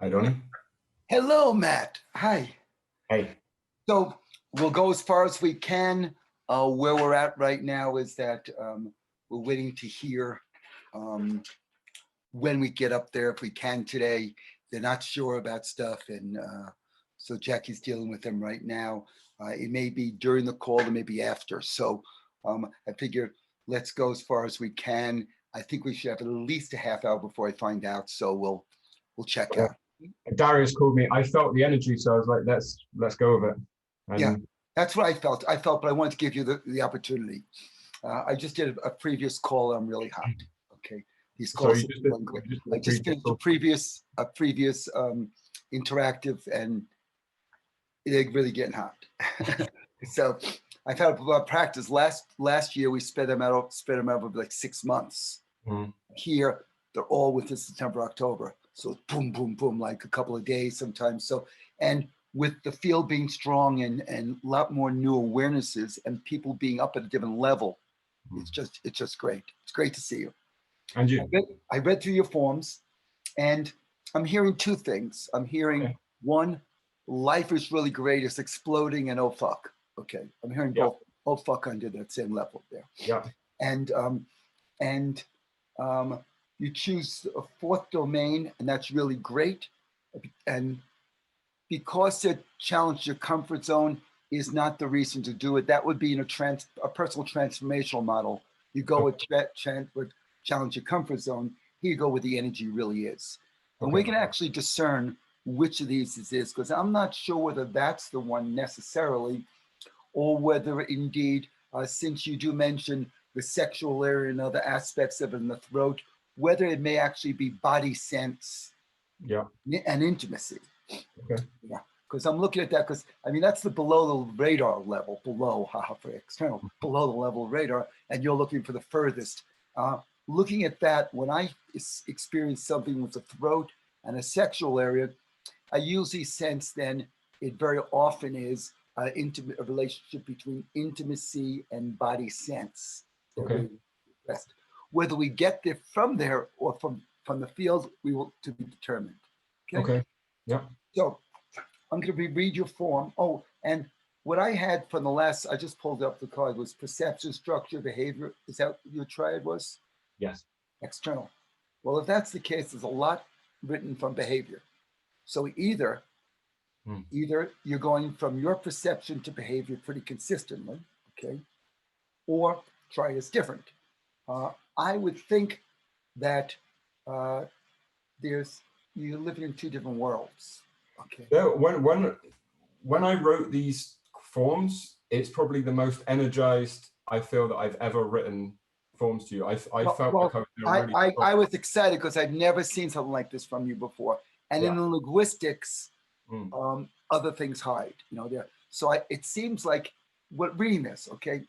Hi, Donny. Hello, Matt. Hi. Hey. So we'll go as far as we can. Where we're at right now is that we're waiting to hear when we get up there, if we can today. They're not sure about stuff, and so Jackie's dealing with them right now. It may be during the call, it may be after. So I figured let's go as far as we can. I think we should have at least a half hour before I find out. So we'll check out. Darius called me. I felt the energy, so I was like, let's go with it. And yeah, that's what I felt. But I wanted to give you the opportunity. I just did a previous call. I'm really hot. Okay, these calls. So I just finished a previous interactive, and they're really getting hot. So I've had a lot of practice. Last year we spread them out over like 6 months. Here they're all within September, October. So boom, boom, boom, like a couple of days sometimes. So, and with the field being strong and a lot more new awarenesses and people being up at a different level, it's just great. It's great to see you. And you? I read through your forms, and I'm hearing two things. I'm hearing one, life is really great. It's exploding, and oh fuck. Okay, I'm hearing both. Oh fuck under that same level there. Yeah. And you choose a fourth domain, and that's really great. And because it challenged your comfort zone is not the reason to do it. That would be in a personal transformational model. You go with challenge your comfort zone. Here you go where the energy really is. And we can actually discern which of these it is, because I'm not sure whether that's the one necessarily, or whether indeed, since you do mention the sexual area and other aspects of it in the throat, whether it may actually be body sense and intimacy. Yeah, because I'm looking at that, because I mean, that's the below the radar level, for external, below the level of radar, and you're looking for the furthest. Looking at that, when I experience something with the throat and a sexual area, I usually sense then it very often is a relationship between intimacy and body sense. Whether we get there from there or from the field, we will to be determined. Okay. Yeah. So I'm going to reread your form. Oh, and what I had from the last, I just pulled up the card, was perception, structure, behavior. Is that what your triad was? Yes. External. Well, if that's the case, there's a lot written from behavior. So either you're going from your perception to behavior pretty consistently, okay, or triad is different. I would think that you're living in two different worlds. Okay. Yeah, when I wrote these forms, it's probably the most energized I feel that I've ever written forms to you. I felt like I was excited because I'd never seen something like this from you before. And in the linguistics, other things hide, there. So it seems like reading this, okay.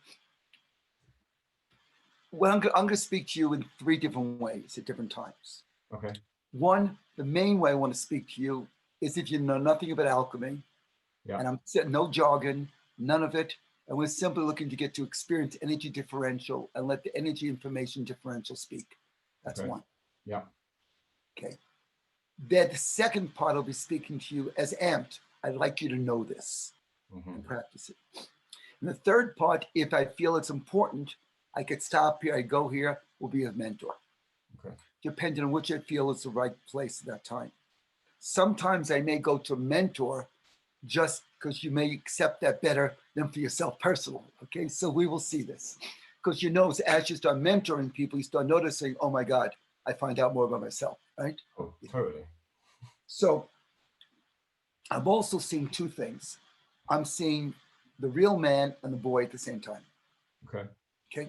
Well, I'm going to speak to you in 3 different ways at different times. Okay. One, the main way I want to speak to you is if you know nothing about alchemy, and I'm saying no jargon, none of it, and we're simply looking to get to experience energy differential and let the energy information differential speak. That's one. Yeah. Okay. Then the second part, I'll be speaking to you as amped. I'd like you to know this and practice it. And the third part, if I feel it's important, I could stop here, I go here, will be a mentor. Okay. Depending on which I feel is the right place at that time. Sometimes I may go to a mentor just because you may accept that better than for yourself personally. Okay, so we will see this. Because as you start mentoring people, you start noticing, oh my God, I find out more about myself, right? Oh, totally. So I'm also seeing 2 things. I'm seeing the real man and the boy at the same time. Okay. Okay.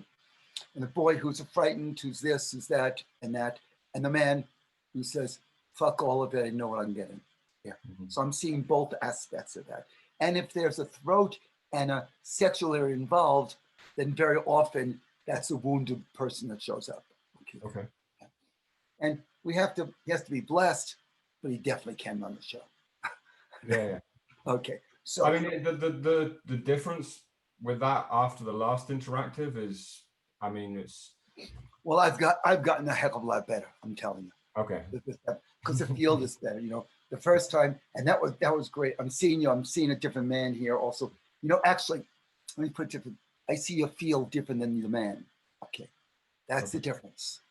And the boy who's frightened, who's this, who's that, and the man who says, fuck all of it, I know what I'm getting. Yeah. So I'm seeing both aspects of that. And if there's a throat and a sexual area involved, then very often that's a wounded person that shows up. Okay. Yeah. And he has to be blessed, but he definitely can run the show. Yeah. Okay. So I mean, the difference with that after the last interactive is, I mean, it's. Well, I've gotten a heck of a lot better. I'm telling you. Okay. Because the field is better. the first time, and that was great. I'm seeing a different man here also. Actually, let me put it different. I see a field different than the man. Okay, that's the difference.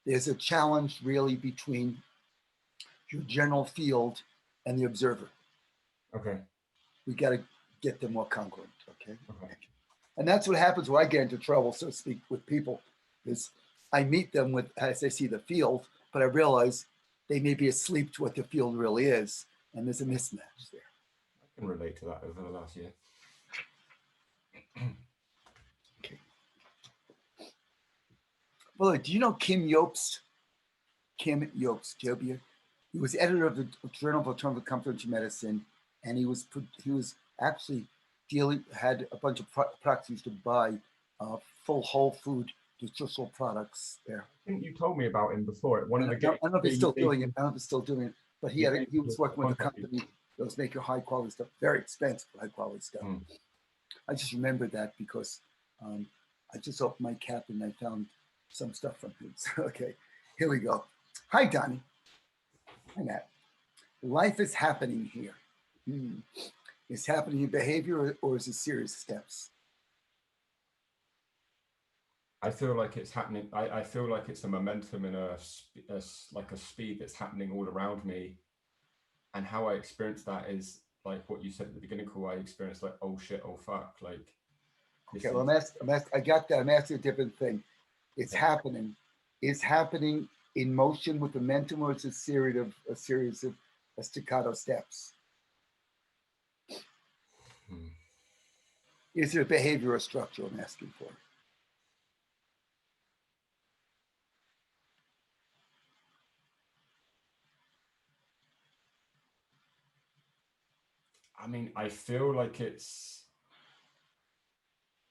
There's a challenge really between your general field and the observer. Okay. We got to get them more congruent. Okay. Okay. And that's what happens when I get into trouble, so to speak, with people, is I meet them as I see the field, but I realize they may be asleep to what the field really is, and there's a mismatch there. I can relate to that over the last year. Okay. Well, do you know Kim Jobst? Kim Jobst, Jobia? He was editor of the Journal of Alternative Complementary Medicine, and he was actually had a bunch of products he used to buy, full whole food nutritional products there. I think you told me about him before. At one of the games. I don't know if he's still doing it. I don't know if he's still doing it, but he was working with a company that was making high quality stuff, very expensive high quality stuff. I just remembered that because I just opened my cap and I found some stuff from him. So, okay, here we go. Hi, Donny. Hi, Matt. Life is happening here. Is happening in behavior or is it serious steps? I feel like it's happening. I feel like it's a momentum and like a speed that's happening all around me. And how I experience that is like what you said at the beginning, call. I experience like, oh shit, oh fuck. Like, okay, well, I got that. I'm asking a different thing. It's happening. It's happening in motion with momentum, or it's a series of staccato steps. Is it a behavior or structure I'm asking for? I mean, I feel like it's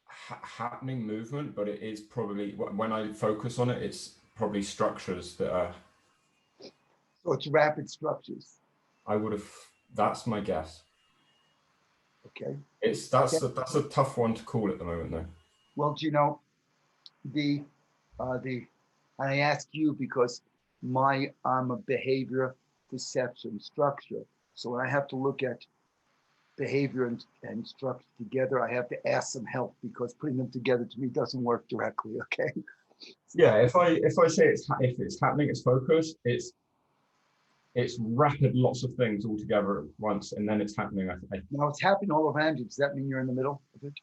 happening movement, but it is probably, when I focus on it, it's probably structures that are. So it's rapid structures. That's my guess. Okay. That's a tough one to call at the moment, though. Well, do you know, and I ask you because I'm a behavior, perception, structure. So when I have to look at behavior and structure together, I have to ask some help because putting them together to me doesn't work directly. Okay. Yeah, if I say if it's happening, it's focus. It's rapid, lots of things all together at once, and then it's happening. Now it's happening all around you. Does that mean you're in the middle of it?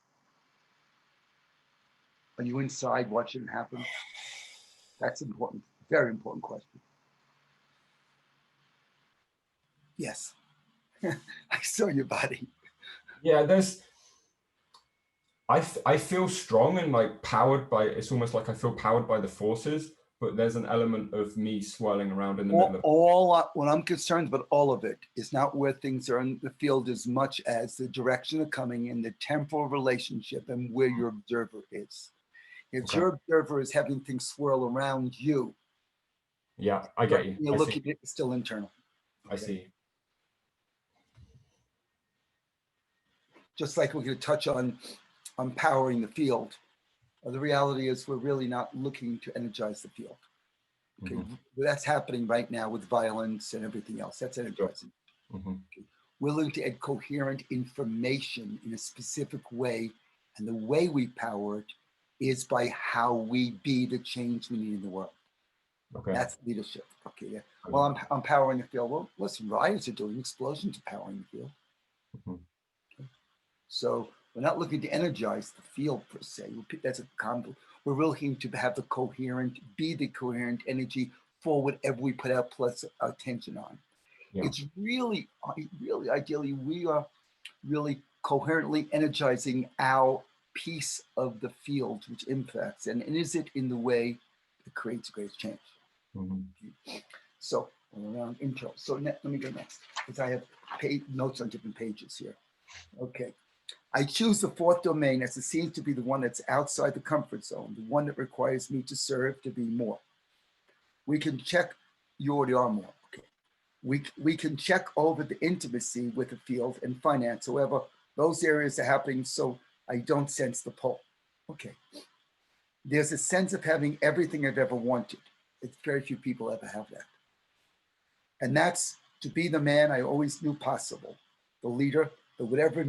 Are you inside watching it happen? That's important. Very important question. Yes. I saw your body. Yeah, I feel strong and like powered by, it's almost like I feel powered by the forces, but there's an element of me swirling around in the middle of what I'm concerned about, all of it is not where things are in the field as much as the direction of coming in, the temporal relationship, and where your observer is. If your observer is having things swirl around you, yeah, I get you. You're looking at it still internal. Okay. I see. Just like we're going to touch on powering the field. The reality is we're really not looking to energize the field. Okay, that's happening right now with violence and everything else. That's energizing. Okay. We're looking to add coherent information in a specific way, and the way we power it is by how we be the change we need in the world. Okay. That's leadership. Okay. Yeah. Well, I'm powering the field. Well, listen, riots are doing explosions of powering the field. Okay. So we're not looking to energize the field per se. That's a combo. We're looking to have be the coherent energy for whatever we put our plus attention on. Yeah. It's really ideally, we are really coherently energizing our piece of the field, which impacts, and is it in the way that creates greatest change? So around intro. So let me go next, because I have notes on different pages here. Okay. I choose the fourth domain as it seems to be the one that's outside the comfort zone, the one that requires me to serve, to be more. We can check, you already are more. Okay. We can check over the intimacy with the field and finance. However, those areas are happening, so I don't sense the pull. Okay. There's a sense of having everything I've ever wanted. It's very few people ever have that. And that's To be the man I always knew possible, the leader, the whatever it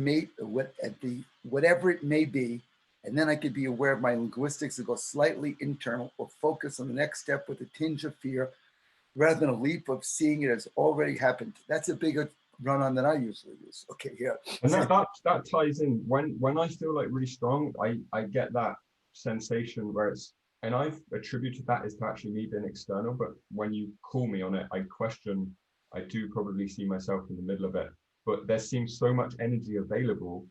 may be, and then I could be aware of my linguistics and go slightly internal or focus on the next step with a tinge of fear rather than a leap of seeing it as already happened. That's a bigger run-on than I usually use. Okay, here. And that ties in when I feel like really strong, I get that sensation where it's, and I've attributed that as to actually me being external, but when you call me on it, I question, I do probably see myself in the middle of it, but there seems so much energy available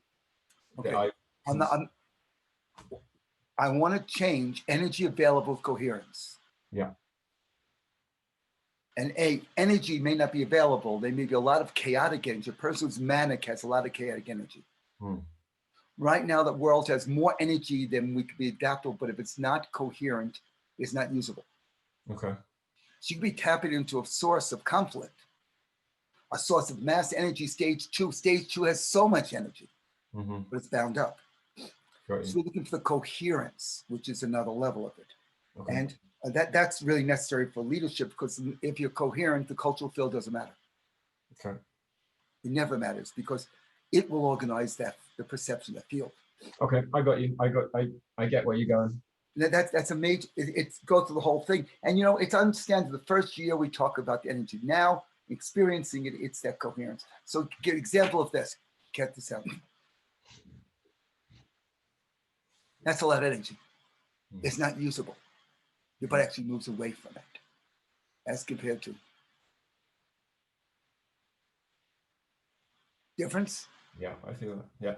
that Okay. I want to change energy available with coherence. Yeah. And energy may not be available. There may be a lot of chaotic energy. A person who's manic has a lot of chaotic energy. Right now, the world has more energy than we could be adaptable, but if it's not coherent, it's not usable. Okay. So you could be tapping into a source of conflict, a source of mass energy, stage 2. Stage 2 has so much energy, but it's bound up. So we're looking for the coherence, which is another level of it. Okay. And that's really necessary for leadership, because if you're coherent, the cultural field doesn't matter. Okay. It never matters because it will organize the perception, the field. Okay, I got you. I get where you're going. That's a major, it goes through the whole thing. And you know, it's understandable. The first year we talk about the energy. Now, experiencing it, it's that coherence. So give an example of this. Get this out. That's a lot of energy. It's not usable. Your body actually moves away from it as compared to difference. Yeah, I feel that. Yeah.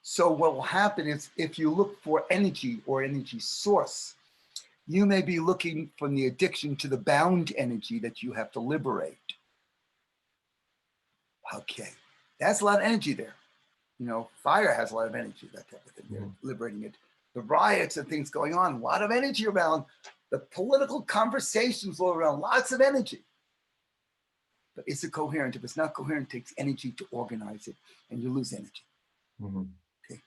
So what will happen is if you look for energy or energy source, you may be looking from the addiction to the bound energy that you have to liberate. Okay, that's a lot of energy there. You know, fire has a lot of energy, that type of thing. They're liberating it. The riots and things going on, a lot of energy around. The political conversations all around, lots of energy. But is it coherent? If it's not coherent, it takes energy to organize it, and you lose energy. Okay,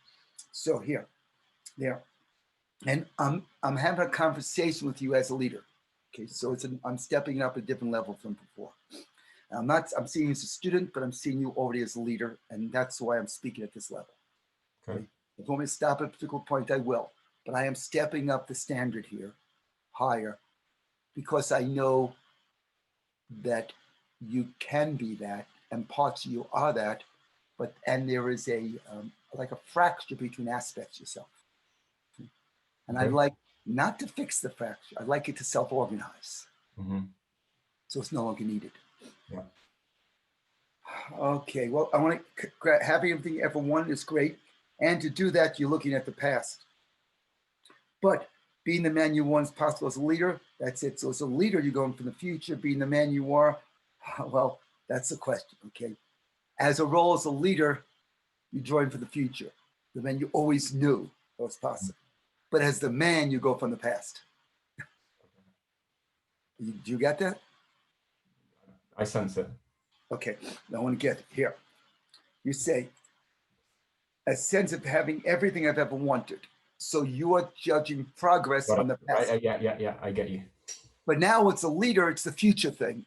so here, there, and I'm having a conversation with you as a leader. Okay, so I'm stepping up a different level from before. I'm seeing you as a student, but I'm seeing you already as a leader, and that's why I'm speaking at this level. Okay. If you want me to stop at a particular point, I will. But I am stepping up the standard here higher because I know that you can be that, and parts of you are that, and there is like a fracture between aspects of yourself. And I'd like not to fix the fracture. I'd like it to self-organize. So it's no longer needed. Yeah. Okay, well, I want to have everything you ever wanted is great. And to do that, you're looking at the past. But being the man you want is possible as a leader, that's it. So as a leader, you're going for the future. Being the man you are, well, that's the question, okay? As a role as a leader, you're drawing for the future. The man you always knew was possible. But as the man, you go from the past. Do you get that? I sense it. Okay, I want to get it here. You say, a sense of having everything I've ever wanted. So you are judging progress on the past. Yeah, I get you. But now it's a leader, it's the future thing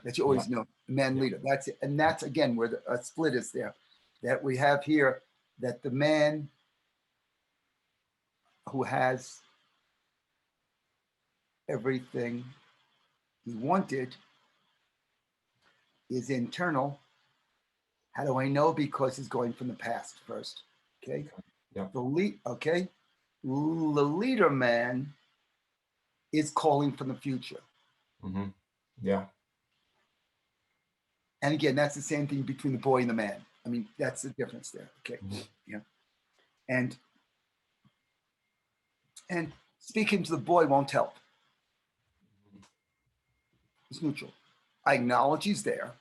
that you always know, man leader. That's it. And that's, again, where a split is there. That we have here, that the man who has everything he wanted is internal. How do I know? Because he's going from the past first. Okay. Yeah. The leader man is calling from the future. Yeah. And again, that's the same thing between the boy and the man. I mean, that's the difference there. Okay. Yeah. And speaking to the boy won't help. It's neutral. I acknowledge he's there,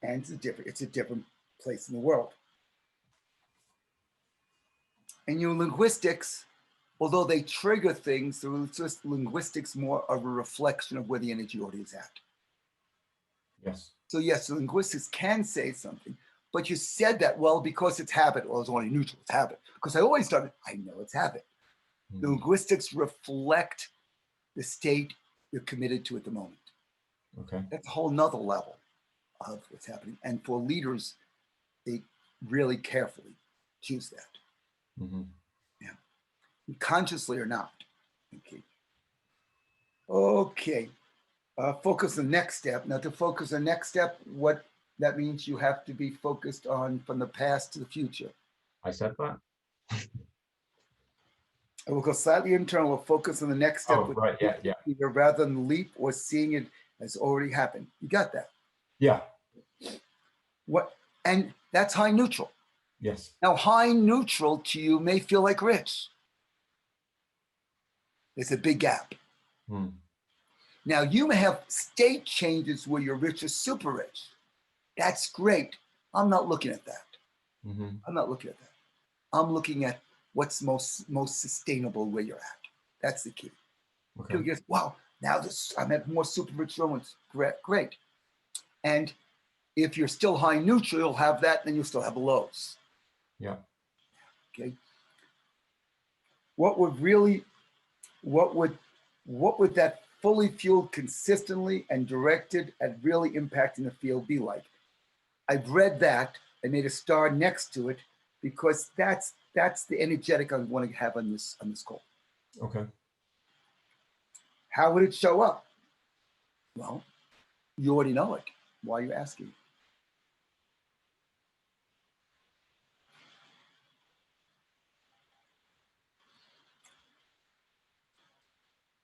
and it's a different place in the world. And your linguistics, although they trigger things, the linguistics more of a reflection of where the energy already is at. Yes. So yes, the linguistics can say something, but you said that, well, because it's habit, or it's only neutral, it's habit. Because I always done it, I know it's habit. The linguistics reflect the state you're committed to at the moment. Okay. That's a whole nother level. of what's happening. And for leaders, they really carefully choose that. Mm-hmm. Yeah, consciously or not. Okay. Okay. Focus on the next step. Now, to focus on the next step, what that means, you have to be focused on from the past to the future. I said that. And we'll go slightly internal. We'll focus on the next step. Oh, right. Yeah. Yeah. Either rather than leap or seeing it as already happened. You got that? Yeah. What? And that's high neutral. Yes. Now, high neutral to you may feel like rich. There's a big gap. Hmm. Now, you may have state changes where you're rich or super rich. That's great. I'm not looking at that. Mm-hmm. I'm not looking at that. I'm looking at what's most sustainable where you're at. That's the key. Okay. People get, wow, now I'm at more super rich moments. Great. And if you're still high neutral, you'll have that, then you'll still have lows. Yeah. Okay. What would that fully fueled consistently and directed at really impacting the field be like? I've read that. I made a star next to it because that's the energetic I want to have on this call. Okay. How would it show up? Well, you already know it. Why are you asking?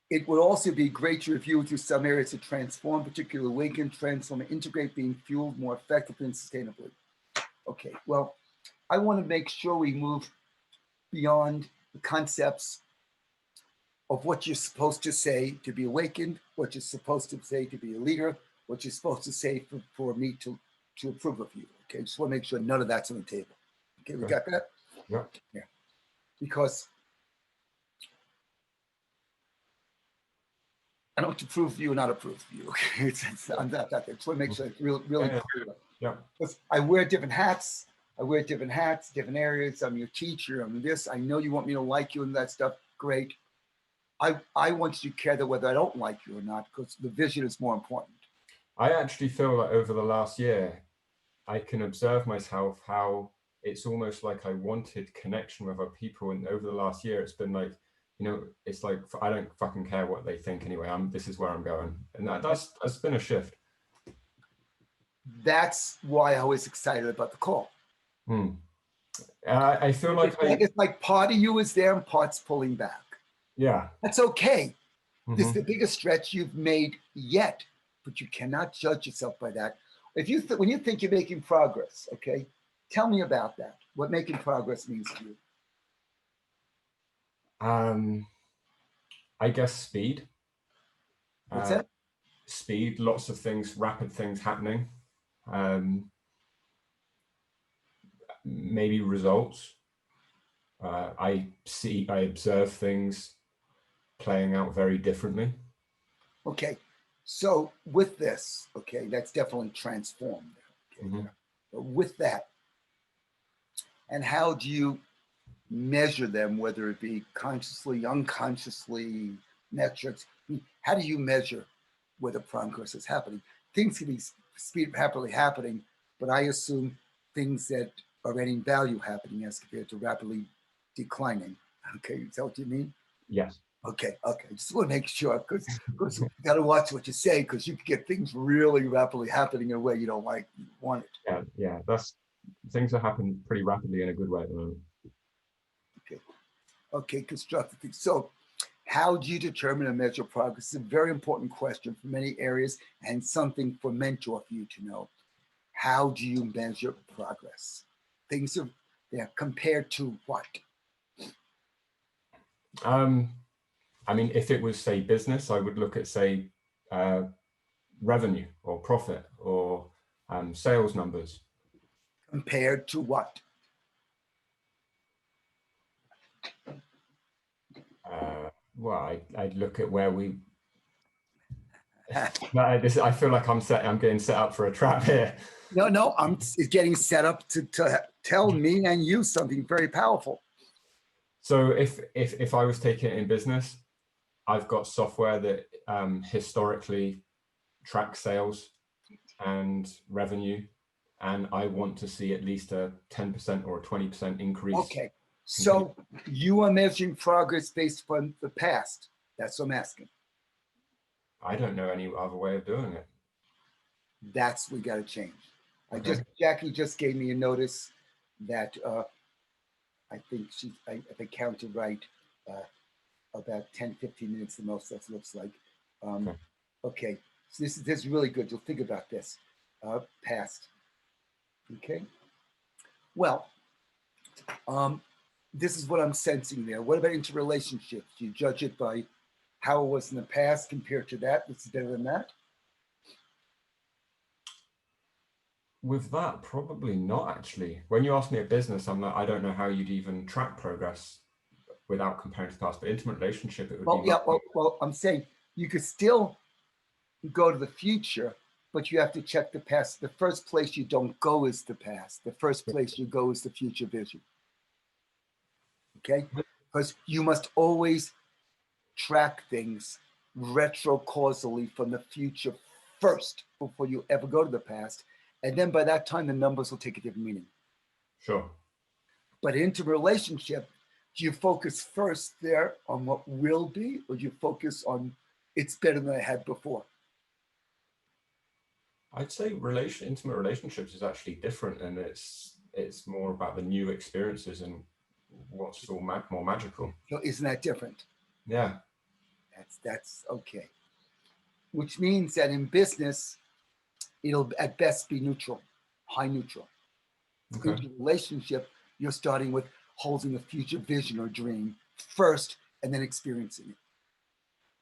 It would also be great to review through some areas to transform, particularly awaken, transform, and integrate, being fueled more effectively and sustainably. Okay, well, I want to make sure we move beyond the concepts of what you're supposed to say to be awakened, what you're supposed to say to be a leader, what you're supposed to say for me to approve of you. Okay, just want to make sure none of that's on the table. Okay, we got that? Yeah. Yeah. Because I don't approve of you or not approve of you. Okay, I'm not that. I just want to make sure it's really clear. Yeah. Because I wear different hats. Different areas. I'm your teacher. I'm this. I know you want me to like you and that stuff. Great. I want you to care that whether I don't like you or not, because the vision is more important. I actually feel like over the last year, I can observe myself how it's almost like I wanted connection with other people. And over the last year, it's been like, it's like, I don't fucking care what they think anyway. This is where I'm going. And that's been a shift. That's why I was excited about the call. Hmm. I feel like it's like part of you is there and part's pulling back. Yeah. That's okay. Mm-hmm. This is the biggest stretch you've made yet, but you cannot judge yourself by that. If you when you think you're making progress, okay, tell me about that. What making progress means to you? I guess speed. What's that? Speed, lots of things, rapid things happening. Maybe results. I observe things playing out very differently. Okay, so with this, okay, that's definitely transformed. Okay, mm-hmm. But with that, and how do you measure them, whether it be consciously, unconsciously, metrics? How do you measure whether progress is happening? Things can be rapidly happening, but I assume things that are adding value happening as compared to rapidly declining. Okay, is that what you mean? Yes. Okay. I just want to make sure because you got to watch what you say because you can get things really rapidly happening in a way you don't want it. Yeah. Things are happening pretty rapidly in a good way at the moment. Okay, constructive things. So, how do you determine and measure progress? It's a very important question for many areas and something for mentor for you to know. How do you measure progress? Things are there compared to what? I mean, if it was, say, business, I would look at, say, revenue or profit or sales numbers. Compared to what? Well, I'd look at where we. I feel like I'm getting set up for a trap here. No, I'm getting set up to tell me and you something very powerful. So if I was taking it in business, I've got software that historically tracks sales. and revenue, and I want to see at least a 10% or a 20% increase. Okay, so you are measuring progress based on the past. That's what I'm asking. I don't know any other way of doing it. That's we got to change. Okay. Jackie just gave me a notice that I think if I counted right, about 10, 15 minutes the most, that looks like. Okay, so this is really good. You'll think about this. Past. Okay. Well, this is what I'm sensing there. What about interrelationships? Do you judge it by how it was in the past compared to that? What's better than that? With that, probably not actually. When you ask me a business, I'm like, I don't know how you'd even track progress without comparing to the past. But intimate relationship, it would be. Well, I'm saying you could still go to the future, but you have to check the past. The first place you don't go is the past. The first place you go is the future vision. Okay? Because you must always track things retrocausally from the future first before you ever go to the past. And then by that time, the numbers will take a different meaning. Sure. But into relationship, do you focus first there on what will be, or do you focus on it's better than I had before? I'd say intimate relationships is actually different, and it's more about the new experiences and what's all more magical. So isn't that different? Yeah. That's okay. Which means that in business, it'll at best be neutral, high neutral. Okay. In relationship, you're starting with holding a future vision or dream first and then experiencing it.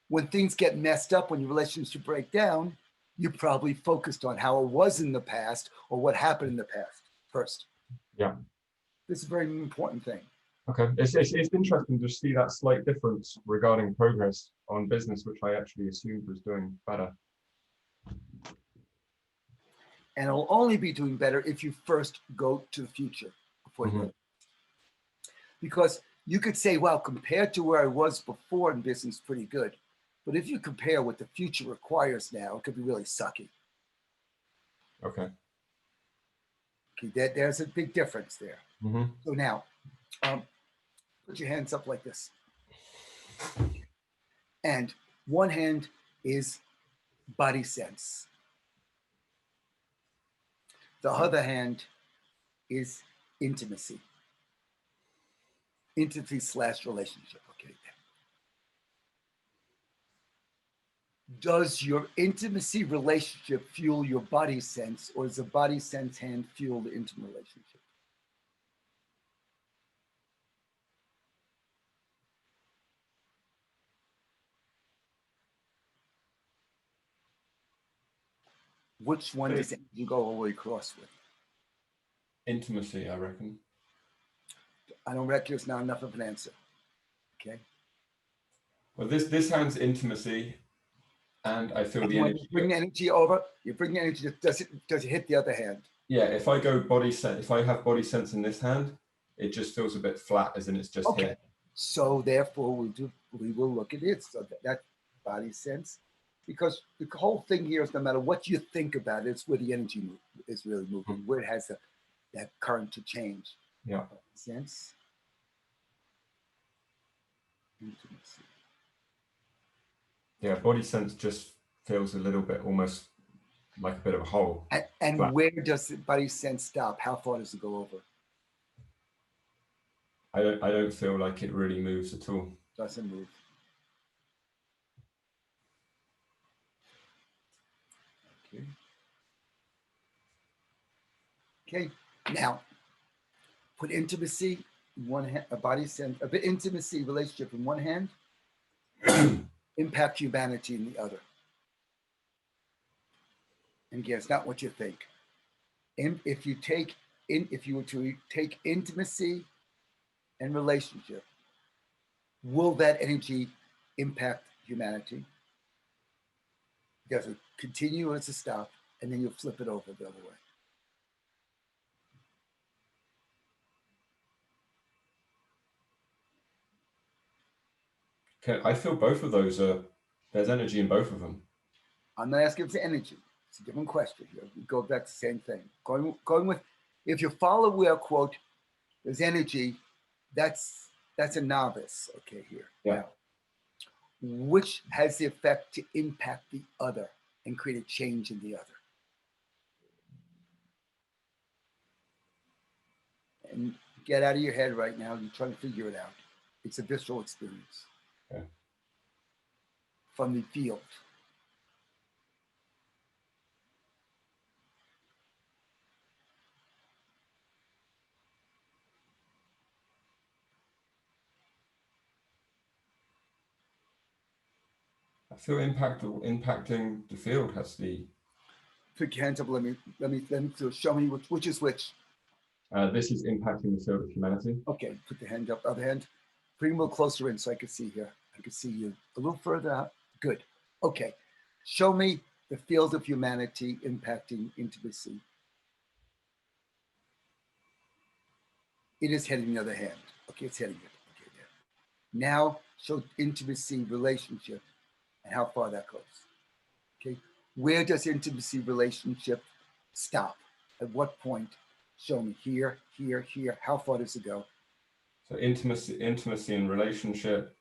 When things get messed up, when your relationship break down, you probably focused on how it was in the past or what happened in the past first. Yeah. This is a very important thing. Okay. It's interesting to see that slight difference regarding progress on business, which I actually assumed was doing better. And it'll only be doing better if you first go to the future before you go. Because you could say, well, compared to where I was before in business, pretty good. But if you compare what the future requires now, it could be really sucky. Okay. Okay, there's a big difference there. Mm-hmm. So now, put your hands up like this. And one hand is body sense. The other hand is intimacy. Intimacy/relationship. Okay. Does your intimacy relationship fuel your body sense, or does the body sense hand fuel the intimate relationship? Which one does you go all the way across with? Intimacy, I reckon. I don't reckon it's not enough of an answer. Okay. Well, this hand's intimacy, and I feel the energy. You bring the energy over. You bring the energy. Does it hit the other hand? Yeah. If I go body sense, if I have body sense in this hand, it just feels a bit flat, as in it's just okay. here. So therefore, we will look at it. So that body sense, because the whole thing here is no matter what you think about it, it's where the energy is really moving, where it has that current to change. Yeah. Sense. Intimacy. Yeah, body sense just feels a little bit almost like a bit of a hole. And where does the body sense stop? How far does it go over? I don't feel like it really moves at all. Doesn't move. Okay. Okay. Now, put intimacy in one hand, a body sense, a bit intimacy relationship in one hand, impact humanity in the other. And again, it's not what you think. If you were to take intimacy and relationship, will that energy impact humanity? Does it continue or does it stop? And then you flip it over the other way. Okay, I feel both of those there's energy in both of them. I'm not asking if it's energy. It's a different question here. We go back to the same thing. Going with, if you follow where, quote, there's energy, that's a novice, okay, here. Yeah. Now, which has the effect to impact the other and create a change in the other? And get out of your head right now. You're trying to figure it out. It's a visceral experience. Yeah. From the field. I feel impacting the field has the. Put your hands up. Let me show me which is which. This is impacting the field of humanity. Okay, put the hand up. Other hand. Bring a little closer in so I can see here. I can see you a little further out. Good. Okay. Show me the field of humanity impacting intimacy. It is heading the other hand. Okay, it's heading it. Okay, there. Now show intimacy relationship and how far that goes. Okay, where does intimacy relationship stop? At what point? Show me here, here, here. How far does it go? So intimacy and relationship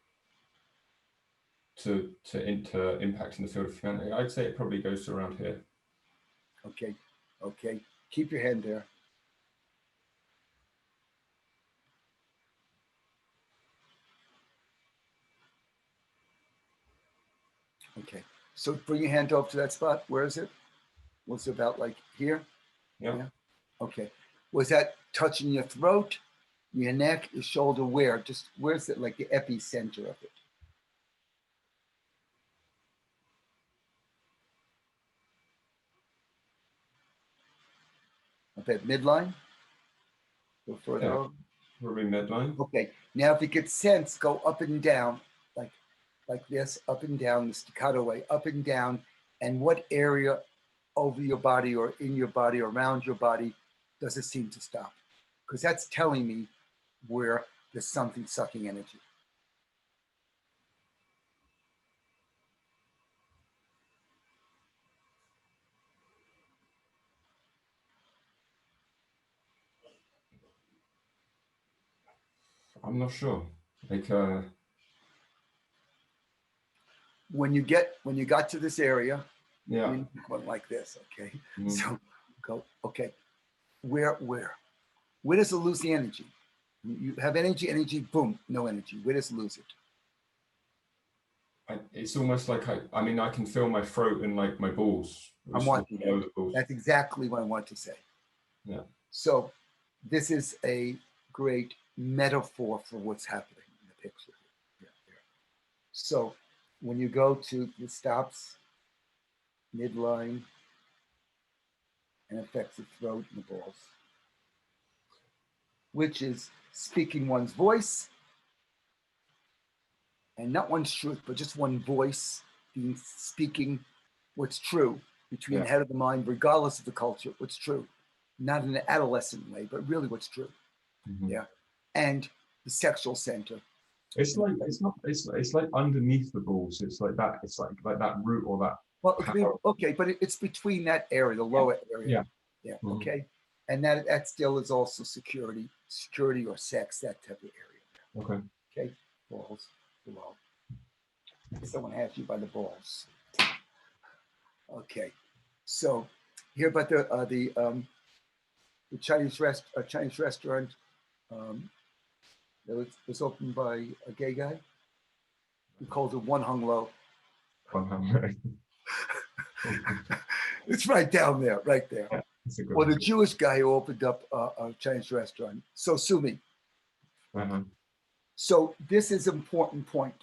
to impacting the field of humanity. I'd say it probably goes to around here. Okay, okay. Keep your hand there. Okay, so bring your hand over to that spot. Where is it? Was it about like here? Yeah. Okay. Was that touching your throat, your neck, your shoulder? Where? Just where's it like the epicenter of it? Up at midline? Go further over? Probably midline. Okay. Now if you get sense, go up and down, like this, up and down, the staccato way, up and down. And what area over your body or in your body or around your body does it seem to stop? Because that's telling me where there's something sucking energy. I'm not sure. Like when you got to this area, yeah, went like this, okay? Mm-hmm. So go, okay. Where does it lose the energy? You have energy, boom, no energy. Where does it lose it? It's almost like I mean, I can feel my throat and like my balls. I'm watching that. That's exactly what I want to say. Yeah. So this is a great metaphor for what's happening in the picture. Yeah, yeah. So when you go to the stops, midline, and affects the throat and the balls, which is speaking one's voice, and not one's truth, but just one voice being speaking what's true between the head of the mind, regardless of the culture, what's true, not in an adolescent way, but really what's true. Mm-hmm. Yeah, and the sexual center. It's like it's like underneath the balls. It's like that. It's like that root or that. Well, okay, but it's between that area, the lower area. Yeah. Yeah. Mm-hmm. Okay, and that still is also security or sex, that type of area. Okay. Okay, balls below. Someone has you by the balls. Okay, so here, but the Chinese restaurant that was opened by a gay guy. We called it One Hung Low. One Hung Low. It's right down there, right there. Yeah, well, the Jewish guy who opened up a Chinese restaurant. So sue me. Uh-huh. So this is an important point.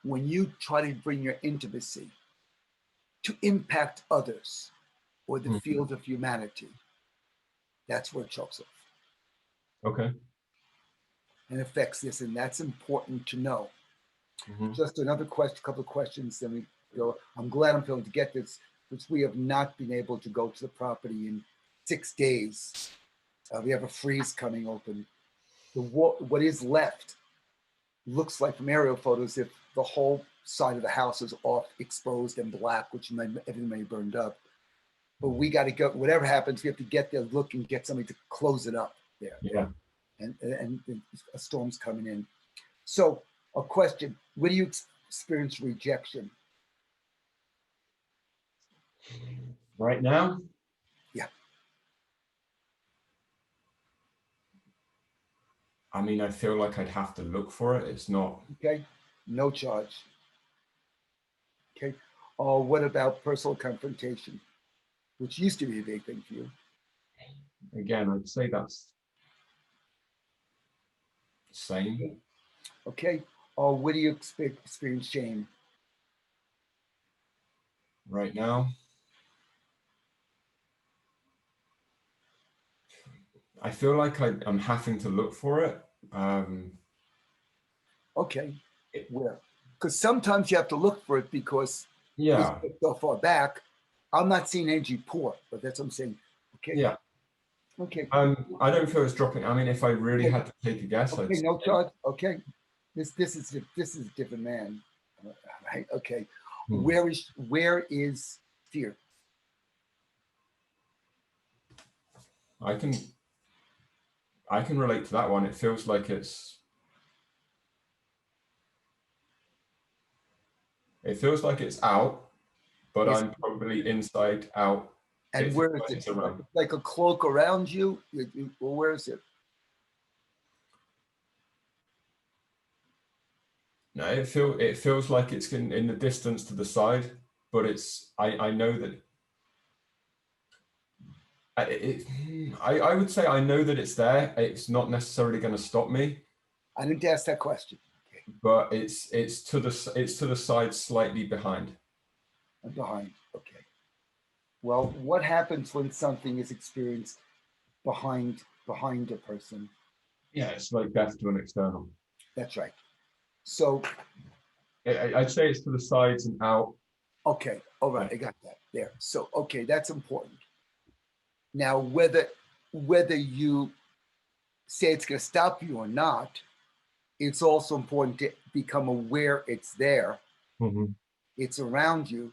When you try to bring your intimacy to impact others or the field of humanity, that's where it chokes off. Okay. And affects this, and that's important to know. Mm-hmm. Just another question, couple of questions, then we go. I'm glad I'm feeling to get this, because we have not been able to go to the property in 6 days. We have a freeze coming open. What is left looks like from aerial photos if the whole side of the house is off, exposed and black, which everything may burned up. But we got to go, whatever happens, we have to get there, look and get somebody to close it up there. Yeah. And a storm's coming in. So a question, where do you experience rejection? Right now? Yeah. I mean, I feel like I'd have to look for it. It's not. Okay. No charge. Okay. Or what about personal confrontation, which used to be a big thing for you? Again, I'd say that's the same. Okay. Or where do you experience shame? Right now? I feel like I'm having to look for it. Okay. Where? Because sometimes you have to look for it because Yeah. it's so far back. I'm not seeing energy poor, but that's what I'm saying. Okay. Yeah. Okay. I don't feel it's dropping. I mean, if I really had to take a guess, okay, no charge. Okay. This is a different man. Right. Okay. Where is fear? I can relate to that one. It feels like it's out, but Yes. I'm probably inside out. And where is it? Like a cloak around you? Well, where is it? No, it feels like it's in the distance to the side, but it's I know that I would say I know that it's there. It's not necessarily going to stop me. I didn't ask that question. Okay. But it's to the side, slightly behind. Behind. Okay. Well, what happens when something is experienced behind a person? Yeah, it's like death to an external. That's right. So I'd say it's to the sides and out. Okay. All right. I got that there. So, okay, that's important. Now, whether you say it's going to stop you or not, it's also important to become aware it's there. It's around you.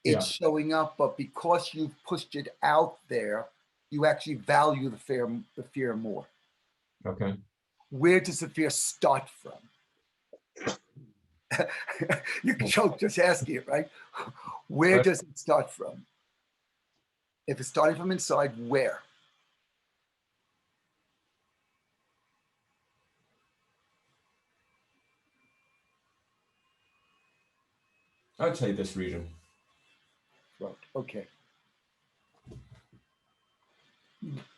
It's showing up, but because you've pushed it out there, you actually value the fear more. Okay. Where does the fear start from? You can just asking it, right? Where does it start from? If it's starting from inside, where? I'd say this region. Right. Okay.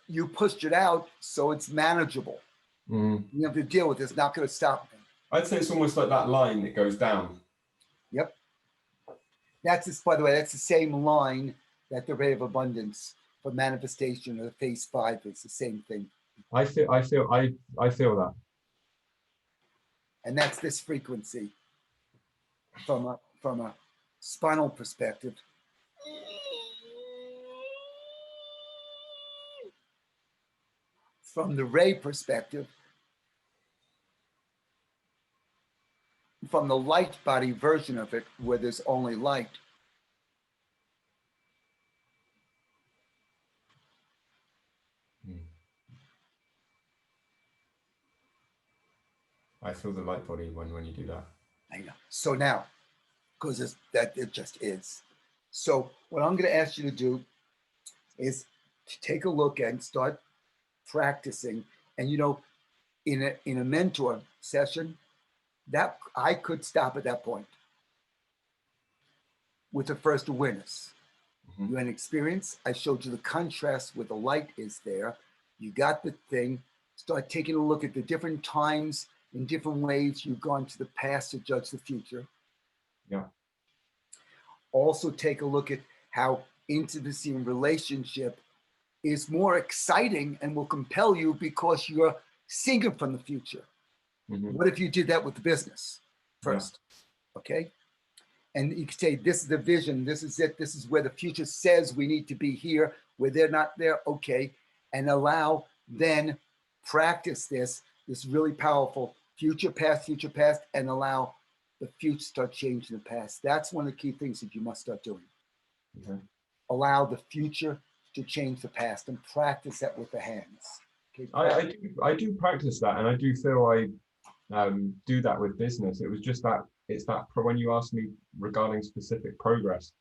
You pushed it out, so it's manageable. You have to deal with it. It's not going to stop me. I'd say it's almost like that line that goes down. Yep. By the way, that's the same line that the ray of abundance for manifestation of phase 5 is the same thing. I feel that. And that's this frequency from a spinal perspective. From the ray perspective, from the light body version of it, where there's only light. I feel the light body when you do that. I know. So now, because it just is. So what I'm going to ask you to do is to take a look and start practicing. And in a mentor session, that I could stop at that point with the first awareness. You had an experience. I showed you the contrast where the light is there. You got the thing. Start taking a look at the different times in different ways you've gone to the past to judge the future. Yeah. Also take a look at how intimacy and relationship is more exciting and will compel you because you're seeing it from the future. What if you did that with the business first? Yeah. Okay. And you could say, this is the vision. This is it. This is where the future says we need to be here, where they're not there. Okay. And then practice this really powerful future, past, and allow the future start changing the past. That's one of the key things that you must start doing. Okay. Allow the future to change the past and practice that with the hands. Okay, I do practice that, and I do feel I do that with business. It was just that it's that when you asked me regarding specific progress.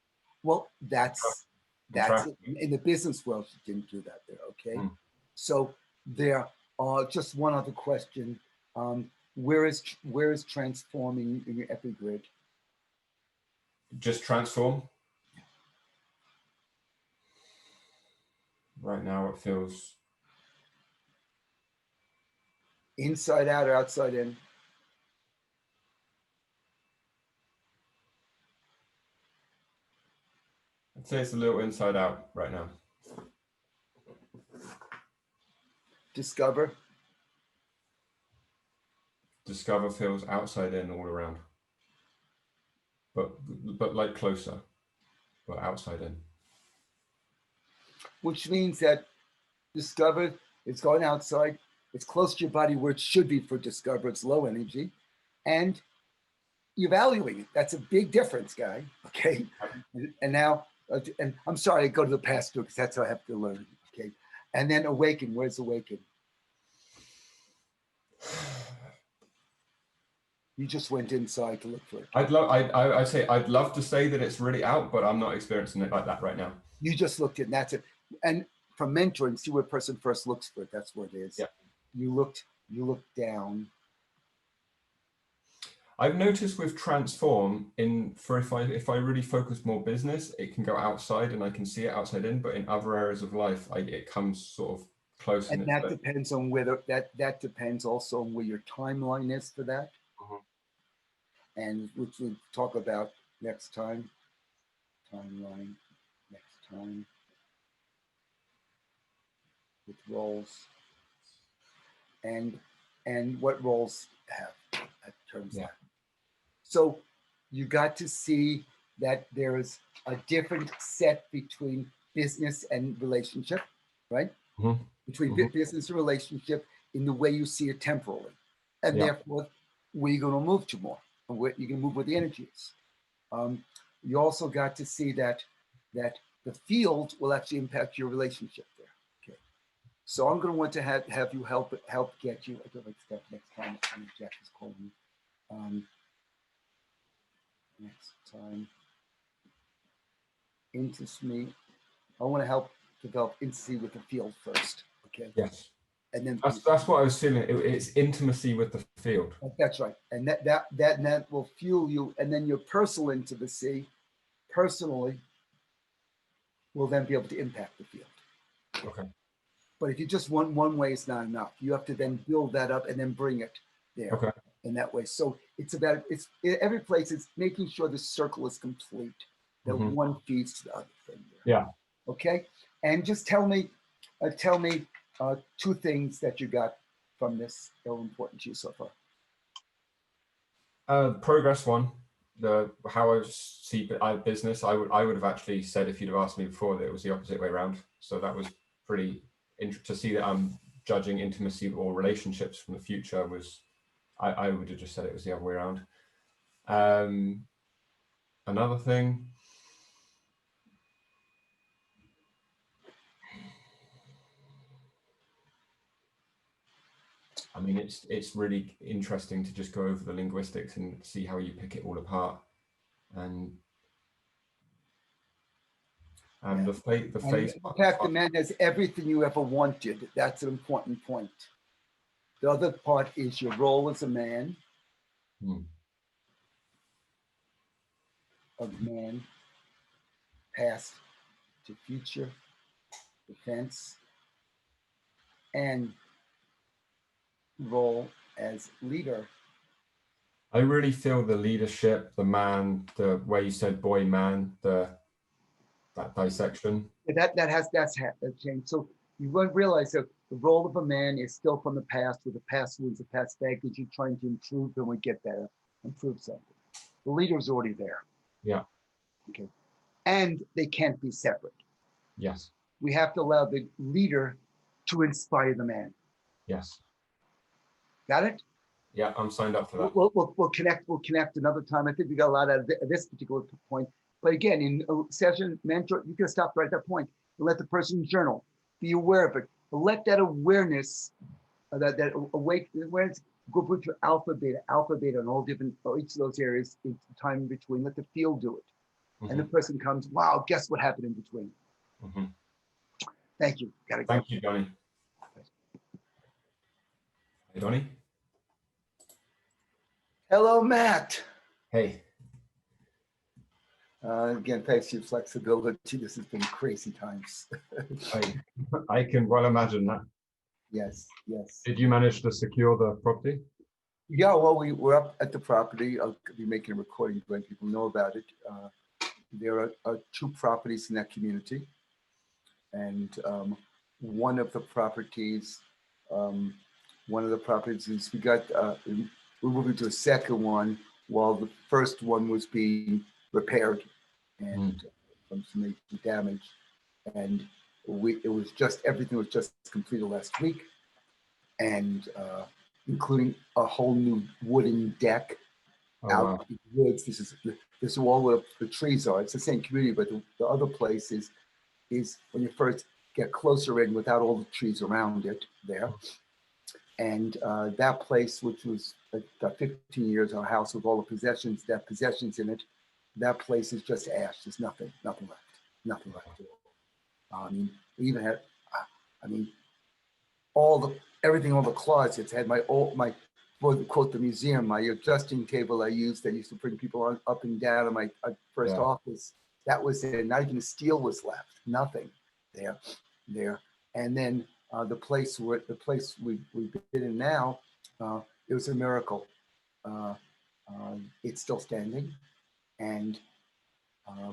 well, that's Contract. in the business world. You didn't do that there. Okay, Mm. so there are just one other question. Where is transforming in your epigrid? Just transform. Right now, it feels Inside out or outside in? I'd say it's a little inside out right now. Discover. Discover feels outside in all around, but like closer, but outside in. Which means that discover is going outside. It's close to your body where it should be for discover. It's low energy, and evaluating it. That's a big difference, guy. Okay, and now, and I'm sorry, I go to the past too because that's how I have to learn. Okay, and then awaken. Where's awaken? You just went inside to look for it. I'd say I'd love to say that it's really out, but I'm not experiencing it like that right now. You just looked in. That's it. And from mentoring, see where a person first looks for it. That's what it is. Yeah. You looked down. I've noticed with transform if I really focus more business, it can go outside and I can see it outside in, but in other areas of life, it comes sort of close. And that depends on whether that depends also on where your timeline is for that. And which we'll talk about next time. Timeline next time with roles and what roles have that turns out. So you got to see that there's a different set between business and relationship, right? Between business and relationship in the way you see it temporally, and therefore where you're going to move to more, and where you can move where the energy is. You also got to see that the field will actually impact your relationship there. Okay, so I'm going to want to have you help get you. I don't like that next time. Jack is calling me. Next time, intimacy. I want to help develop intimacy with the field first. Okay. Yes. And then that's what I was feeling. It's intimacy with the field. That's right. And that will fuel you. And then your personal intimacy, personally, will then be able to impact the field. Okay. But if you just want one way, it's not enough. You have to then build that up and then bring it there. Okay. In that way. So it's about every place is making sure the circle is complete. That one feeds to the other thing there. Yeah. Okay. And just tell me two things that you got from this that were important to you so far. Progress one, how I see business. I would have actually said, if you'd have asked me before, that it was the opposite way around. So that was pretty interesting to see that I'm judging intimacy or relationships from the future was. I would have just said it was the other way around. Another thing. I mean, it's really interesting to just go over the linguistics and see how you pick it all apart. And the face. In fact, the man has everything you ever wanted. That's an important point. The other part is your role as a man. Of man, past to future, defense, and role as leader. I really feel the leadership, the man, the way you said boy, man, that dissection. That's changed. So you won't realize that the role of a man is still from the past, with the past wounds, the past baggage. You're trying to improve, and we get better, improve something. The leader's already there. Yeah. Okay. And they can't be separate. Yes. We have to allow the leader to inspire the man. Yes. Got it? Yeah, I'm signed up for that. We'll connect. We'll connect another time. I think we got a lot out of this particular point. But again, in a session, mentor, you can stop right at that point and let the person journal. Be aware of it. But let that awareness, that awake awareness, go put your alpha, beta, and all different, each of those areas, in time in between. Let the field do it. And the person comes, wow, guess what happened in between? Thank you. Gotta go. Thank you, Donny. Hey, Donny. Hello, Matt. Hey. Again, thanks to your flexibility. This has been crazy times. I can well imagine that. Yes, yes. Did you manage to secure the property? Yeah, well, we were up at the property. I'll be making a recording when people know about it. There are 2 properties in that community. And one of the properties is we got, we're moving to a second one while the first one was being repaired and from some major damage. And everything was just completed last week, and including a whole new wooden deck out in the woods. This is all where the trees are. It's the same community, but the other place is when you first get closer in without all the trees around it there. And that place, which was about 15 years, our house with all the possessions in it, that place is just ash. There's nothing left at all. I mean, we even had, everything, all the closets had my quote, the museum, my adjusting table I used that used to bring people up and down in my first office. That was there. Not even steel was left. Nothing there. And then the place we've been in now, it was a miracle. It's still standing, and a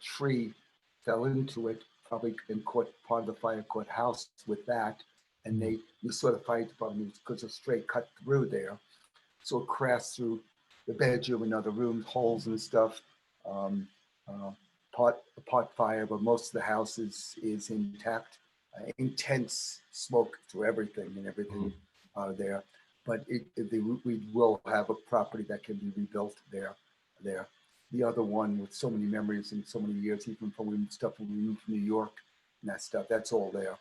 tree fell into it, probably, and caught part of the fire, caught house with that, and the sort of fire department, because a straight cut through there, so it crashed through the bedroom and other rooms, holes and stuff. Pot fire, but most of the house is intact. Intense smoke through everything there, but we will have a property that can be rebuilt there. The other one with so many memories and so many years, even from stuff when we moved from New York and that stuff, that's all there,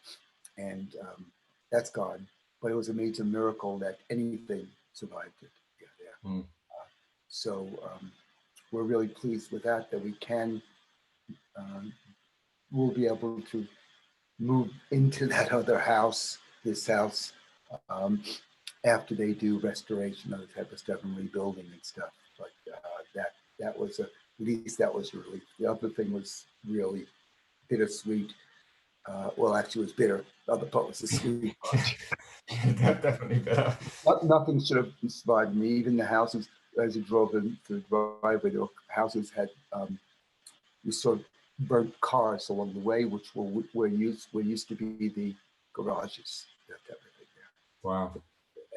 and that's gone. But it was a major miracle that anything survived it. So we're really pleased with that we can. We'll be able to move into that other house, this house, after they do restoration, other type of stuff, and rebuilding and stuff. But that was at least that was a relief. The other thing was really bittersweet. Well, actually, it was bitter. The other part was the sweet part. Definitely bitter. Nothing should have survived me. Even the houses, as you drove into the driveway, the houses had we saw burnt cars along the way, which were used to be the garages. Everything there. Wow.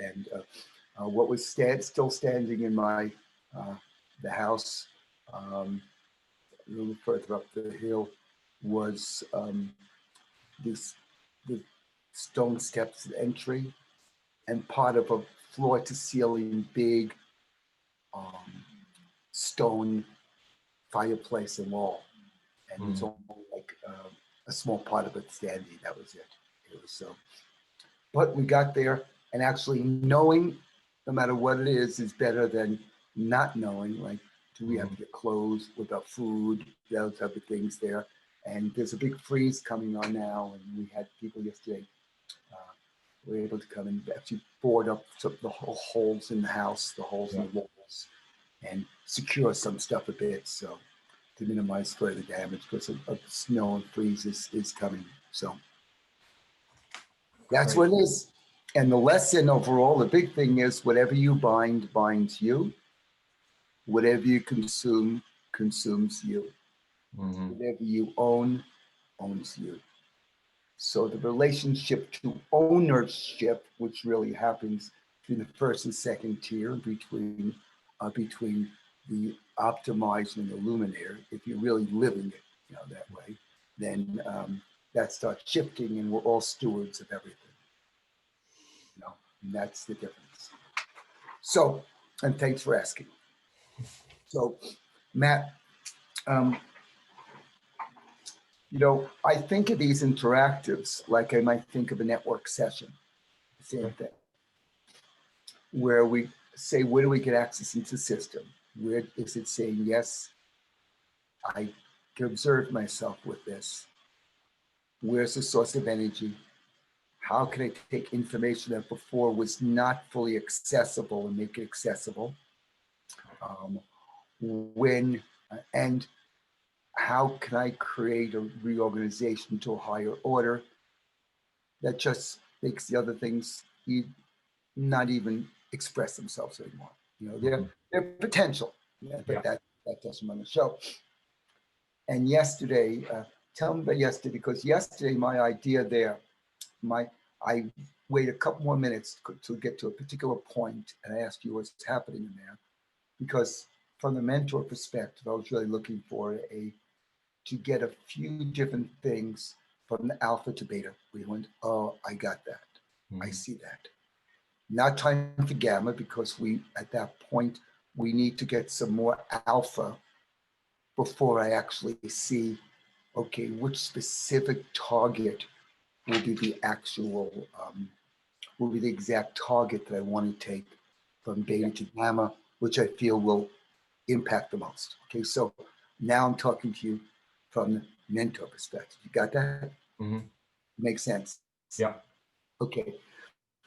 And what was still standing in my the house a little further up the hill was the stone steps entry and part of a floor to ceiling big stone fireplace and wall, and it's only like a small part of it standing. That was it. It was so. But we got there, and actually knowing, no matter what it is better than not knowing. Like, do we have to get clothes with our food, those type of things there. And there's a big freeze coming on now, and we had people yesterday were able to come and actually board up the whole holes in the house, the holes in the walls, and secure some stuff a bit, so to minimize further damage because of snow and freeze is coming. So that's what it is. And the lesson overall, the big thing is whatever you bind binds you. Whatever you consume consumes you. Whatever you own owns you. So the relationship to ownership, which really happens between the first and second tier, between the optimizer and the luminaire, if you're really living it, that way, then that starts shifting, and we're all stewards of everything. And that's the difference. So, and thanks for asking. So, Matt, you know, I think of these interactives like I might think of a network session, same thing, where we say, where do we get access into the system? Where is it saying, yes, I can observe myself with this? Where's the source of energy? How can I take information that before was not fully accessible and make it accessible? And how can I create a reorganization to a higher order that just makes the other things not even express themselves anymore? You know, they're potential, but that doesn't run the show. And yesterday, tell me about yesterday, because yesterday my idea there, I waited a couple more minutes to get to a particular point, and I asked you what's happening in there, because from the mentor perspective, I was really looking for to get a few different things from the alpha to beta. We went, oh, I got that. I see that. Not time for gamma, because at that point, we need to get some more alpha before I actually see, okay, which specific target will be the actual, will be the exact target that I want to take from beta to gamma, which I feel will impact the most. Okay, so now I'm talking to you from the mentor perspective. You got that? Makes sense. Yeah. Okay,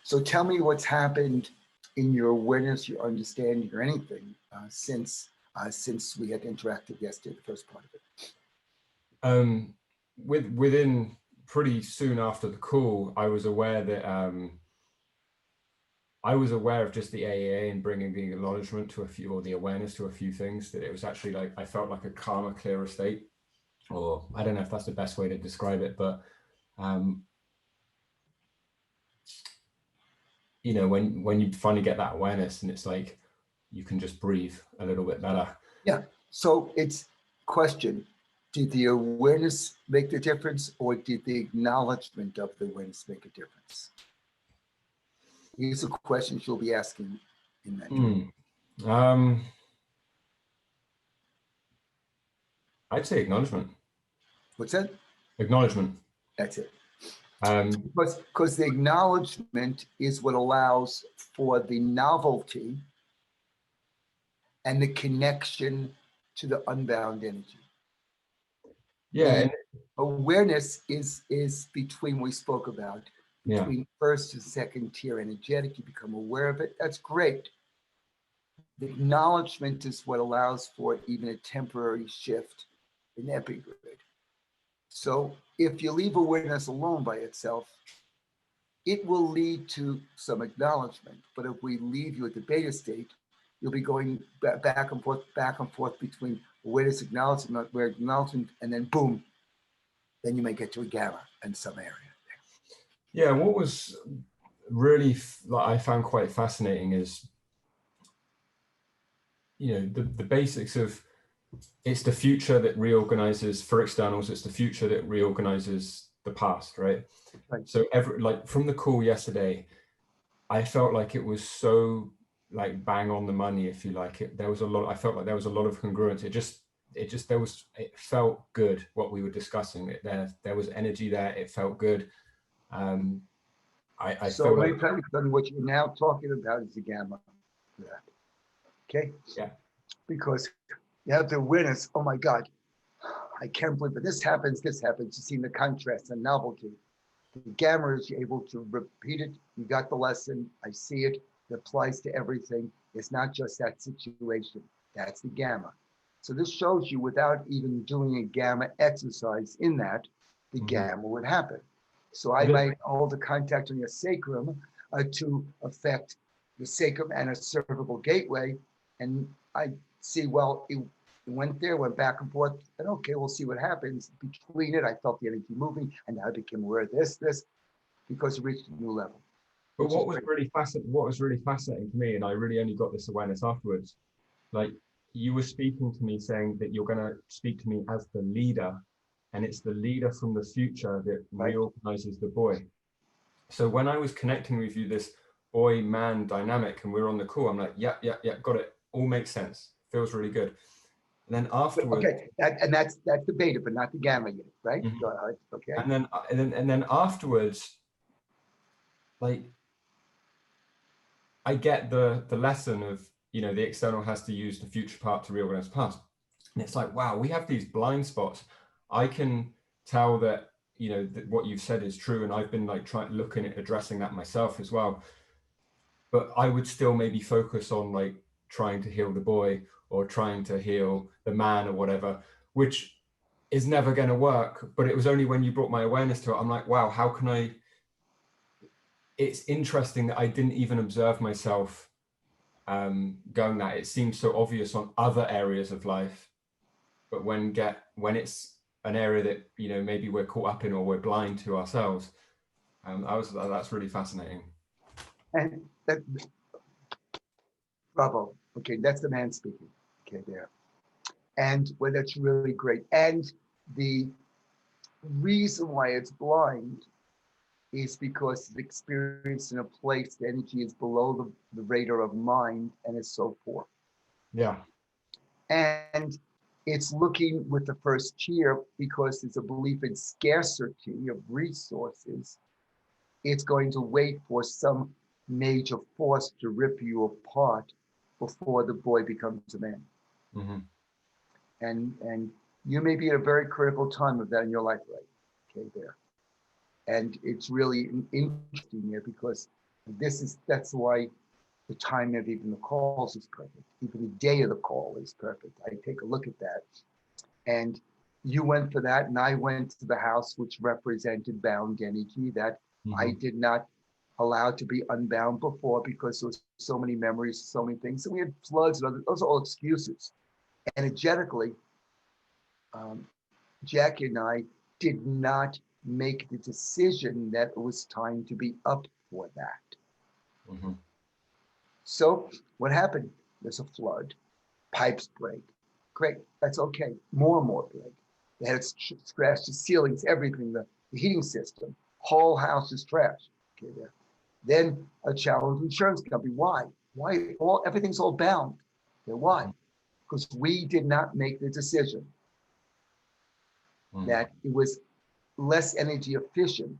so tell me what's happened in your awareness, your understanding, or anything since we had interacted yesterday, the first part of it. Within pretty soon after the call, I was aware that I was aware of just the AEA and bringing the acknowledgement to a few, or the awareness to a few things, that it was actually like, I felt like a calmer, clearer state, or I don't know if that's the best way to describe it, but you know, when you finally get that awareness, and it's like you can just breathe a little bit better. Yeah. So it's question: did the awareness make the difference, or did the acknowledgement of the awareness make a difference? These are questions you'll be asking in that. I'd say acknowledgement. What's that? Acknowledgement. That's it. Because the acknowledgement is what allows for the novelty and the connection to the unbound energy. Yeah. The awareness is between, we spoke about, between first and second tier energetic. You become aware of it. That's great. The acknowledgement is what allows for even a temporary shift in epigrid. So if you leave awareness alone by itself, it will lead to some acknowledgement. But if we leave you at the beta state, you'll be going back and forth between awareness, acknowledgement, and then boom, then you may get to a gamma in some area. Yeah, what was really I found quite fascinating is, you know, the basics of, it's the future that reorganizes for externals. It's the future that reorganizes the past, right? So like from the call yesterday, I felt like it was so like bang on the money, if you like. There was a lot. I felt like there was a lot of congruence. It felt good what we were discussing. There was energy there. It felt good. I so felt let me like, tell you something. What you're now talking about is the gamma. Okay. Yeah. Because you have the awareness. Oh my God, I can't believe it. This happens. This happens. You see the contrast and novelty. The gamma is you're able to repeat it. You got the lesson. I see it. It applies to everything. It's not just that situation. That's the gamma. So this shows you, without even doing a gamma exercise in that, the gamma would happen. So I might hold the contact on your sacrum to affect the sacrum and a cervical gateway. And I see, well, it went there, went back and forth, and okay, we'll see what happens. Between it, I felt the energy moving, and now I became aware of this, because it reached a new level. But what was really fascinating to me, and I really only got this awareness afterwards, like you were speaking to me saying that you're going to speak to me as the leader, and it's the leader from the future that reorganizes the boy. So when I was connecting with you this boy man dynamic, and we're on the call. I'm like, yeah, got it. All makes sense. Feels really good. And then afterwards, Okay, that's the beta, but not the gamma yet, right? Mhm. Okay. And then afterwards, like I get the lesson of, you know, the external has to use the future part to reorganize the past. And it's like, wow, we have these blind spots. I can tell that, you know, that what you've said is true. And I've been like looking at addressing that myself as well. But I would still maybe focus on like trying to heal the boy or trying to heal the man or whatever, which is never going to work. But it was only when you brought my awareness to it, I'm like, wow, how can I? It's interesting that I didn't even observe myself going that. It seems so obvious on other areas of life, but when it's an area that, you know, maybe we're caught up in or we're blind to ourselves, that's really fascinating. And that, bravo. Okay, that's the man speaking. Okay, there. And well, that's really great. And the reason why it's blind is because it's experienced in a place the energy is below the radar of mind and is so poor. Yeah. And it's looking with the first tier because there's a belief in scarcity of resources. It's going to wait for some major force to rip you apart before the boy becomes a man. Mm-hmm. And you may be at a very critical time of that in your life, right? Okay, there. And it's really interesting here because that's why the time of even the calls is perfect. Even the day of the call is perfect. I take a look at that. And you went for that, and I went to the house which represented bound energy that I did not allow to be unbound before because there was so many memories, so many things. And we had floods and those are all excuses. Energetically, Jackie and I did not make the decision that it was time to be up for that. Mm-hmm. So what happened? There's a flood, pipes break. Great, that's okay. More and more break. They had scratched the ceilings, everything, the heating system, whole house is trashed. Okay, there. Then a challenge with insurance company. Why? Why? Everything's all bound. Okay, why? Because we did not make the decision that it was less energy efficient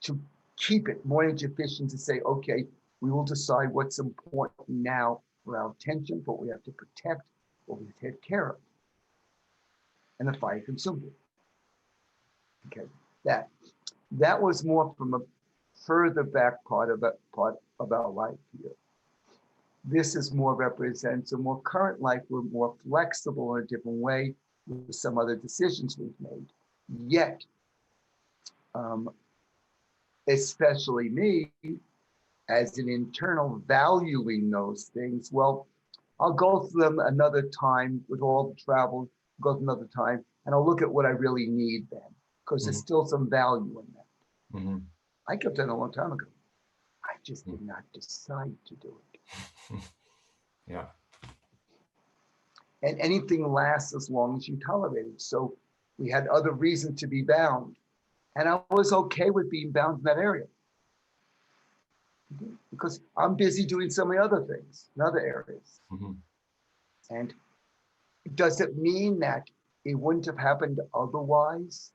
to keep it more energy efficient to say, okay, we will decide what's important now for our attention, what we have to protect, what we take care of. And the fire consumed it. Okay, that was more from a further back part of our life here. This is more represents a more current life. We're more flexible in a different way with some other decisions we've made. Yet, especially me, as an internal valuing those things, well, I'll go through them another time with all the travel, go through another time, and I'll look at what I really need then, because there's still some value in that. Mm-hmm. I kept that a long time ago. I just did not decide to do it. Yeah. And anything lasts as long as you tolerate it. So we had other reasons to be bound. And I was okay with being bound in that area because I'm busy doing so many other things in other areas. Mm-hmm. And does it mean that it wouldn't have happened otherwise?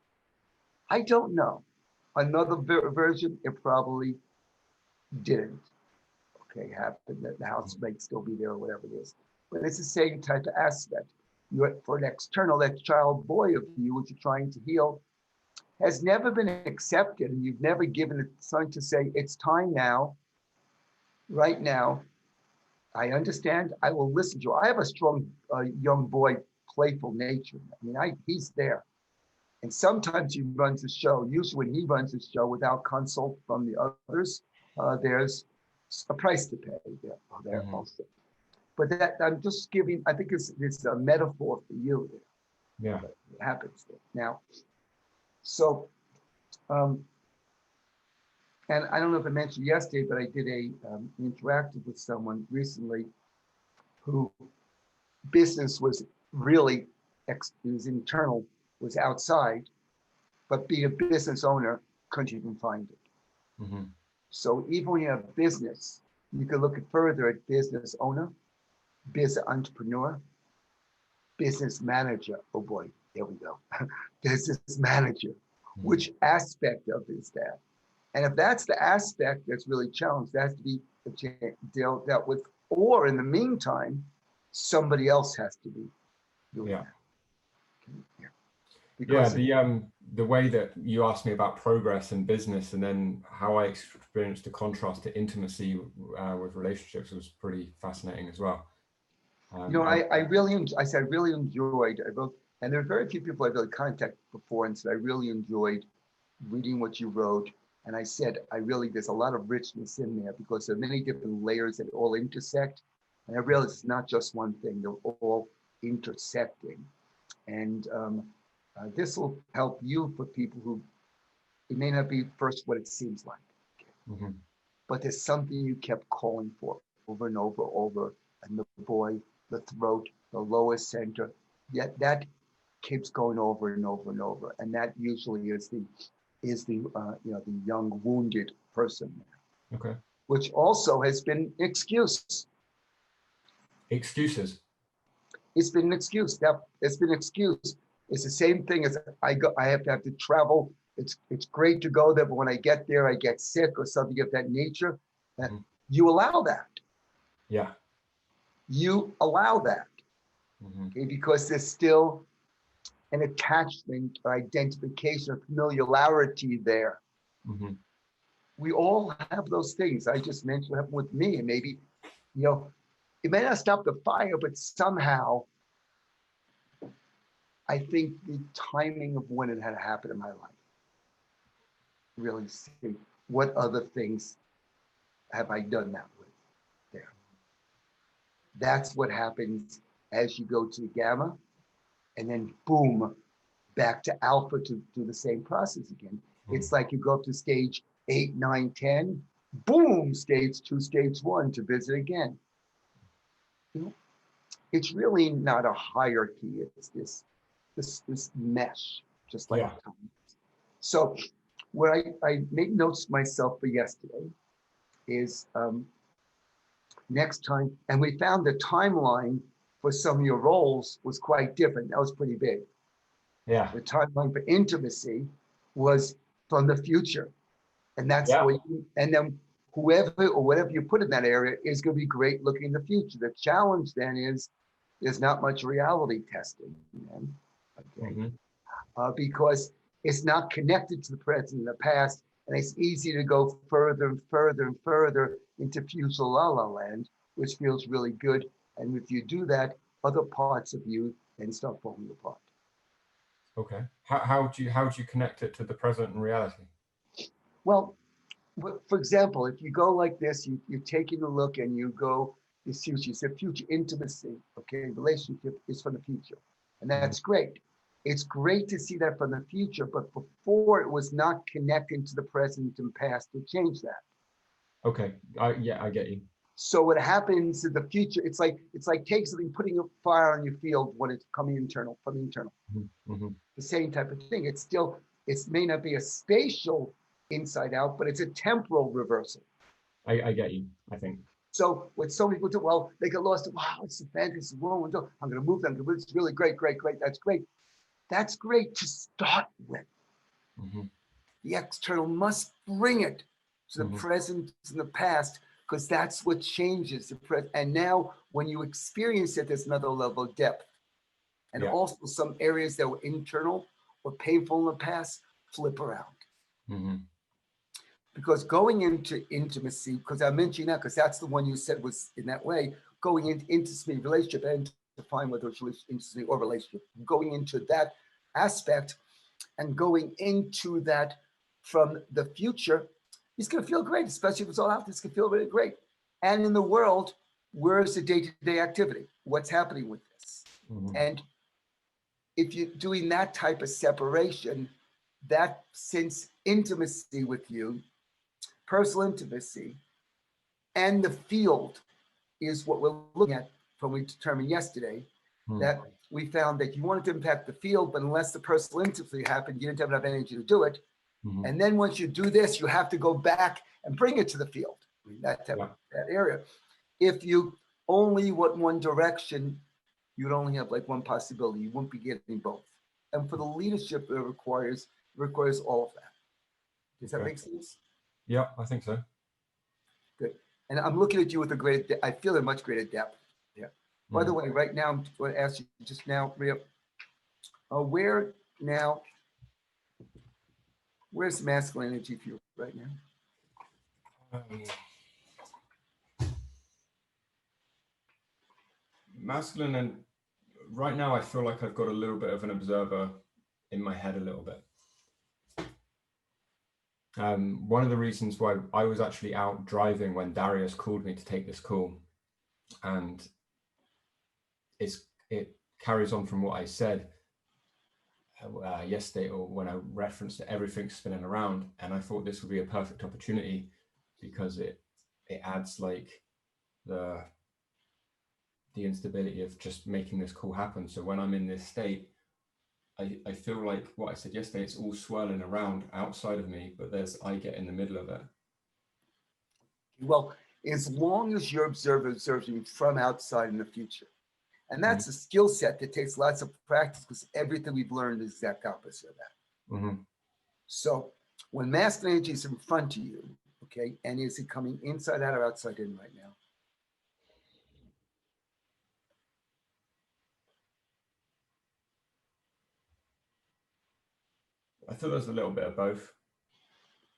I don't know. Another version, it probably didn't. Okay, happen that the house might still be there or whatever it is. But it's the same type of aspect. You're for an external, that child boy of you, which you're trying to heal, has never been accepted, and you've never given it something to say, it's time now, right now. I understand. I will listen to you. I have a strong young boy, playful nature. I mean, he's there. And sometimes he runs the show. Usually when he runs the show without consult from the others, there's a price to pay there also. But that I'm just giving, I think it's a metaphor for you there. Yeah. It happens there. Now, so, and I don't know if I mentioned yesterday, but I did interactive with someone recently who business was really, it was internal, was outside, but being a business owner, couldn't even find it. Mm-hmm. So even when you have business, you can look at further at business owner, business entrepreneur, business manager. Oh boy, there we go. Business manager. Mhm. Which aspect of it is that? And if that's the aspect that's really challenged, that has to be dealt with. Or in the meantime, somebody else has to be doing Yeah. that. Yeah. Yeah, Because the way that you asked me about progress and business, and then how I experienced the contrast to intimacy with relationships was pretty fascinating as well. I said I really enjoyed. I wrote, and there are very few people I've really contacted before, and said I really enjoyed reading what you wrote. And I said I really there's a lot of richness in there because there are many different layers that all intersect. And I realized it's not just one thing; they're all intersecting. And this will help you for people who it may not be first what it seems like, Mhm. but there's something you kept calling for over and over, and the void, the throat, the lower center. Yet that keeps going over and over and over, and that usually is the young wounded person, Okay. which also has been an excuse. Excuses. It's been an excuse. That it's been an excuse. It's the same thing as I have to travel. It's great to go there, but when I get there, I get sick or something of that nature. That Mhm. you allow that. Yeah. You allow that, Mhm. okay? Because there's still an attachment or identification or familiarity there. Mhm. We all have those things. I just mentioned what happened with me, and maybe, you know, it may not stop the fire, but somehow I think the timing of when it had happened in my life really see what other things have I done that with there. That's what happens as you go to gamma and then boom, back to alpha to do the same process again. Mhm. It's like you go up to stage 8, 9, 10, boom, stage 2, stage 1 to visit again. You know, it's really not a hierarchy. It's this mesh, just like Yeah. time. So what I made notes myself for yesterday is next time, and we found the timeline for some of your roles was quite different. That was pretty big. Yeah. The timeline for intimacy was from the future. And that's Yeah. what and then whoever or whatever you put in that area is going to be great looking in the future. The challenge then is there's not much reality testing, man. Okay. Mhm. Because it's not connected to the present and the past. And it's easy to go further and further and further into future la la land, which feels really good. And if you do that, other parts of you then start falling apart. Okay. How do you connect it to the present and reality? Well, for example, if you go like this, you're taking a look and you go, this future, it's a future intimacy, okay? Relationship is from the future. And Mhm. that's great. It's great to see that from the future, but before it was not connecting to the present and past to change that. Okay. Yeah, I get you. So what happens in the future, it's like take something, putting a fire on your field when it's coming internal, from the internal. Mhm. Mhm. The same type of thing. It's still, it may not be a spatial inside out, but it's a temporal reversal. I get you, I think. So what so many people do, well, they get lost. Wow, it's a fantasy world. I'm going to move them. It's really great, great, great. That's great. That's great to start with. Mhm. The external must bring it to the Mhm. present and the past because that's what changes the present. And now when you experience it, there's another level of depth. And Yeah. also some areas that were internal or painful in the past flip around. Mhm. Because going into intimacy, because I mentioned that because that's the one you said was in that way, going into intimacy relationship and define whether it's intimacy or relationship, going into that aspect and going into that from the future, he's going to feel great, especially if it's all out. He's going to feel really great. And in the world, where's the day-to-day activity? What's happening with this? Mhm. And if you're doing that type of separation, that since intimacy with you, personal intimacy, and the field is what we're looking at from we determined yesterday Mhm. that we found that you wanted to impact the field, but unless the personal intimacy happened, you didn't have enough energy to do it. Mhm. And then once you do this, you have to go back and bring it to the field. I mean, that area. If you only went one direction, you'd only have like one possibility. You wouldn't be getting both. And for the leadership, it requires all of that. Does that make sense? Yeah, I think so. Good. And I'm looking at you with a great, I feel a much greater depth. Yeah. By the way, right now, I'm going to ask you just now, Rhea, where's masculine energy for you right now? Masculine, and right now I feel like I've got a little bit of an observer in my head a little bit. One of the reasons why I was actually out driving when Darius called me to take this call, and it carries on from what I said yesterday, or when I referenced everything spinning around, and I thought this would be a perfect opportunity because it adds like the instability of just making this call happen. So when I'm in this state, I feel like what I said yesterday, it's all swirling around outside of me, but I get in the middle of it. Well, as long as your observer observes you from outside in the future. And that's a skill set that takes lots of practice, because everything we've learned is the exact opposite of that. So when masculine energy is in front of you, okay, and is it coming inside out or outside in right now? I feel there's a little bit of both.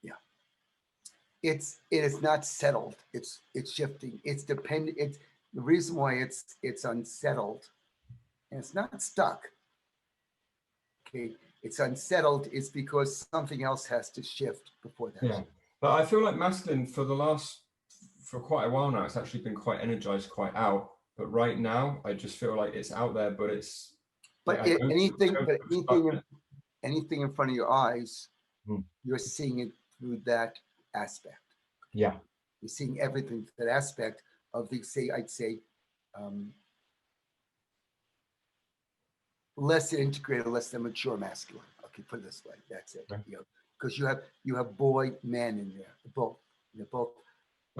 Yeah. It is not settled. It's shifting. It's dependent. It's the reason why it's unsettled, and it's not stuck. Okay, it's unsettled is because something else has to shift before that. Yeah, but I feel like masculine for quite a while now, it's actually been quite energized, quite out. But right now, I just feel like it's out there, but it's. But like, anything in front of your eyes, you're seeing it through that aspect. Yeah, you're seeing everything through that aspect of the I'd say less integrated, less than mature masculine. Okay, put it this way. That's it. okay. Because you have boy, man in there, both. They're both.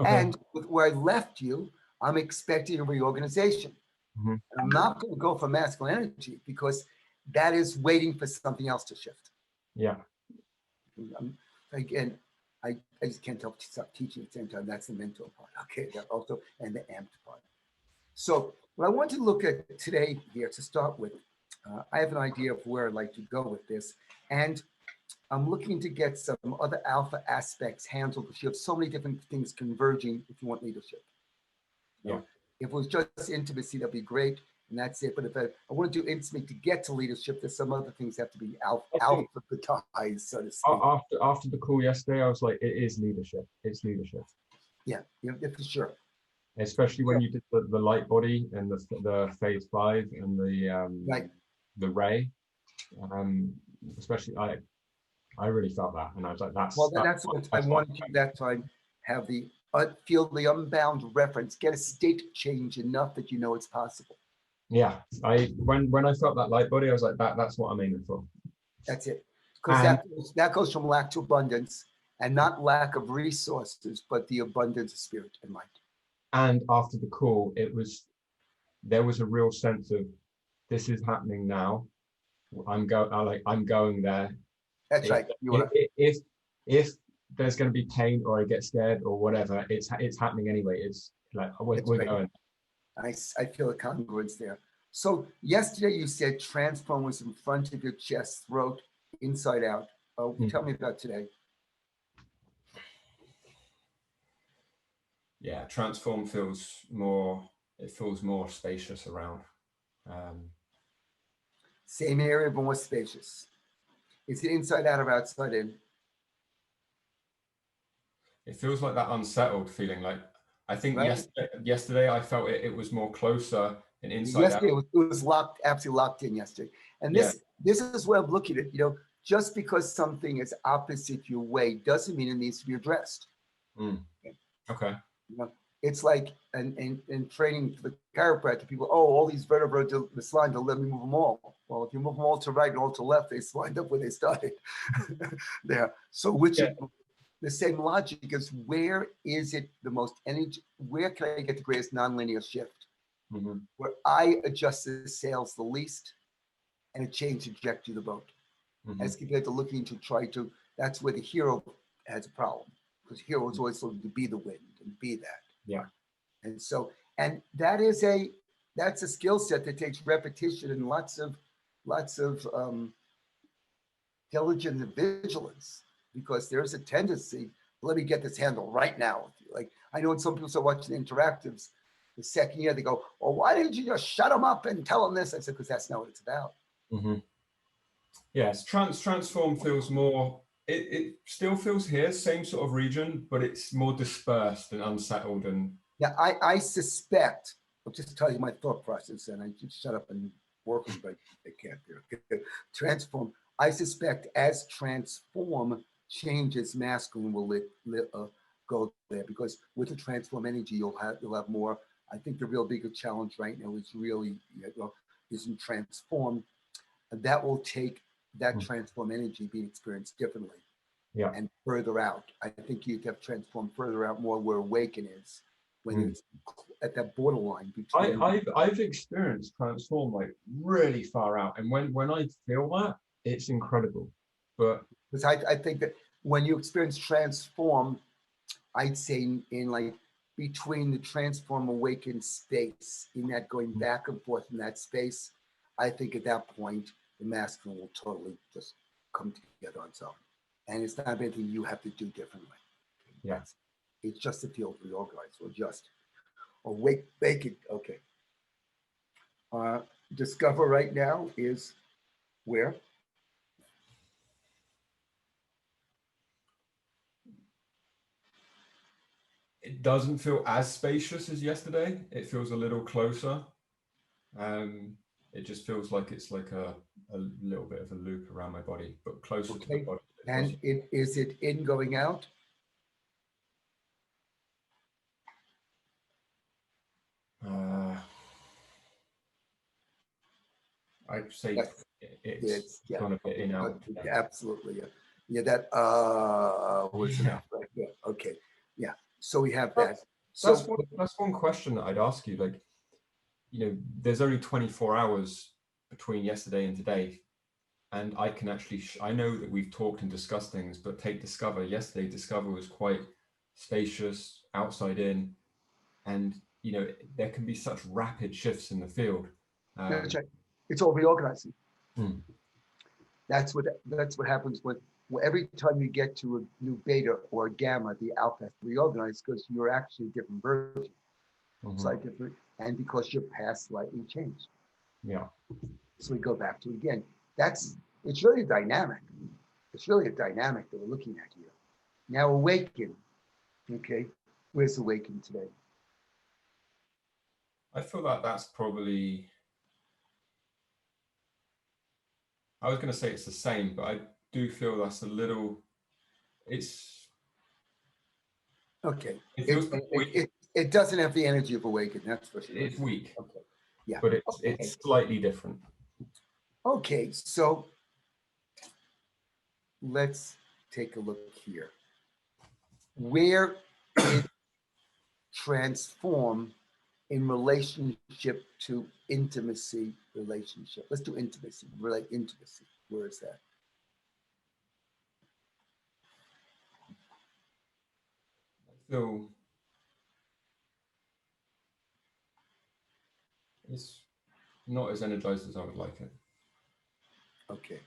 Okay. And with where I left you, I'm expecting a reorganization. And I'm not going to go for masculine energy because that is waiting for something else to shift. Yeah. Again, I just can't stop teaching at the same time. That's the mental part. Okay, that also, and the amped part. So what I want to look at today here to start with, I have an idea of where I'd like to go with this. And I'm looking to get some other alpha aspects handled, because you have so many different things converging if you want leadership. Yeah. If it was just intimacy, that'd be great, and that's it. But if I want to do intimacy to get to leadership, there's some other things that have to be alphabetized, so to speak. After the call yesterday, I was like, it is leadership. It's leadership. Yeah, for sure. Especially when you did the light body and the phase 5 and the ray. Especially I really felt that, and I was like, that's what I wanted you that time. Have the feel the unbound reference, get a state change enough that you know it's possible. Yeah, when I felt that light body, I was like, that's what I'm aiming for. That's it, because that goes from lack to abundance, and not lack of resources, but the abundance of spirit and mind. And after the call, there was a real sense of, this is happening now. I'm going there. That's right. If there's going to be pain or I get scared or whatever, it's happening anyway. It's like we're going. I feel a congruence there. So yesterday you said transform was in front of your chest, throat, inside out. Tell me about today. Yeah, transform feels more spacious around. Same area, but more spacious. Is it inside out or outside in? It feels like that unsettled feeling. Like, I think yesterday I felt it was more closer and inside out. It was locked, absolutely locked in yesterday. And this is where I'm looking at it. Just because something is opposite your way doesn't mean it needs to be addressed. Okay. It's like in training for the chiropractor, people, all these vertebrae misaligned, let me move them all. Well, if you move them all to right and all to left, they wind up where they started. There. So which Yeah. the same logic is, where is it the most energy? Where can I get the greatest nonlinear shift? Mm-hmm. Where I adjust the sails the least and it changes the trajectory of the boat. Mm-hmm. As compared to looking to try to, that's where the hero has a problem, because hero is always looking to be the wind and be that. Yeah. And so, and that's a skill set that takes repetition and lots of diligence and vigilance, because there's a tendency, let me get this handle right now. Like, I know when some people start watching interactives, the second year they go, well, why didn't you just shut them up and tell them this? I said, because that's not what it's about. Mm-hmm. Yes, transform feels more. It still feels here, same sort of region, but it's more dispersed and unsettled. And Yeah, I suspect, I'll just tell you my thought process, and I just shut up and work with, but they can't do it. Transform. I suspect as transform changes, masculine will go there, because with the transform energy, you'll have more. I think the real bigger challenge right now is really, isn't transform. And that will take that transform energy being experienced differently. yeah, And further out. I think you'd have transformed further out more where awaken is, when it's at that borderline between. I've experienced transform like really far out, and when I feel that, it's incredible. But Because I think that when you experience transform, I'd say in like between the transform awaken space, in that going back and forth in that space, I think at that point the masculine will totally just come together on its own, and it's not anything you have to do differently. yeah, It's just a field reorganized, or just awake, bake. Okay. Discover right now is where? it doesn't feel as spacious as yesterday. It feels a little closer. It just feels like it's like a little bit of a loop around my body, but closer to the Okay. body. And is it in going out? I'd say Yes. it's Yeah. gone a bit in out. Yeah, absolutely. Yeah. Yeah. That was enough. Right? Yeah. Okay. Yeah. So we have that. So That's one question that I'd ask you. Like, there's only 24 hours between yesterday and today, and I can actually I know that we've talked and discussed things, but take Discover. Yesterday, Discover was quite spacious, outside in, and there can be such rapid shifts in the field. that's right. It's all reorganizing. Hmm. That's what happens when every time you get to a new beta or a gamma, the alpha has to reorganize, because you're actually a different version. Slightly different, and because your past slightly changed. Yeah. So we go back to it again. It's really dynamic. It's really a dynamic that we're looking at here. Now awaken. Okay, where's awaken today? I feel like that's probably. I was going to say it's the same, but I do feel that's a little. It's. Okay, It feels weak. it doesn't have the energy of awaken. That's for sure. It's weak. Okay, yeah, But okay. it's slightly different. Okay, so let's take a look here. Where is transform in relationship to intimacy relationship? Let's do intimacy, relate intimacy. Where is that? I feel it's not as energized as I would like it. Okay.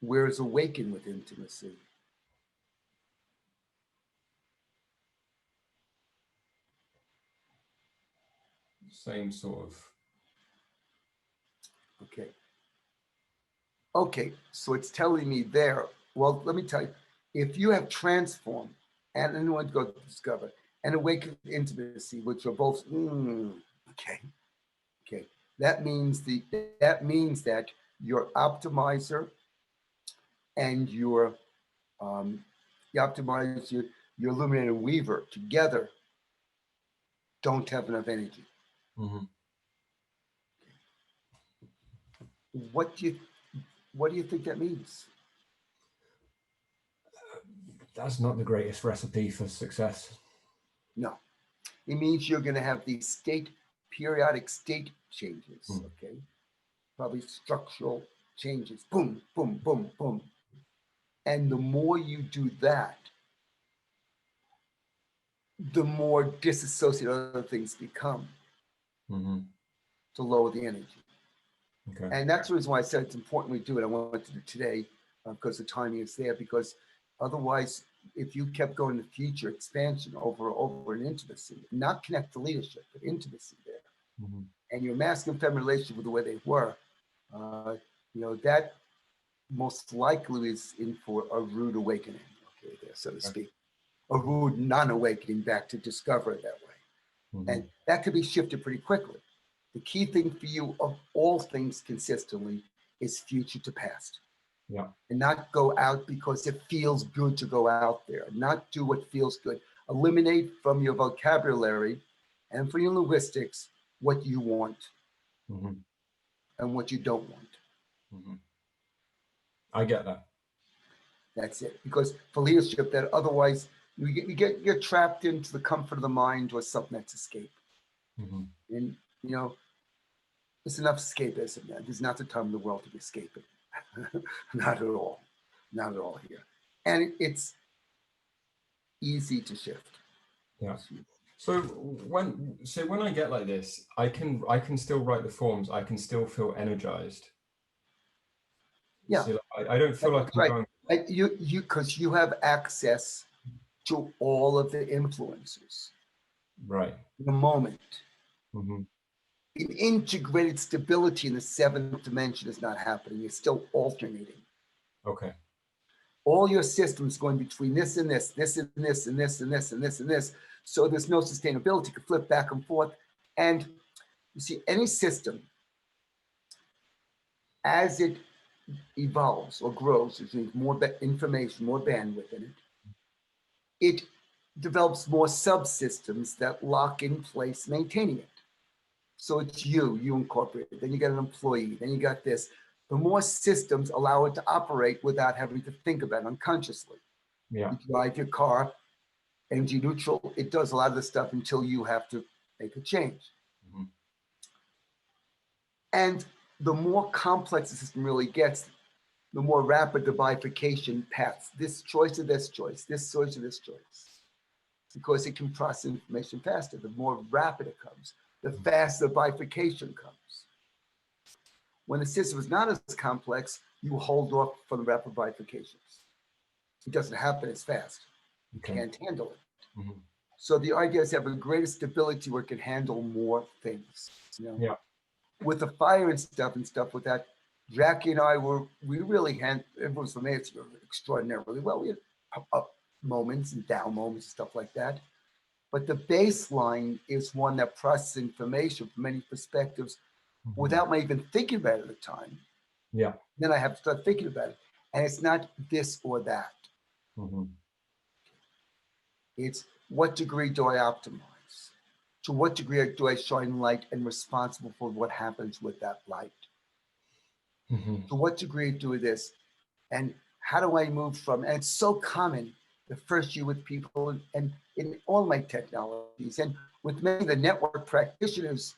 Where is awaken with intimacy? Same sort of. Okay. Okay, so it's telling me there. Well, let me tell you, if you have transform and anyone to go discover and awaken intimacy, which are both okay, that means that your optimizer and your your illuminator weaver together don't have enough energy. Mm-hmm. What do you think that means? That's not the greatest recipe for success. No, it means you're going to have these periodic state changes, okay? Probably structural changes, boom, boom, boom, boom. And the more you do that, the more disassociated other things become to lower the energy. Okay. And that's the reason why I said it's important we do it. I wanted to do it today because the timing is there. Because otherwise, if you kept going to future expansion over and intimacy, not connect to leadership, but intimacy there, and your masculine feminine relationship with the way they were, that most likely is in for a rude awakening, okay, there, so to speak, a rude non-awakening back to discover it that way. And that could be shifted pretty quickly. The key thing for you of all things consistently is future to past. Yeah. And not go out because it feels good to go out there. Not do what feels good. Eliminate from your vocabulary and from your linguistics what you want and what you don't want. I get that. That's it. Because for leadership, that otherwise you get trapped into the comfort of the mind or something that's escape. And it's enough escapism. There's not the time in the world to be escaping. Not at all. Not at all here. And it's easy to shift. Yeah. So when I get like this, I can still write the forms. I can still feel energized. Yeah. So I don't feel like I'm going. Because you have access to all of the influences. Right. In the moment. In integrated stability in the seventh dimension is not happening. It's still alternating. Okay. All your systems going between this and this, this and this, and this and this, and this and this. So there's no sustainability. You can flip back and forth. And you see, any system, as it evolves or grows, there's more information, more bandwidth in it. It develops more subsystems that lock in place maintaining it. So it's you incorporated, then you got an employee, then you got this. The more systems allow it to operate without having to think about it unconsciously. Yeah. You drive your car, energy neutral, it does a lot of the stuff until you have to make a change. And the more complex the system really gets, the more rapid the bifurcation paths. This choice to this choice, this choice to this choice. Because it can process information faster. The more rapid it comes, the faster the bifurcation comes. When the system is not as complex, you hold off from the rapid bifurcations. It doesn't happen as fast. You can't handle it. So the idea is to have a greater stability where it can handle more things. Yeah. With the fire and stuff with that, Jackie and I we really everyone's for me, it's extraordinarily well. We had up moments and down moments, stuff like that. But the baseline is one that processes information from many perspectives without me even thinking about it at the time. Yeah. Then I have to start thinking about it. And it's not this or that. It's what degree do I optimize? To what degree do I shine light and responsible for what happens with that light? To what degree do this? And how do I move from, and it's so common the first year with people and in all my technologies and with many of the network practitioners,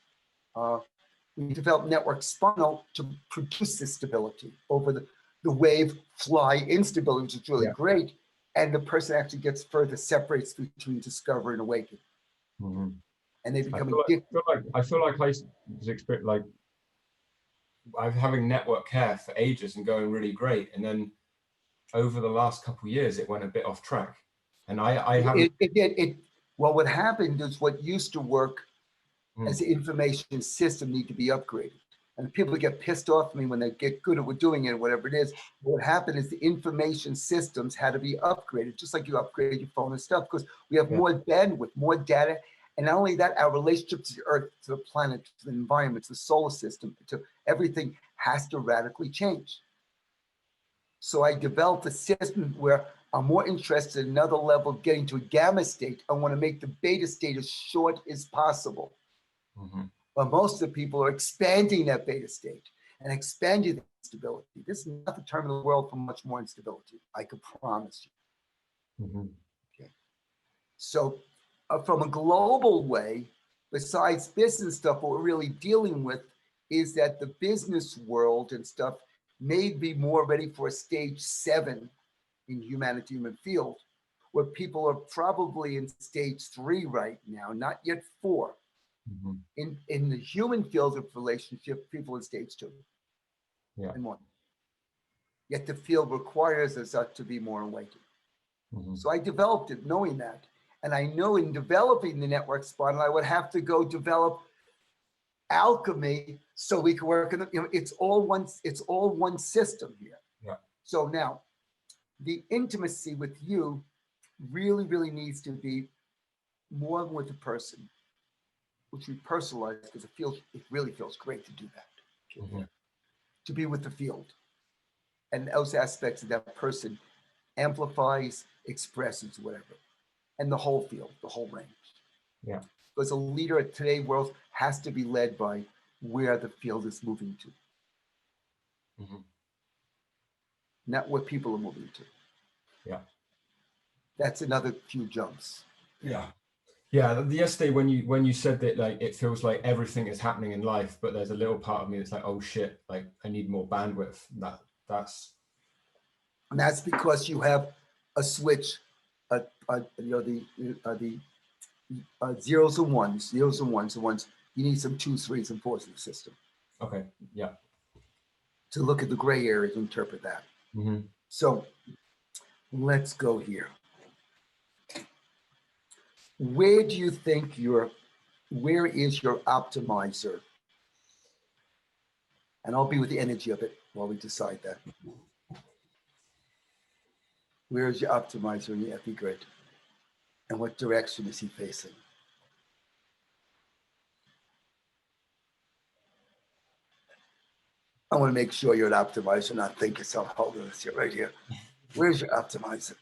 we develop network spinal to produce this stability over the wave fly instability, which is really great. And the person actually gets further separates between discover and awaken. And they become I feel like I was experiencing like I'm having network care for ages and going really great. And then over the last couple of years, it went a bit off track. And I haven't. Well, what happened is what used to work as an information system need to be upgraded. And people get pissed off at me when they get good at doing it, whatever it is. What happened is the information systems had to be upgraded, just like you upgrade your phone and stuff, because we have more bandwidth, more data. And not only that, our relationship to the earth, to the planet, to the environment, to the solar system, to everything has to radically change. So I developed a system where I'm more interested in another level of getting to a gamma state. I want to make the beta state as short as possible. But most of the people are expanding that beta state. and expand you the instability. This is not the term of the world for much more instability. I can promise you. Mm-hmm. Okay. So from a global way, besides business stuff, what we're really dealing with is that the business world and stuff may be more ready for a stage 7 in human field, where people are probably in stage 3 right now, not yet 4. Mm-hmm. In the human field of relationship, people in stage 2 and 1. Yet the field requires us to be more awakened. Mm-hmm. So I developed it knowing that. And I know in developing the network spot, I would have to go develop AlchemE so we can work in the, it's all one system here. Yeah. So now the intimacy with you really, really needs to be more with the person, which we personalize because it really feels great to do that. Okay, Mm-hmm. to be with the field. And those aspects of that person amplifies, expresses, whatever. And the whole field, the whole range. Yeah. Because a leader at today's world has to be led by where the field is moving to. Mm-hmm. Not where people are moving to. Yeah. That's another few jumps. Yeah. Yeah. Yesterday when you said that, like, it feels like everything is happening in life, but there's a little part of me that's like, oh shit, like I need more bandwidth. And that's because you have a switch, the zeros and ones, the ones. You need some 2s, 3s, and 4s in the system. Okay. Yeah. To look at the gray areas and interpret that. Mm-hmm. So let's go here. Where do you think where is your optimizer? And I'll be with the energy of it while we decide that. Where is your optimizer in the epi grid? And what direction is he facing? I want to make sure you're an optimizer, not think yourself, hold on, this right here. Where's your optimizer?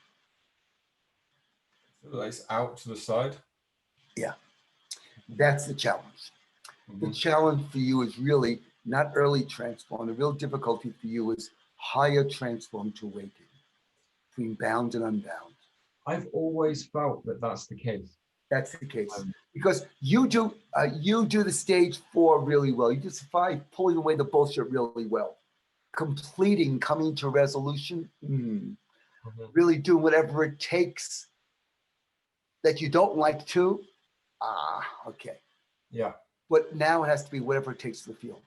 It's out to the side. Yeah, that's the challenge. Mm-hmm. The challenge for you is really not early transform. The real difficulty for you is higher transform to awaken, between bound and unbound. I've always felt that that's the case. That's the case. Because you do the stage 4 really well. You do survive pulling away the bullshit really well. Completing, coming to resolution, really doing whatever it takes that you don't like to. Okay. Yeah. But now it has to be whatever it takes to the field.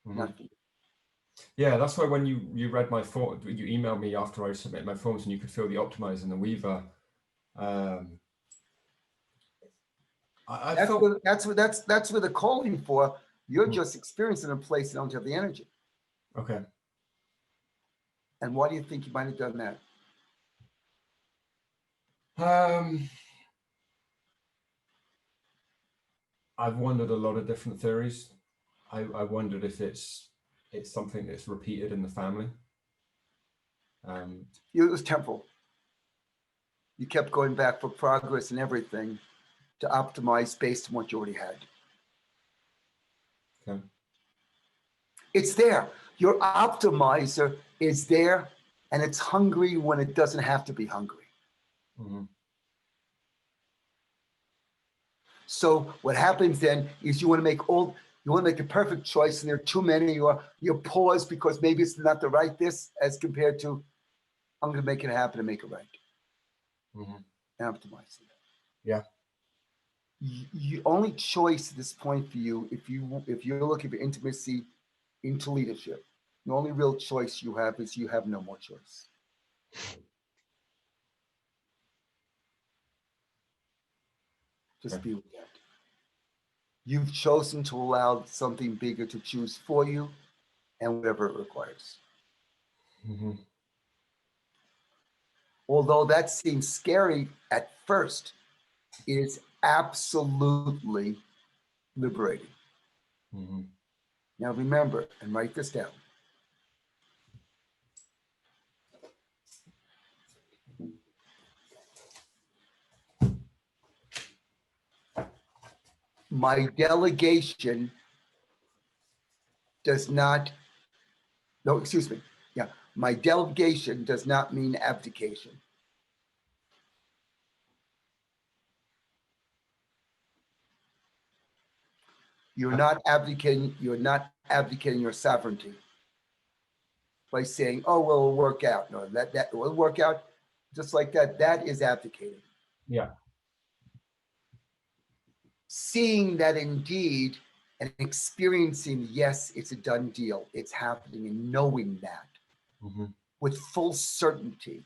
Mm-hmm. Not for you. Yeah, that's why when you read my thought, you emailed me after I submitted my forms, and you could feel the optimizer and the weaver. That's what they're calling for. You're just experiencing a place you don't have the energy. Okay. And why do you think you might have done that? I've wondered a lot of different theories. I wondered if it's something that's repeated in the family. It was temporal. You kept going back for progress and everything to optimize based on what you already had. Okay. It's there. Your optimizer is there, and it's hungry when it doesn't have to be hungry. Mm-hmm. So what happens then is you want to make the perfect choice, and there are too many, or you pause because maybe it's not the right this as compared to I'm going to make it happen and make it right. Mm-hmm. And optimize it. Yeah. You only choice at this point for you, if you're looking for intimacy into leadership, the only real choice you have is you have no more choice. Just be with that. You've chosen to allow something bigger to choose for you, and whatever it requires. Mm-hmm. Although that seems scary at first, it is absolutely liberating. Mm-hmm. Now remember, and write this down. My delegation does not No, excuse me. Yeah, my delegation does not mean abdication. You're not abdicating. You're not abdicating your sovereignty by saying, "Oh, well, it'll work out." No, that will work out just like that. That is abdicating. Yeah. Seeing that indeed and experiencing, yes, it's a done deal. It's happening, and knowing that with full certainty,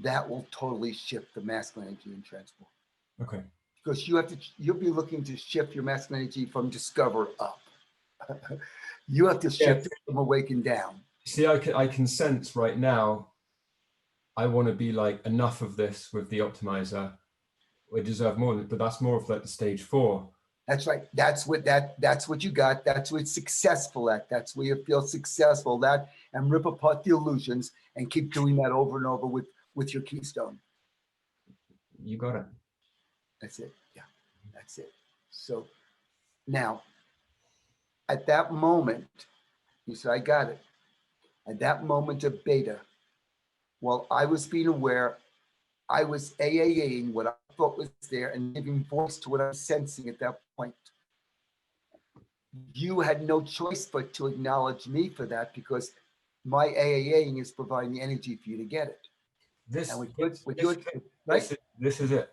that will totally shift the masculine energy in transport. Okay. Because you'll be looking to shift your masculine energy from discover up. You have to shift it from awaken down. See, I can sense right now, I want to be like, enough of this with the optimizer. We deserve more, but that's more of like the stage 4. That's right. That's what you got. That's what it's successful at. That's where you feel successful at, and rip apart the illusions and keep doing that over and over with your keystone. You got it. That's it. Yeah, that's it. So now, at that moment, you said, I got it. At that moment of beta, while I was being aware, I was AAing what I thought was there and giving voice to what I was sensing at that point. You had no choice but to acknowledge me for that, because my AAing is providing the energy for you to get it. This is it.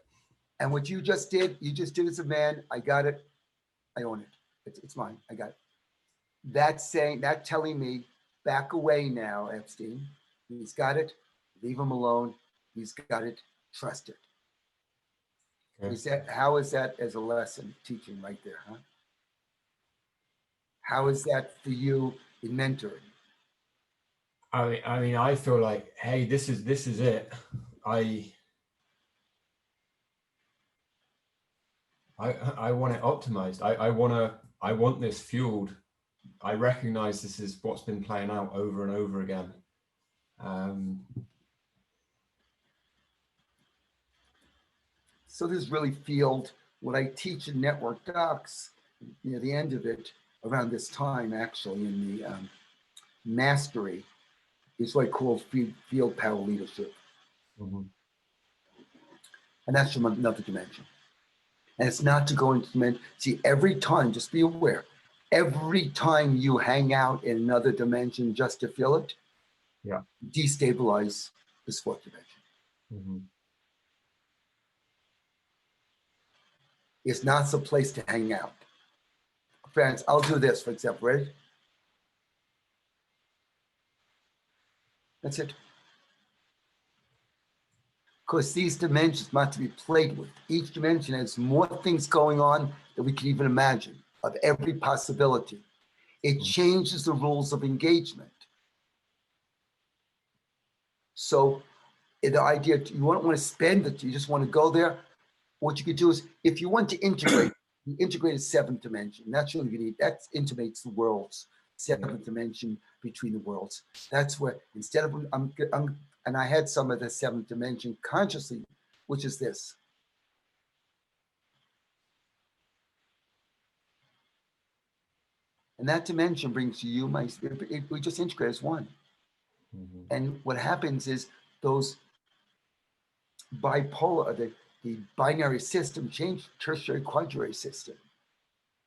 And what you just did as a man, I got it. I own it. It's mine. I got it. That telling me, back away now, Epstein. He's got it. Leave him alone. He's got it. Trust it. Okay. How is that as a lesson teaching right there, huh? How is that for you in mentoring? I mean, I feel like, hey, this is it. I want it optimized. I want this fueled. I recognize this is what's been playing out over and over again. So this is really field what I teach in network docs near the end of it, around this time actually, in the mastery, is what I call field power leadership. And that's from another dimension. And it's not to go into dimension. See, every time, just be aware, every time you hang out in another dimension just to feel it, destabilize this fourth dimension. It's not the place to hang out. Friends, I'll do this, for example, ready? That's it. Because these dimensions not to be played with. Each dimension has more things going on than we can even imagine, of every possibility. It changes the rules of engagement. So the idea, you don't want to spend it, you just want to go there. What you could do is, if you want to integrate, you integrate a seventh dimension. That's really good. That intimates the worlds, seventh dimension between the worlds. That's where, instead of, and I had some of the seventh dimension consciously, which is this. And that dimension brings you, my spirit, we just integrate as one. And what happens is those bipolar, the binary system changed tertiary quaternary system,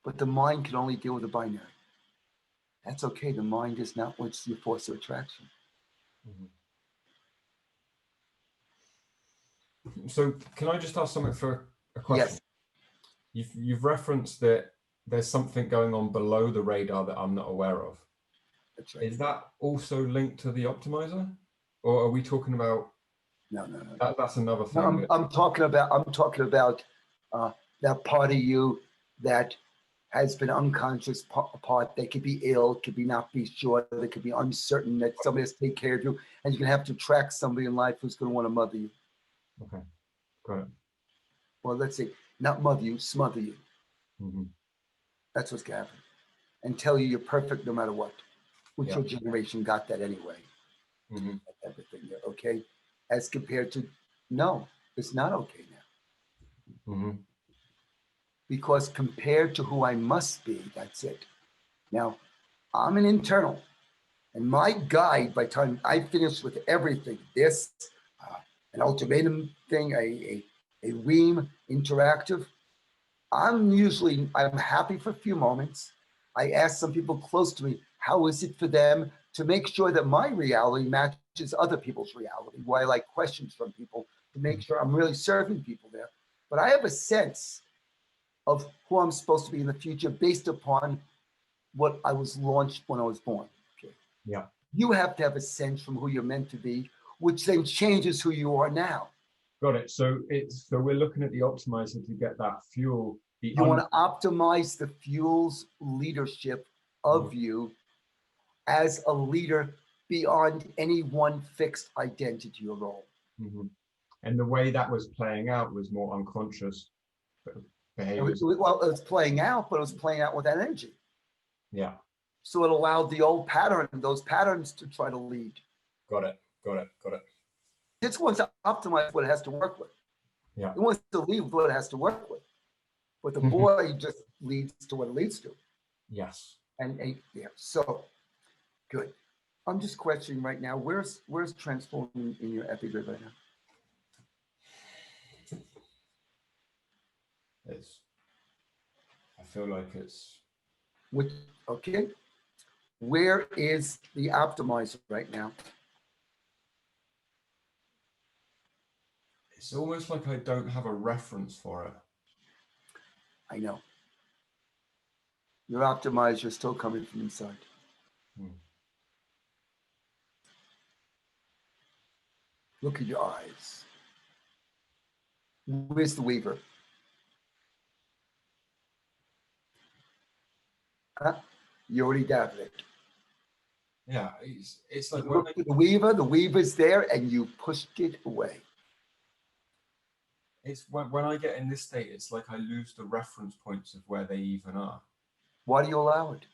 but the mind can only deal with the binary. That's okay. The mind is not what's your force of attraction. So can I just ask something for a question? Yes. You've referenced that there's something going on below the radar that I'm not aware of. That's right. Is that also linked to the optimizer, or are we talking about? No. That's another thing. No, I'm talking about that part of you that has been unconscious part. They could be ill, could be not be sure, they could be uncertain that somebody has to take care of you, and you're gonna have to track somebody in life who's gonna want to mother you. Okay, got it. Well, let's say not mother you, smother you. That's what's gonna happen, and tell you you're perfect no matter what. Which your generation got that anyway. Everything there, okay? As compared to, no, it's not okay now. Because compared to who I must be, that's it. Now, I'm an internal, And my guide, by the time I finish with everything, this, an ultimatum thing, a Weem interactive, I'm happy for a few moments. I ask some people close to me, how is it for them, to make sure that my reality matches other people's reality, why I like questions from people to make sure I'm really serving people there. But I have a sense of who I'm supposed to be in the future based upon what I was launched when I was born. Okay. Yeah. You have to have a sense from who you're meant to be, which then changes who you are now. Got it. So we're looking at the optimizer to get that fuel. You want to optimize the fuel's leadership of you as a leader beyond any one fixed identity or role. Mm-hmm. And the way that was playing out was more unconscious behaviors. Well, it was playing out, but it was playing out with that energy. Yeah. So it allowed the old pattern, those patterns to try to lead. Got it. Got it. Got it. It wants to optimize what it has to work with. Yeah. It wants to lead with what it has to work with. But the boy just leads to what it leads to. Yes. And yeah, so good. I'm just questioning right now, where's transforming in your epigrid right now? I feel like it's. Okay. Where is the optimizer right now? It's almost like I don't have a reference for it. I know. Your optimizer is still coming from inside. Look at your eyes. Where's the weaver? Huh? You already doubted it. Yeah, it's like look at the weaver's there, and you pushed it away. It's when I get in this state, it's like I lose the reference points of where they even are. Why do you allow it?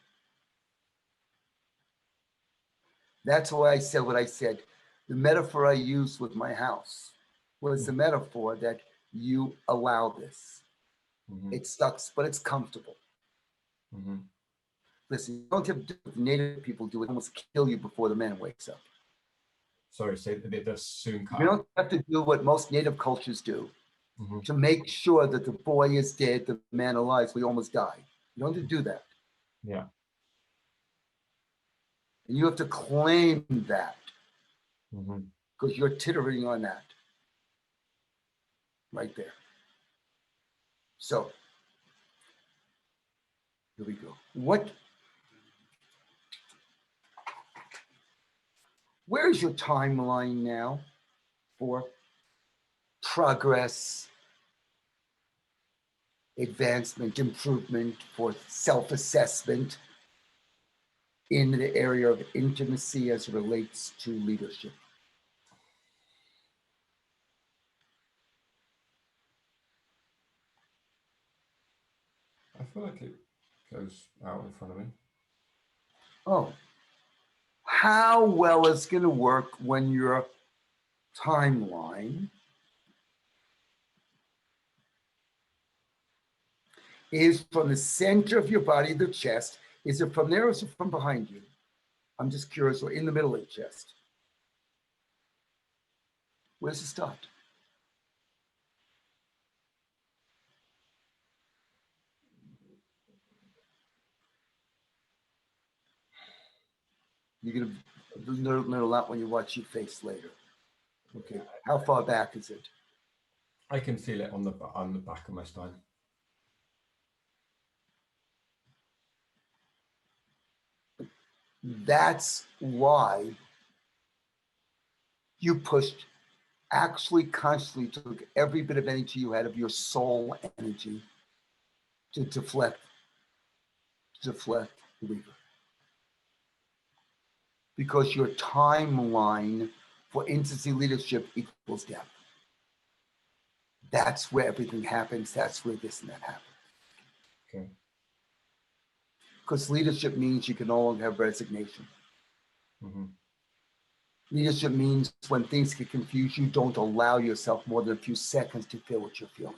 That's why I said what I said. The metaphor I used with my house was the metaphor that you allow this. It sucks, but it's comfortable. Listen, you don't have to do what Native people do. It almost kill you before the man wakes up. Sorry, say the soon cut. You don't have to do what most Native cultures do to make sure that the boy is dead, the man alive, we almost died. You don't have to do that. Yeah. And you have to claim that because you're tittering on that right there. So here we go. Where's your timeline now for progress, advancement, improvement, for self-assessment in the area of intimacy as it relates to leadership? I feel like it goes out in front of me. Oh, how well it's going to work when your timeline is from the center of your body, the chest. Is it from there or is it from behind you? I'm just curious, or in the middle of the chest? Where's it start? You're going to learn a lot when you watch your face later. Okay, how far back is it? I can feel it on the back of my spine. That's why you pushed, actually consciously took every bit of energy you had of your soul energy to deflect the weaver. Because your timeline for intimacy leadership equals depth. That's where everything happens. That's where this and that happens. Okay. Because leadership means you can no longer have resignation. Leadership means when things get confused, you don't allow yourself more than a few seconds to feel what you're feeling.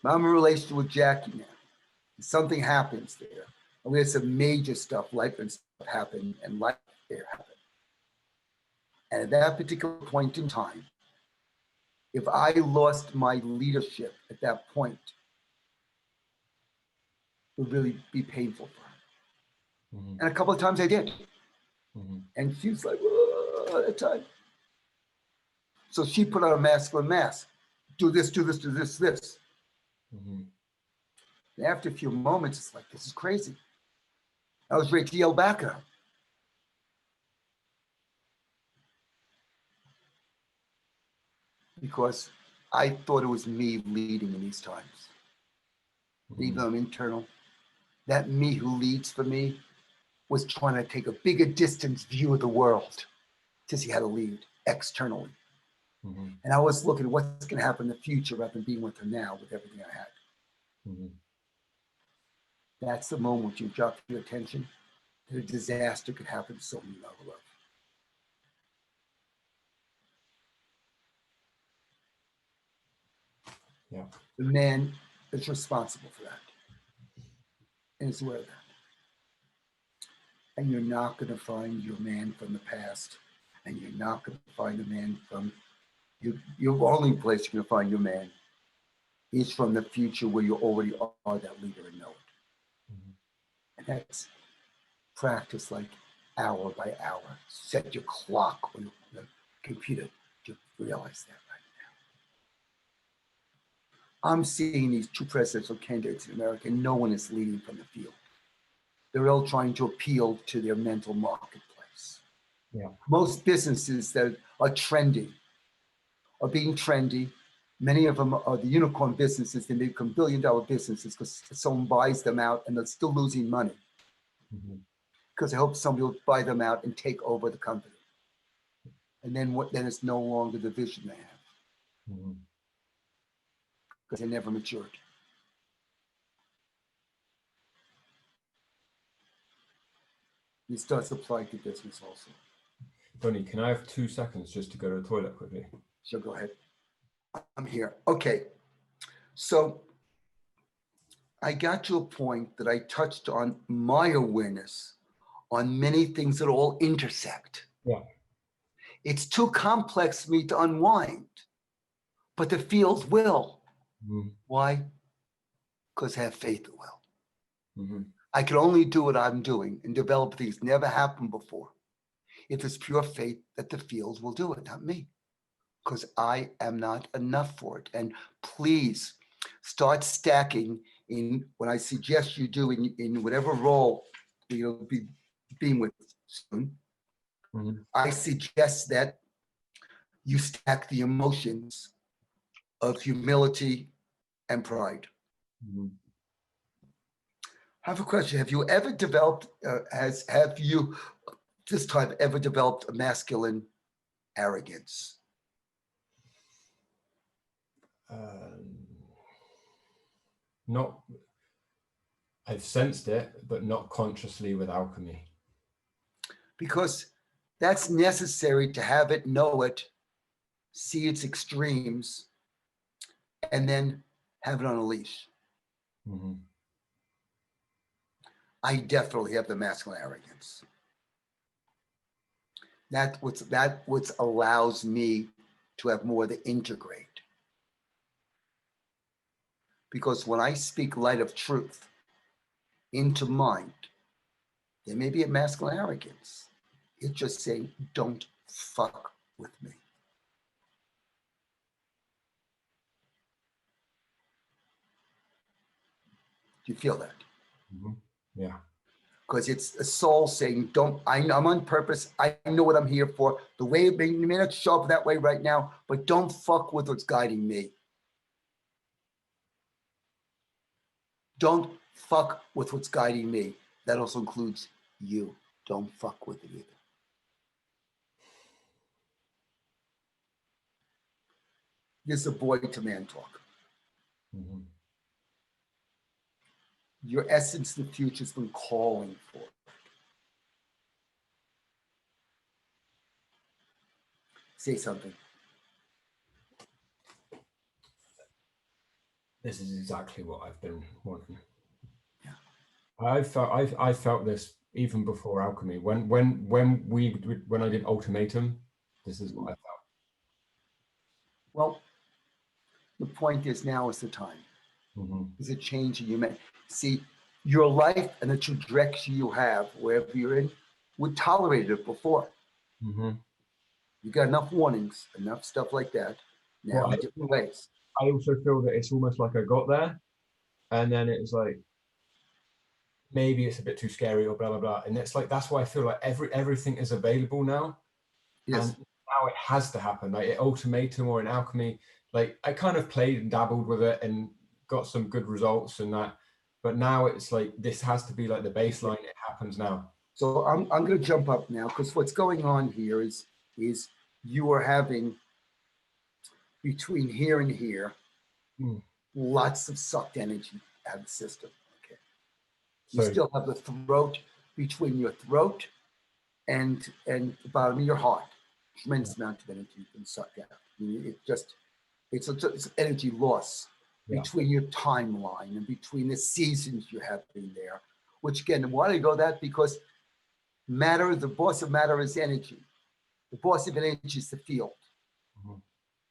I'm in relation with Jackie now. Something happens there. And we had some major stuff, life and stuff happen, and life there happened. And at that particular point in time, if I lost my leadership at that point, it would really be painful for her. Mm-hmm. And a couple of times I did. Mm-hmm. And she was like, "Whoa," at that time. So she put on a masculine mask. Do this, do this, do this, this. Mm-hmm. And after a few moments, it's like, this is crazy. I was ready to yell back at her. Because I thought it was me leading in these times. Mm-hmm. Even though I'm internal, that me who leads for me was trying to take a bigger distance view of the world to see how to lead externally. Mm-hmm. And I was looking at what's going to happen in the future rather than being with her now with everything I had. Mm-hmm. That's the moment you drop your attention. A disaster could happen so many levels of. Yeah. The man is responsible for that and is aware of that. And you're not going to find your man from the past, and you're not going to find a man from your only place you're going to find your man is from the future where you already are that leader and know it. Mm-hmm. And that's practice like hour by hour. Set your clock on the computer to realize that right now. I'm seeing these two presidential candidates in America, and no one is leading from the field. They're all trying to appeal to their mental marketplace. Yeah. Most businesses that are trendy are being trendy. Many of them are the unicorn businesses. They become billion-dollar businesses because someone buys them out and they're still losing money because they hope somebody will buy them out and take over the company. And then then it's no longer the vision they have because they never matured. This does apply to business also. Donny, can I have 2 seconds just to go to the toilet quickly? So go ahead. I'm here. Okay. So I got to a point that I touched on my awareness on many things that all intersect. Yeah. It's too complex for me to unwind, but the field will. Mm-hmm. Why? Because I have faith it will. Mm-hmm. I can only do what I'm doing and develop things never happened before if it's pure faith that the field will do it, not me, because I am not enough for it. And please start stacking in what I suggest you do in whatever role you'll be being with soon. Mm-hmm. I suggest that you stack the emotions of humility and pride. Mm-hmm. I have a question. Have you ever developed, have you this time ever developed a masculine arrogance? Not, I've sensed it, but not consciously with AlchemE. Because that's necessary to have it, know it, see its extremes, and then have it on a leash. Mm-hmm. I definitely have the masculine arrogance. That what allows me to have more to integrate. Because when I speak light of truth into mind, there may be a masculine arrogance. It's just saying, don't fuck with me. Do you feel that? Mm-hmm. Yeah. Because it's a soul saying, I'm on purpose. I know what I'm here for. The way it may not show up that way right now, but don't fuck with what's guiding me. Don't fuck with what's guiding me. That also includes you. Don't fuck with it either. This is a boy to man talk. Mm-hmm. Your essence in the future has been calling for it. Say something. This is exactly what I've been wanting. I felt this even before alchemy. When I did ultimatum, this is what I felt. Well, the point is now is the time. Mm-hmm. Is a change in you make. See, your life and the trajectory you have, wherever you're in, would tolerate it before. Mm-hmm. You got enough warnings, enough stuff like that now Well, in different ways. I also feel that it's almost like I got there, and then it's like maybe it's a bit too scary or blah blah blah, and it's like that's why I feel like everything is available now, Yes. and now it has to happen. Like at ultimatum or in alchemy, like I kind of played and dabbled with it and got some good results and that, but now it's like this has to be like the baseline. It happens now. So I'm going to jump up now because what's going on here is you are having between here and here Mm. lots of sucked energy out of the system. Okay. You So still have the throat between your throat and the bottom of your heart. Tremendous amount of energy being sucked out. I mean, it's energy loss yeah, between your timeline and between the seasons you have been there. Which again, why do I go that? Because matter, the boss of matter is energy. The boss of energy is the field. Mhm.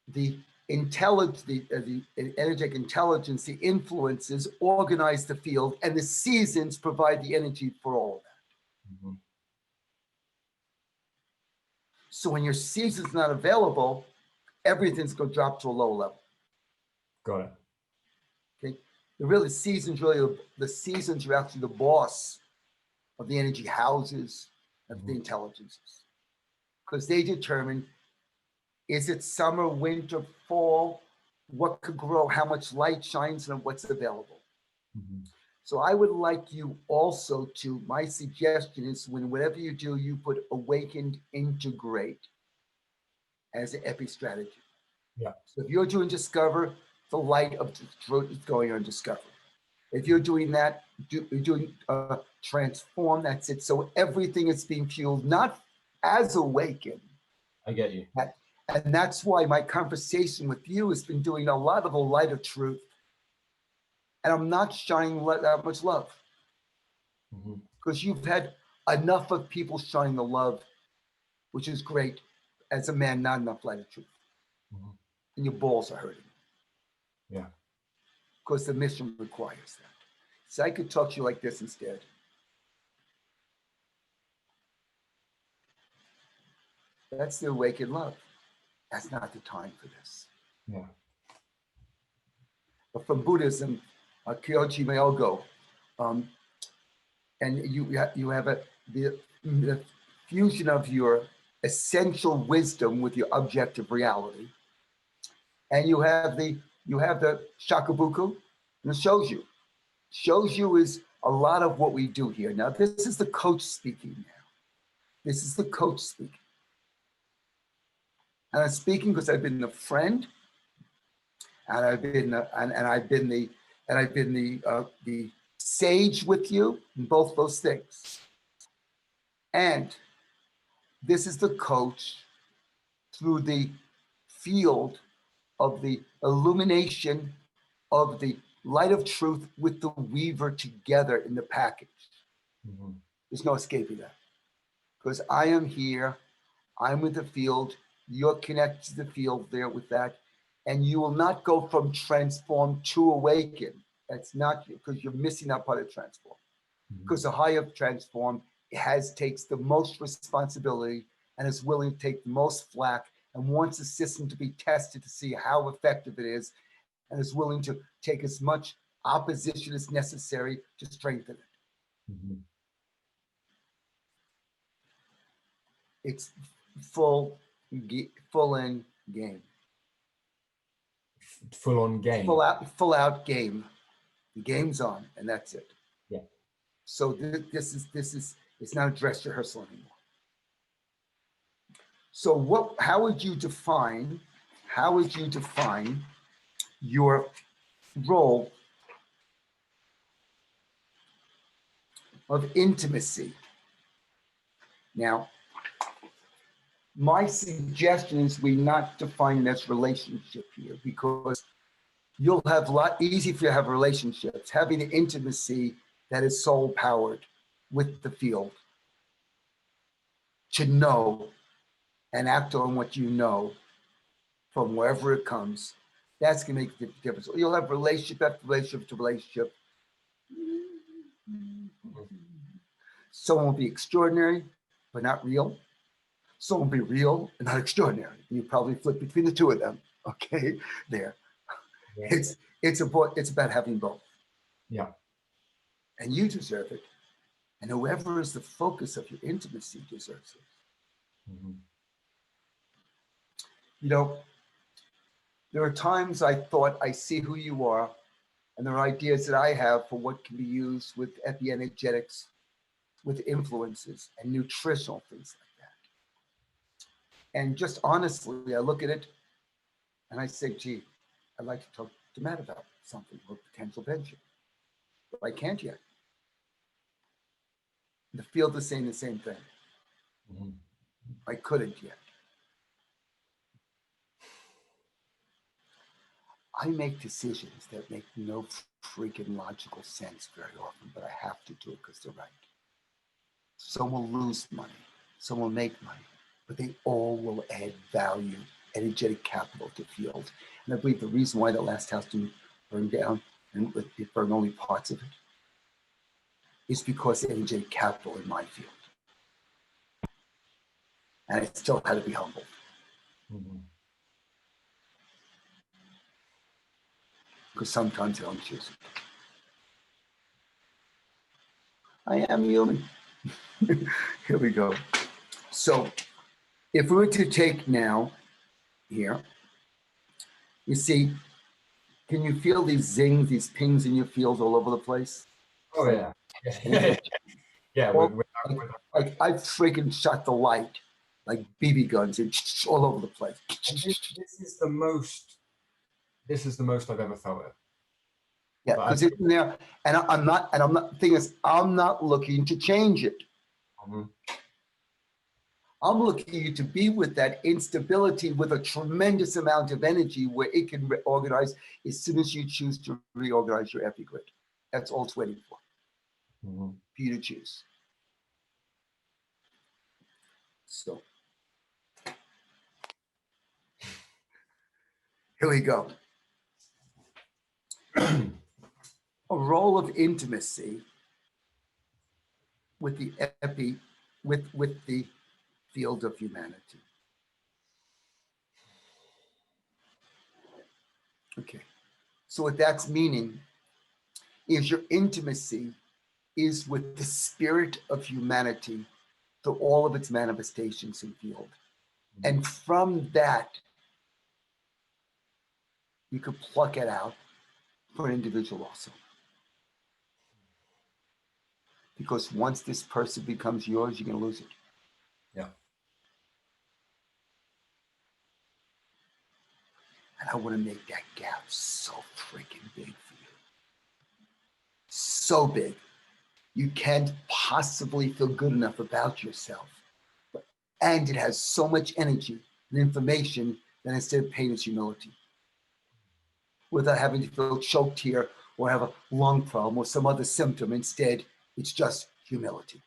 The intelligence, the energetic intelligence, the influences organize the field, and the seasons provide the energy for all of that. Mhm. So when your season's not available, everything's going to drop to a low level. Got it. Okay, the seasons really the seasons are actually the boss of the energy houses of the intelligences, because they determine, is it summer, winter, fall, what could grow, how much light shines, and what's available. Mhm. So I would like you also to, my suggestion is when whatever you do, you put awakened integrate as an epi strategy. Yeah. So if you're doing discover, the light of the truth is going on discover. If you're doing that, you're doing transform, that's it. So everything is being fueled, not as awakened. I get you. And that's why my conversation with you has been doing a lot of the light of truth. And I'm not shining that much love because you've had enough of people shining the love, which is great. As a man, not enough light of truth. And your balls are hurting. Yeah. Because the mission requires that. So I could talk to you like this instead. That's the awakened love. That's not the time for this. Yeah. But from Buddhism, Kyoji Myogo, and you have the fusion of your essential wisdom with your objective reality, and you have the shakabuku, and it shows you. Shows you is a lot of what we do here. Now, this is the coach speaking now. This is the coach speaking. And I'm speaking because I've been a friend, and I've been the sage with you in both those things. And this is the coach through the field of the illumination of the light of truth with the weaver together in the package. There's no escaping that. Because I am here, I'm with the field, you're connected to the field there with that, and you will not go from transform to awaken. That's not because you're missing that part of transform. Because the higher transform takes the most responsibility and is willing to take the most flack and wants the system to be tested to see how effective it is, and is willing to take as much opposition as necessary to strengthen it. It's full in game. Full on game. Full out game. The game's on, and that's it. Yeah. So this is it's not a dress rehearsal anymore. So how would you define your role of intimacy? Now, my suggestion is we not define this relationship here, because you'll have a lot easy for you to have relationships. Having the intimacy that is soul powered with the field to know and act on what you know from wherever it comes, that's going to make the difference. You'll have relationship after relationship to relationship. Someone will be extraordinary, but not real. Someone will be real and not extraordinary. You probably flip between the two of them. Okay, there. Yeah. It's about having both. Yeah. And you deserve it. And whoever is the focus of your intimacy deserves it. Mm-hmm. You know, there are times I thought I see who you are, and there are ideas that I have for what can be used with epigenetic, with influences and nutritional things like that. And just honestly, I look at it and I say, gee, I'd like to talk to Matt about something or potential venture. But I can't yet. The field is saying the same thing. Mm-hmm. I couldn't yet. I make decisions that make no freaking logical sense very often, but I have to do it because they're right. Some will lose money, some will make money, but they all will add value, energetic capital to field. And I believe the reason why that last house didn't burn down and it burned only parts of it is because energetic capital in my field. And I still had to be humbled. Mm-hmm. Because sometimes I don't choose it. I am human. Here we go. So if we were to take now here, you see, can you feel these zings, these pings in your field all over the place? Oh, yeah. Yeah. Well, like I freaking shot the light, like BB guns and all over the place. This is the most I've ever felt it. Yeah, because it's in there, and I'm not. The thing is, I'm not looking to change it. Mm-hmm. I'm looking to be with that instability with a tremendous amount of energy where it can reorganize as soon as you choose to reorganize your epigrid. That's all it's waiting for, Mm-hmm. for you to choose. So here we go. A role of intimacy with the with the field of humanity. Okay. So what that's meaning is your intimacy is with the spirit of humanity through all of its manifestations in field. And from that, you could pluck it out for an individual also. Because once this person becomes yours, you're going to lose it. Yeah. And I want to make that gap so freaking big for you. So big. You can't possibly feel good enough about yourself. And it has so much energy and information that instead of pain, it's humility. Without having to feel choked here or have a lung problem or some other symptom. Instead, it's just humility.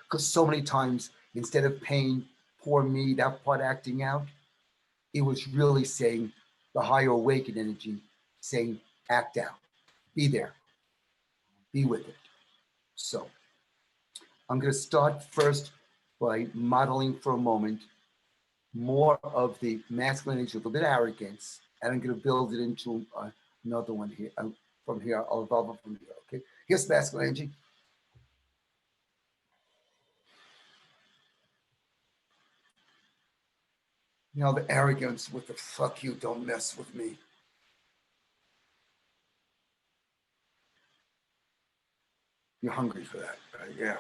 Because so many times, instead of pain, poor me, that part acting out, it was really saying the higher awakened energy saying, act out, be there, be with it. So I'm going to start first by modeling for a moment more of the masculine energy, a little bit of arrogance, and I'm going to build it into another one here. From here, I'll evolve it from here. Okay, here's masculine energy. Now the arrogance with the fuck you, don't mess with me. You're hungry for that, right? Yeah.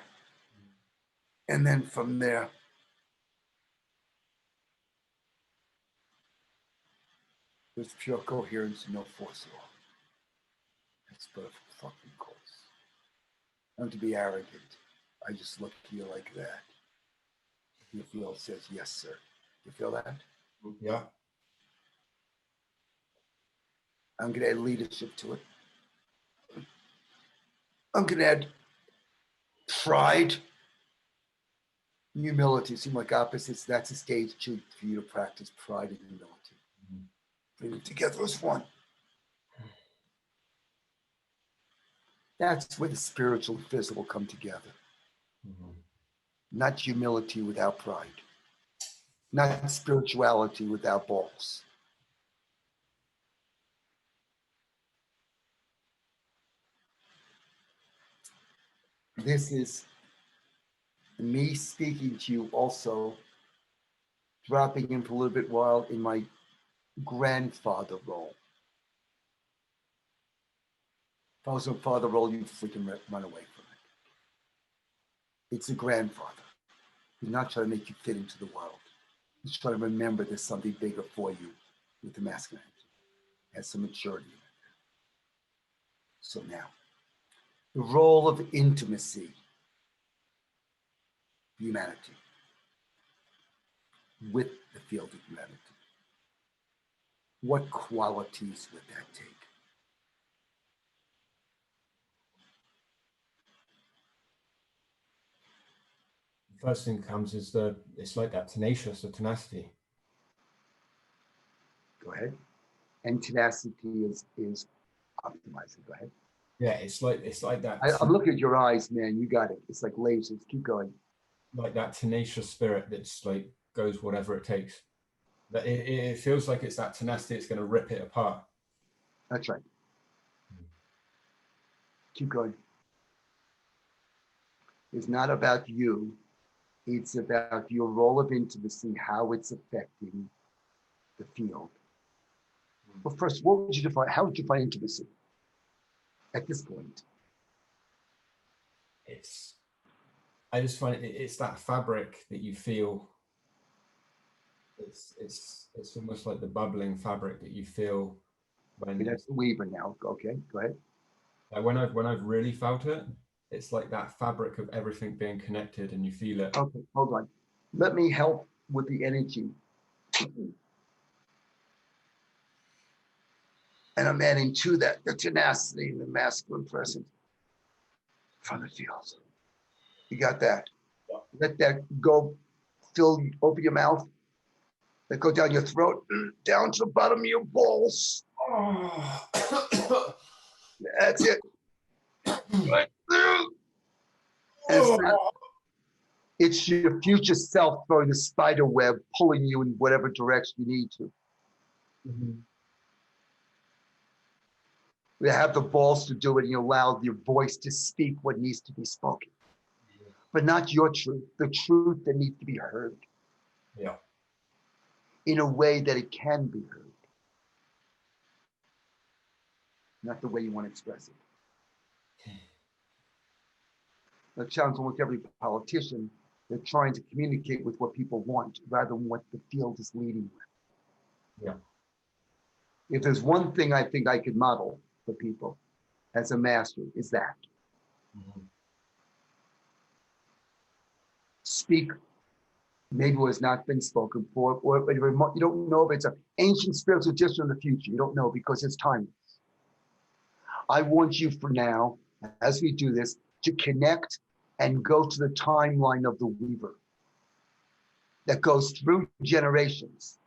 And then from there, there's pure coherence and no force at all. It's but a fucking course. Not to be arrogant. I just look at you like that. Your field says, yes, sir. You feel that? Yeah. I'm going to add leadership to it. I'm going to add pride, humility. Seem like opposites. That's a stage 2 for you to practice pride and humility. Bring them together as one. That's where the spiritual and physical come together. Not humility without pride. Not spirituality without balls. This is me speaking to you also, dropping in for a little bit while in my grandfather role. If I was a father role, you'd freaking run away from it. It's a grandfather. He's not trying to make you fit into the world. He's trying to remember there's something bigger for you with the masculine energy. Has some maturity in it. So now, the role of intimacy, humanity, with the field of humanity. What qualities would that take? First thing comes is it's like that tenacious, the tenacity. Go ahead. And tenacity is optimizing. Go ahead. Yeah, it's like that. I'm looking at your eyes, man. You got it. It's like lasers. Keep going. Like that tenacious spirit that's like goes whatever it takes. That it feels like it's that tenacity. It's going to rip it apart. That's right. Keep going. It's not about you. It's about your role of intimacy, how it's affecting the field. Well, first, what would you define? How would you define intimacy at this point? I just find it's that fabric that you feel. It's almost like the bubbling fabric that you feel when. Okay, that's the Weaver now. Okay, go ahead. Like when I've really felt it, it's like that fabric of everything being connected, and you feel it. Okay, hold on. Let me help with the energy. And I'm adding to that the tenacity and the masculine presence from the field. You got that? Yeah. Let that go, open your mouth. Let go down your throat, down to the bottom of your balls. Oh. That's it. Right there. It's your future self throwing the spider web, pulling you in whatever direction you need to. You have the balls to do it, and you allow your voice to speak what needs to be spoken. But not your truth, the truth that needs to be heard. Yeah. In a way that it can be heard. Not the way you want to express it. That challenge almost every politician. They're trying to communicate with what people want rather than what the field is leading with. Yeah. If there's one thing I think I could model for people as a master, is that. Speak maybe what has not been spoken for, or you don't know if it's an ancient spiritual tradition in the future. You don't know because it's timeless. I want you for now, as we do this, to connect and go to the timeline of the Weaver that goes through generations,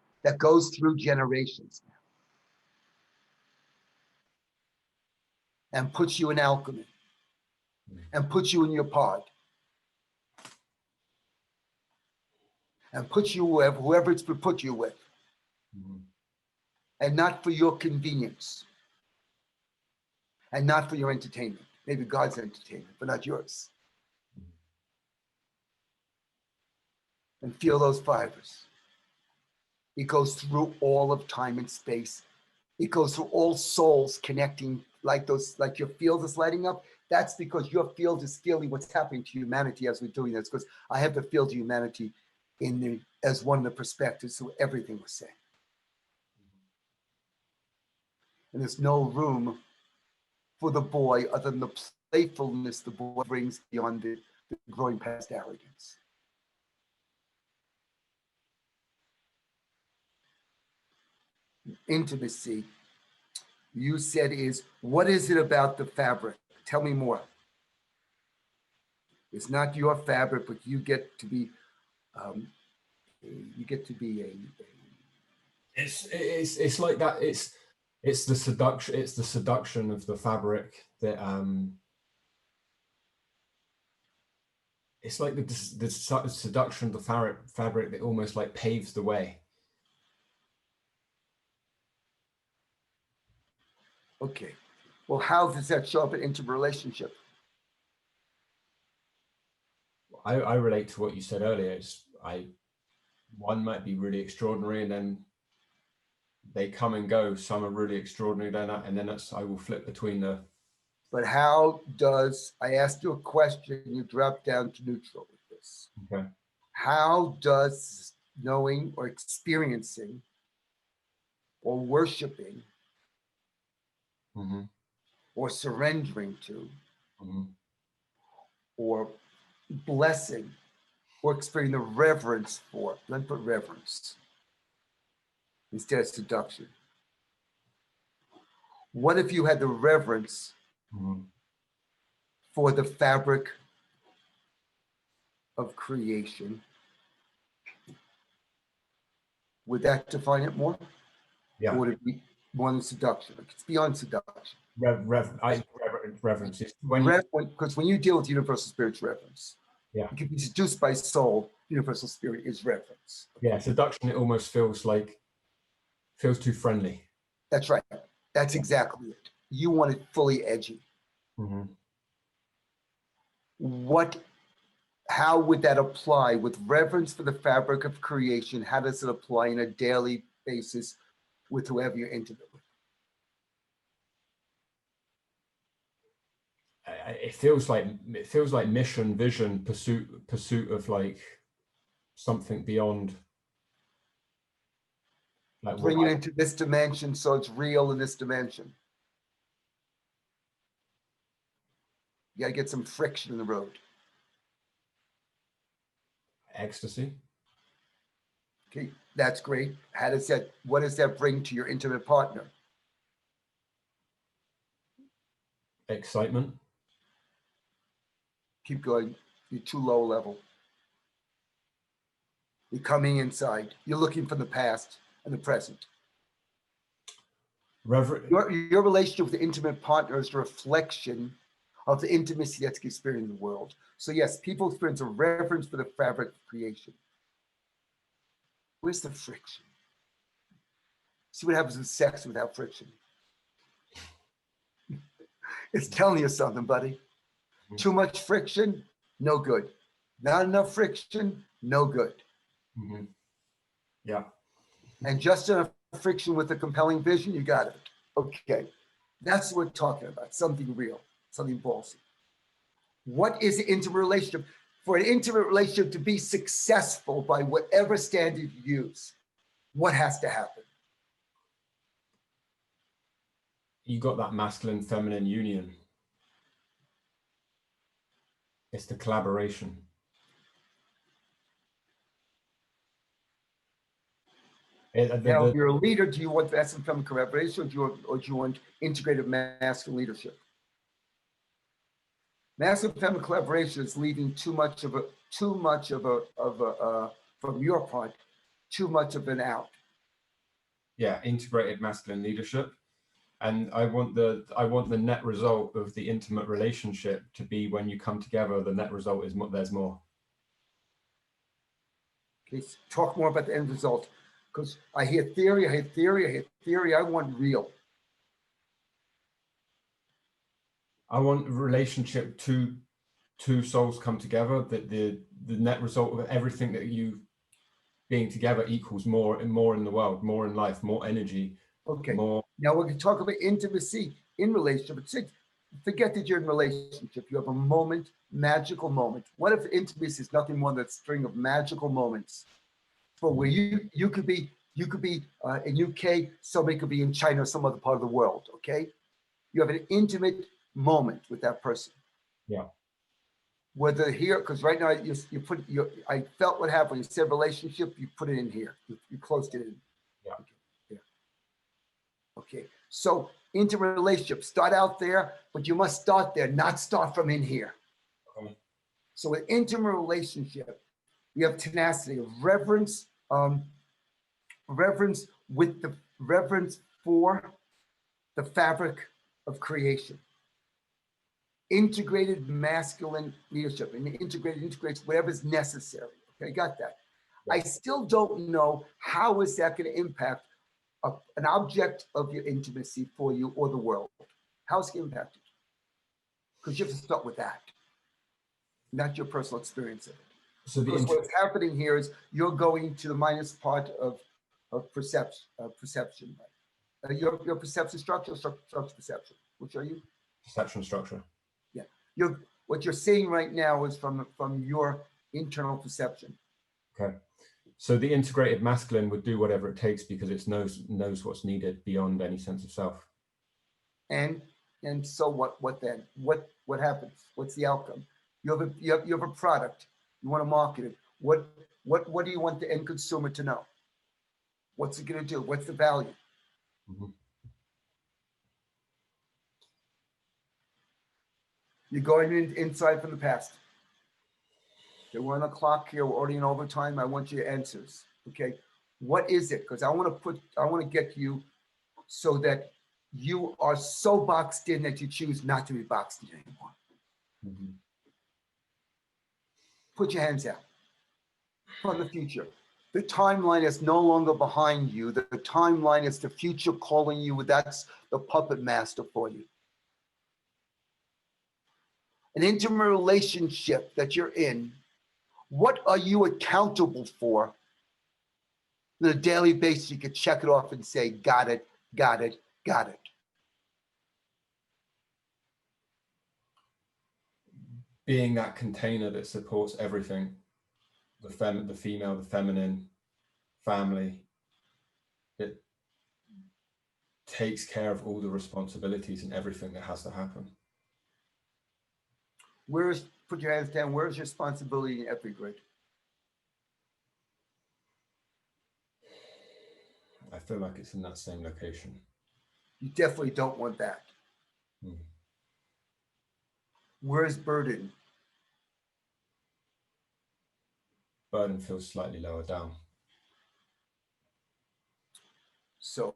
and puts you in alchemy and puts you in your pod and puts you whoever it's put you with, and not for your convenience and not for your entertainment. Maybe God's entertainment, but not yours. And feel those fibers. It goes through all of time and space. It goes through all souls connecting like your field is lighting up. That's because your field is feeling what's happening to humanity as we're doing this, because I have the field of humanity as one of the perspectives to everything we're saying. And there's no room for the boy other than the playfulness the boy brings beyond the growing past arrogance. Intimacy, you said, is what is it about the fabric? Tell me more. It's not your fabric, but you get to be you get to be a It's like that. It's the seduction. It's the seduction of the fabric that it's like the seduction of the fabric that almost like paves the way. okay. Well, how does that show up in interrelationship? I relate to what you said earlier. One might be really extraordinary, and then they come and go. Some are really extraordinary, and then I will flip between the. But how does, I asked you a question, you drop down to neutral with this. Okay. How does knowing or experiencing or worshiping Mm-hmm. or surrendering to Mm-hmm. or blessing or experiencing the reverence for, let's put reverence instead of seduction. What if you had the reverence Mm-hmm. for the fabric of creation? Would that define it more? Yeah. Or would it be more than seduction? It's beyond seduction. Reverence is when Because when you deal with universal spirit's reverence, yeah. you can be seduced by soul. Universal spirit is reverence. Yeah, seduction. It almost feels too friendly. That's right. That's exactly it. You want it fully edgy. Mm-hmm. How would that apply with reverence for the fabric of creation? How does it apply on a daily basis with whoever you're intimate with? It feels like mission, vision, pursuit of like something beyond. Like Bring it into this dimension so it's real in this dimension. You got to get some friction in the road. Ecstasy. Okay, that's great. What does that bring to your intimate partner? Excitement. Keep going. You're too low level. You're coming inside. You're looking for the past and the present. Your relationship with the intimate partner is a reflection of the intimacy that's experienced in the world. So yes, people experience a reverence for the fabric of creation. Where's the friction? See what happens with sex without friction. It's telling you something, buddy. Mm-hmm. Too much friction, no good. Not enough friction, no good. Mm-hmm. Yeah. And just enough friction with a compelling vision, you got it. Okay. That's what we're talking about. Something real, something ballsy. What is an intimate relationship? For an intimate relationship to be successful by whatever standard you use, what has to happen? You got that masculine feminine union. It's the collaboration. Now, if you're a leader, do you want masculine feminine collaboration, or do you want integrated masculine leadership? Masculine feminine collaboration is leaving too much of a from your part, too much of an out. Yeah, integrated masculine leadership. And I want the net result of the intimate relationship to be, when you come together, the net result is there's more. Okay, so talk more about the end result, because I hear theory, I want real. I want a relationship, two souls come together, that the net result of everything that you being together equals more and more in the world, more in life, more energy. Okay. More. Now we're going to talk about intimacy in relationship. Forget that you're in a relationship. You have a moment, magical moment. What if intimacy is nothing more than a string of magical moments? For where you could be in UK, somebody could be in China or some other part of the world. Okay, you have an intimate moment with that person. Yeah. Whether here, because right now you put I felt what happened when you said relationship. You put it in here. You closed it in. Yeah. Okay. Yeah. Okay. So intimate relationship, start out there, but you must start there, not start from in here. Okay. So an intimate relationship, we have tenacity of reverence, reverence for the fabric of creation. Integrated masculine leadership, and integrates whatever's necessary. Okay, got that. Yeah. I still don't know how is that going to impact an object of your intimacy for you or the world. How's it impacted? Because you have to start with that, not your personal experience of it. So because what's happening here is you're going to the minus part of perception. Your perception structure perception. Which are you? Perception structure. Yeah. What you're seeing right now is from your internal perception. Okay. So the integrated masculine would do whatever it takes because it knows what's needed beyond any sense of self. And so what then? What happens? What's the outcome? You have a product. You want to market it. What do you want the end consumer to know? What's it going to do? What's the value? Mm-hmm. You're going inside from the past. Okay, we're on the clock here. We're already in overtime. I want your answers. Okay, what is it? Because I want to get you so that you are so boxed in that you choose not to be boxed in anymore. Mm-hmm. Put your hands out. From the future. The timeline is no longer behind you. The timeline is the future calling you. That's the puppet master for you. An intimate relationship that you're in, what are you accountable for? On a daily basis, you could check it off and say, got it, got it, got it. Being that container that supports everything, the female, the feminine, family, it takes care of all the responsibilities and everything that has to happen. Put your hands down, where's your responsibility in every grid? I feel like it's in that same location. You definitely don't want that. Where's burden? Burden feels slightly lower down. So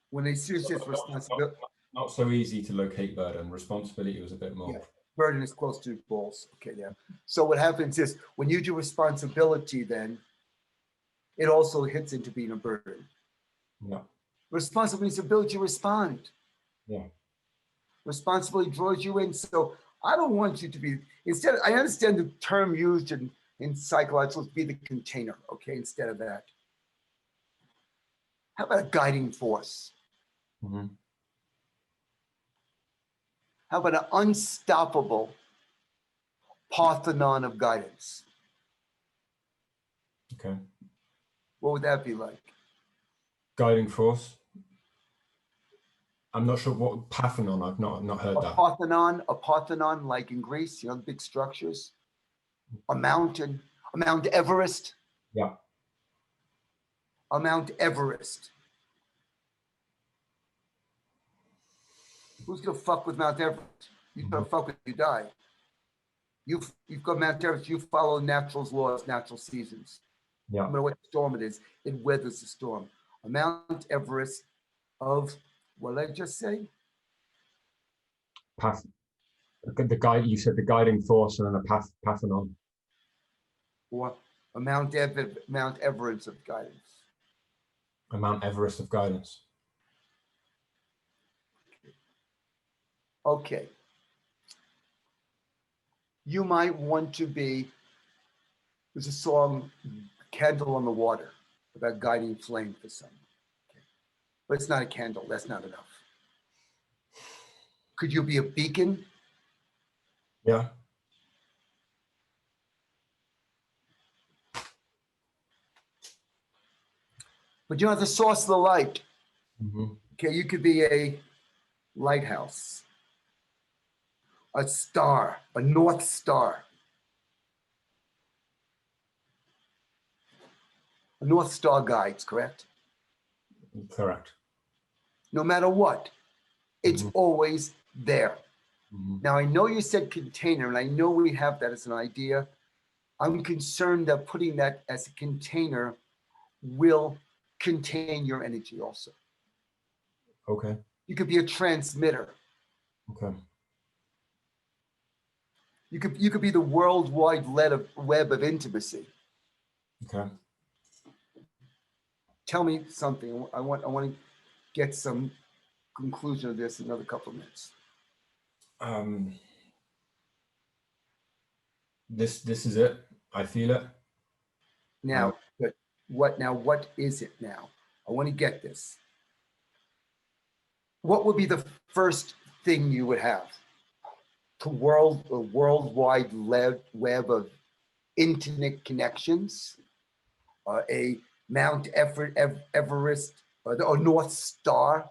when they see this responsibility, not so easy to locate burden. Responsibility was a bit more. Yeah, burden is close to balls. Okay, yeah. So what happens is when you do responsibility, then it also hits into being a burden. Yeah. Responsibility is the ability to respond. Yeah. Responsibility draws you in. So I don't want you to be, instead, I understand the term used in psychological to be the container, okay, instead of that. How about a guiding force? Mm-hmm. How about an unstoppable Parthenon of guidance? Okay. What would that be like? Guiding force. I'm not sure what Parthenon. I've not heard that. A Parthenon, like in Greece, the big structures. A Mount Everest. Yeah. A Mount Everest. Who's gonna fuck with Mount Everest? You're gonna fuck with you die. You've got Mount Everest. You follow natural's laws, natural seasons. Yeah. No matter what storm it is, it weathers the storm. A Mount Everest of what did I just say? The guide. You said the guiding force and then a Parthenon. Or a Mount Everest of guidance. A Mount Everest of guidance. Okay. You might want to be, there's a song, Candle on the Water, about guiding flame for someone. Okay. But it's not a candle, that's not enough. Could you be a beacon? Yeah. But you're not the source of the light. Mm-hmm. Okay, you could be a lighthouse, a star, a North Star. A North Star guides, correct? Correct. No matter what, it's always there. Now, I know you said container, and I know we have that as an idea. I'm concerned that putting that as a container will contain your energy also. Okay. You could be a transmitter. Okay. You could be the worldwide web of intimacy. Okay. Tell me something. I want to get some conclusion of this in another couple of minutes. This is it. I feel it. Now, but what is it now? I want to get this. What would be the first thing you would have? A worldwide web of internet connections, a Mount Everest, or North Star.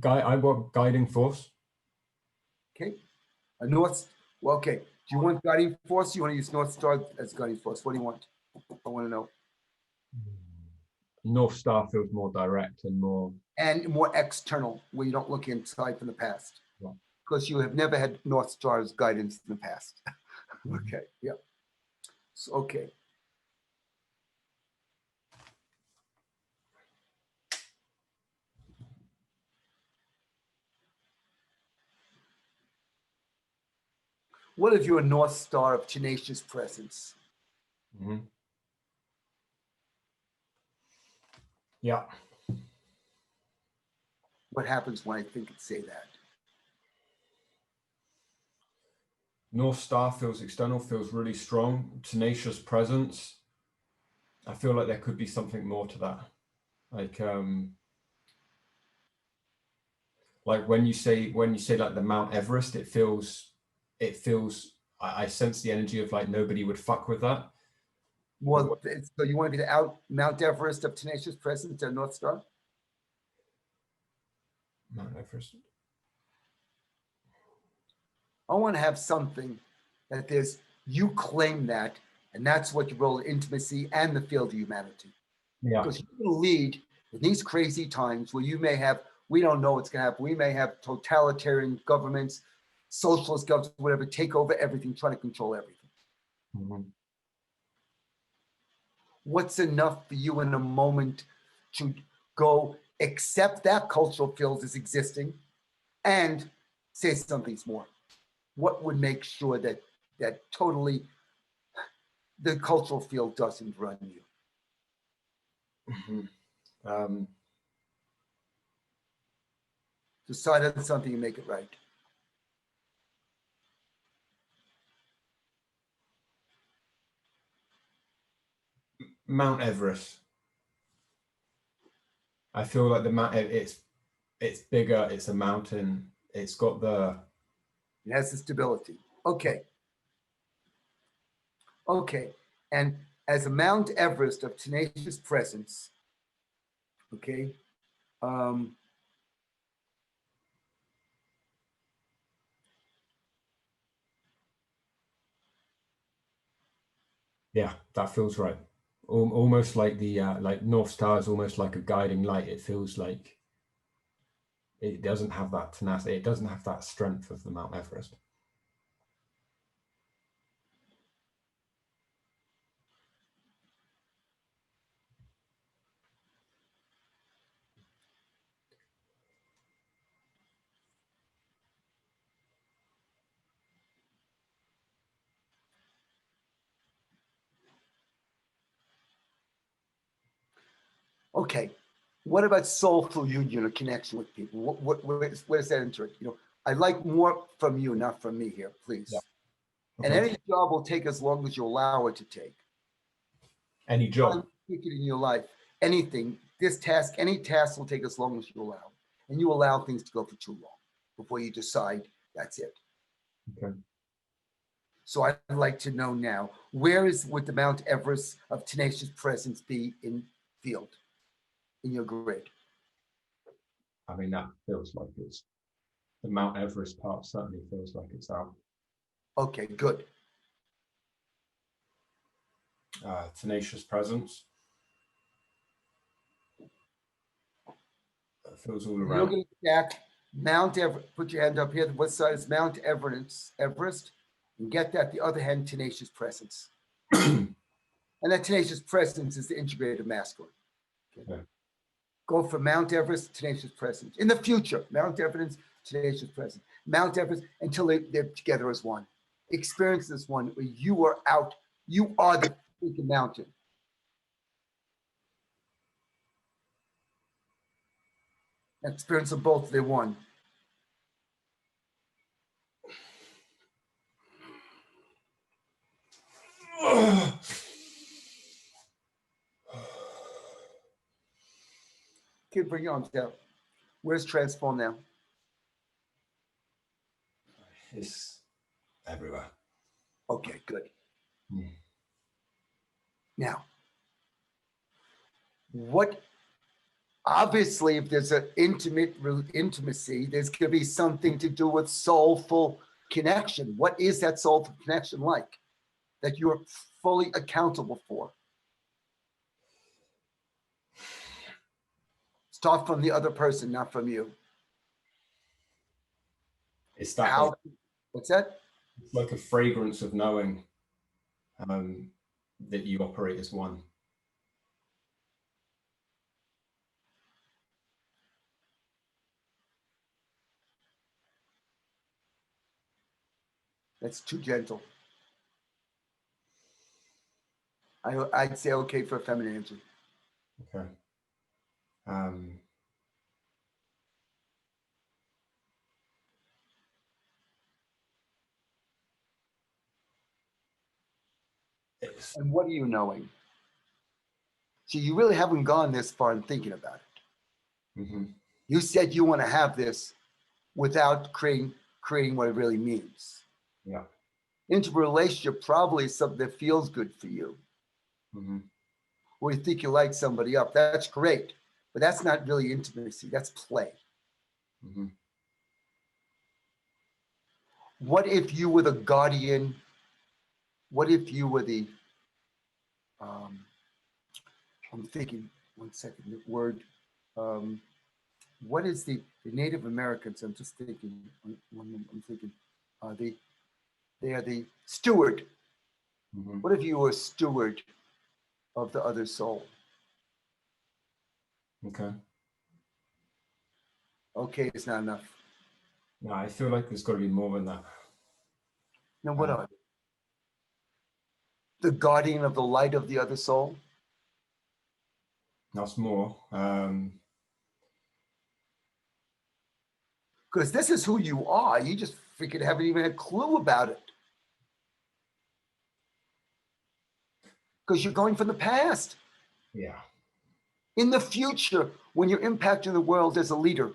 I want guiding force. Okay, a North. Well, okay. Do you want guiding force? You want to use North Star as guiding force? What do you want? I want to know. North Star feels more direct and more external, where you don't look inside from the past, yeah. Because you have never had North Star's guidance in the past. Okay, yeah. So, okay. What if you're a North Star of tenacious presence? Yeah. What happens when I think and say that? North Star feels external, feels really strong, tenacious presence. I feel like there could be something more to that. Like when you say like the Mount Everest, it feels I sense the energy of like nobody would fuck with that. Well, so you want to be the Mount Everest of tenacious presence at North Star? Mount Everest. I want to have something that you claim that, and that's what your role in intimacy and the field of humanity. Yeah. Because you can lead in these crazy times where you may have, we don't know what's going to happen. We may have totalitarian governments, socialist governments, whatever, take over everything, try to control everything. What's enough for you in a moment to go accept that cultural field is existing and say something's more? What would make sure that totally the cultural field doesn't run you? Decide on something and make it right. Mount Everest. I feel like the mount. It's bigger. It's a mountain. It's got the. It has the stability. Okay. Okay. And as a Mount Everest of tenacious presence, okay, yeah, that feels right. Almost like the like North Star is almost like a guiding light. It feels like it doesn't have that tenacity. It doesn't have that strength of the Mount Everest. okay. What about soulful union or connection with people? Where does that enter it? I'd like more from you, not from me here, please. Yeah. Okay. And any job will take as long as you allow it to take. Any job. In your life, anything, any task will take as long as you allow. And you allow things to go for too long before you decide that's it. Okay. So I'd like to know now, would the Mount Everest of tenacious presence be in field, in your grid? I mean, that feels like it's the Mount Everest part certainly feels like it's out. Okay, good. Tenacious presence. It feels all around. You're going to stack Mount Everest, put your hand up here. What side is Mount Everest? And get that, the other hand, tenacious presence. And that tenacious presence is the integrated masculine. Okay. Okay. Go for Mount Everest, tenacious presence. In the future, Mount Everest, tenacious presence. Mount Everest until they're together as one. Experience this one where you are out. You are the freaking mountain. Experience of both, they're one. Kid, bring your arms down. Where's transform now? It's everywhere. Okay, good. Now, what, obviously, if there's an intimacy, there's going to be something to do with soulful connection. What is that soulful connection like that you're fully accountable for? Start from the other person, not from you. It's that. How? What's that? It's like a fragrance of knowing that you operate as one. That's too gentle. I'd say okay for a feminine energy. Okay. And what are you knowing? See, you really haven't gone this far in thinking about it. Mm-hmm. You said you want to have this without creating what it really means. Yeah. Into a relationship probably is something that feels good for you. Mm-hmm. Or you think you like somebody up. That's great. But that's not really intimacy. That's play. Mm-hmm. What if you were the guardian? What if you were the, I'm thinking, one second, the word, what is the Native Americans? I'm just thinking, I'm thinking, they are the steward. Mm-hmm. What if you were a steward of the other soul? Okay. Okay, it's not enough. No, I feel like there's got to be more than that. Now, what are they? The guardian of the light of the other soul? That's more. Because this is who you are. You just freaking haven't even a clue about it. Because you're going from the past. Yeah. In the future, when you're impacting the world as a leader,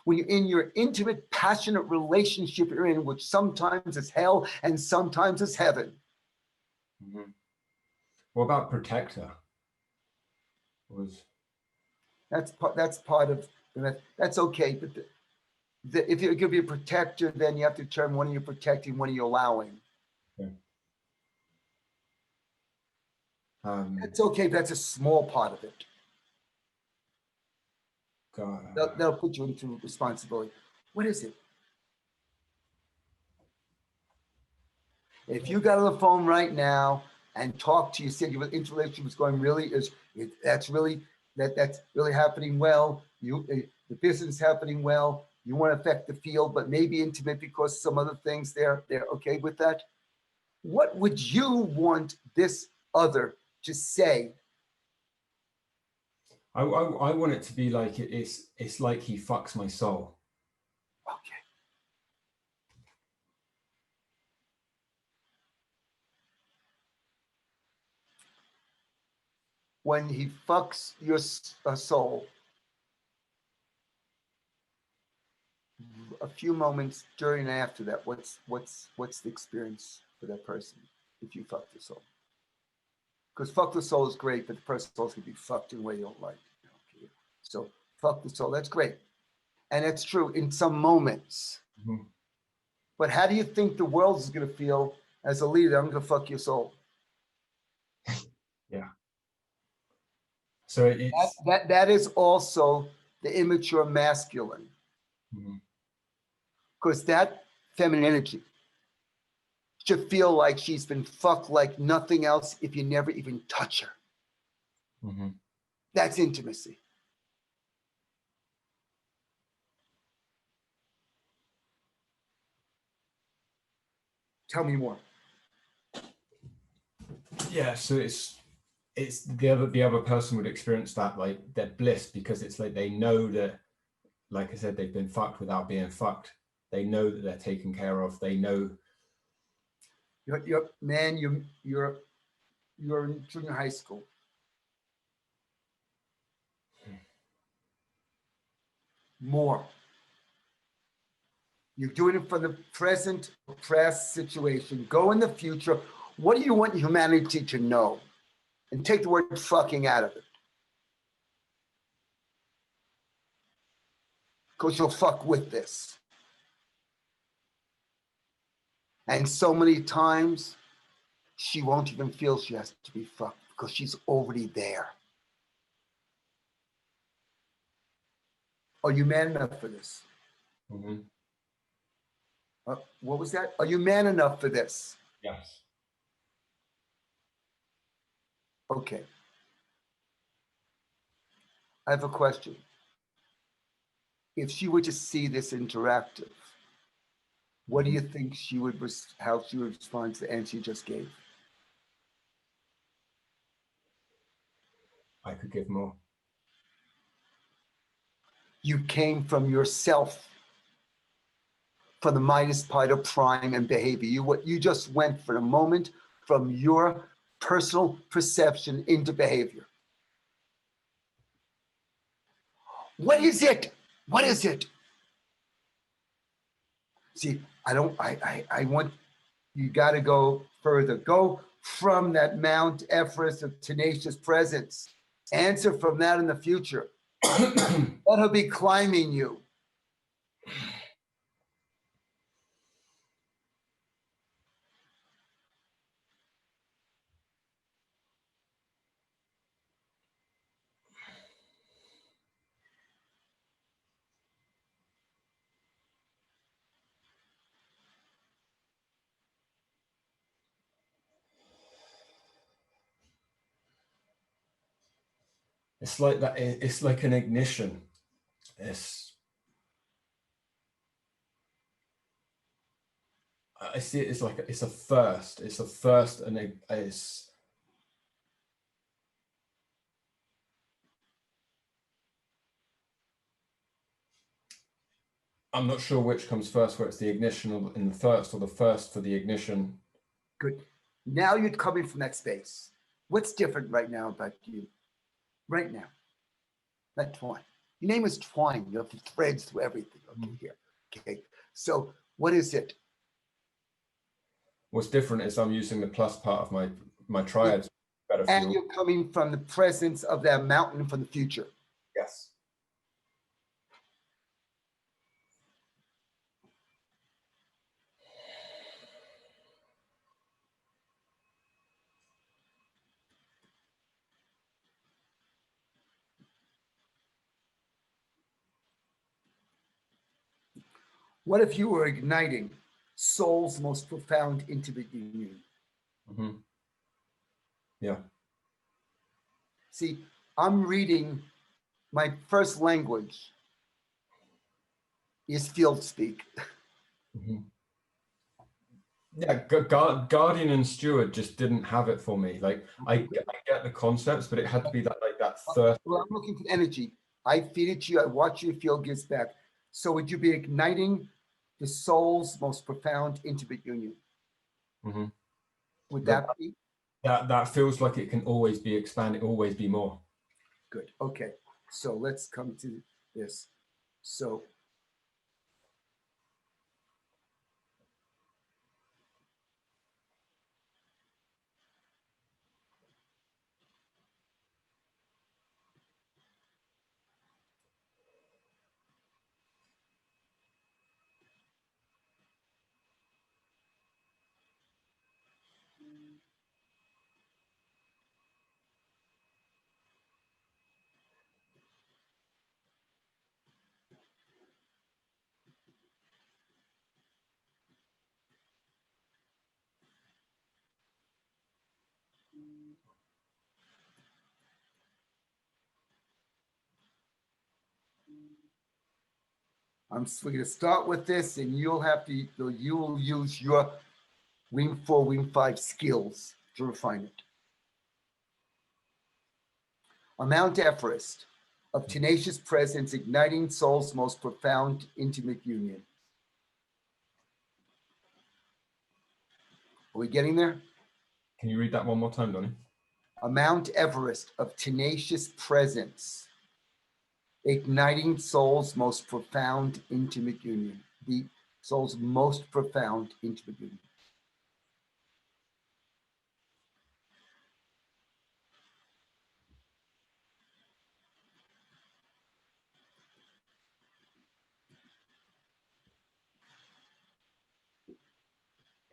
when you're in your intimate, passionate relationship you're in, which sometimes is hell and sometimes is heaven. Mm-hmm. What about protector? That's part of that's okay, but if you're going to be a protector, then you have to determine when you're protecting, when you're allowing. Okay. It's okay, but that's a small part of it. They'll put you into responsibility. What is it? If you got on the phone right now and talk to you, said your interrelationship was going really, that's really happening well. The business is happening well. You want to affect the field, but maybe intimate because some other things they're okay with that. What would you want this other to say? I want it to be like it's like he fucks my soul. Okay. When he fucks your soul, a few moments during and after that, what's the experience for that person if you fuck the soul? Because fuck the soul is great, but the person's soul's gonna be fucked in a way you don't like. Okay. So fuck the soul, that's great. And that's true in some moments. Mm-hmm. But how do you think the world is gonna feel as a leader? I'm gonna fuck your soul. Yeah. So it's that is also the immature masculine. Mhm. Because that feminine energy should feel like she's been fucked like nothing else if you never even touch her. Mhm. That's intimacy. Tell me more. Yeah, so it's the other person would experience that like their bliss, because it's like they know that, like I said, they've been fucked without being fucked. They know that they're taken care of. They know. Man, you're in junior high school. More. You're doing it for the present oppressed situation. Go in the future. What do you want humanity to know? And take the word fucking out of it. Because you'll fuck with this. And so many times, she won't even feel she has to be fucked because she's already there. Are you man enough for this? Mhm. What was that? Are you man enough for this? Yes. Okay. I have a question. If she were to see this interactive, what do you think she would, how she would respond to the answer you just gave? I could give more. You came from yourself, from the Midas Pi to prime and behavior. You just went for a moment from your personal perception into behavior. What is it? What is it? See, I want, you got to go further. Go from that Mount Everest of tenacious presence. Answer from that in the future. Let her be climbing you. It's like that. It's like an ignition. It's. I see it as like it's a first. It's a first, and it's. I'm not sure which comes first, where it's the ignition or in the first, or the first for the ignition. Good. Now you're coming from that space. What's different right now about you? Right now. That twine. Your name is twine. You have threads through everything. Okay, here. Okay. So what is it? What's different is I'm using the plus part of my triad. Better And fuel. you're coming from the presence of that mountain from the future. Yes. What if you were igniting soul's most profound intimate union? Mm-hmm. Yeah. See, I'm reading, my first language is field speak. Mm-hmm. Yeah, Guardian and Steward just didn't have it for me. Like I get the concepts, but it had to be that like that third. Well, I'm looking for energy. I feed it to you. I watch you feel gives back. So would you be igniting the soul's most profound intimate union? Mm-hmm. Would But that be that feels like it can always be expanded, always be more. good? Okay. So let's come to this. So We're going to start with this, and you'll use your Wing 4, Wing 5 skills to refine it. On Mount Everest, of tenacious presence, igniting soul's most profound, intimate union. Are we getting there? Can you read that one more time, Donny? A Mount Everest of tenacious presence, igniting soul's most profound, intimate union. The soul's most profound, intimate union.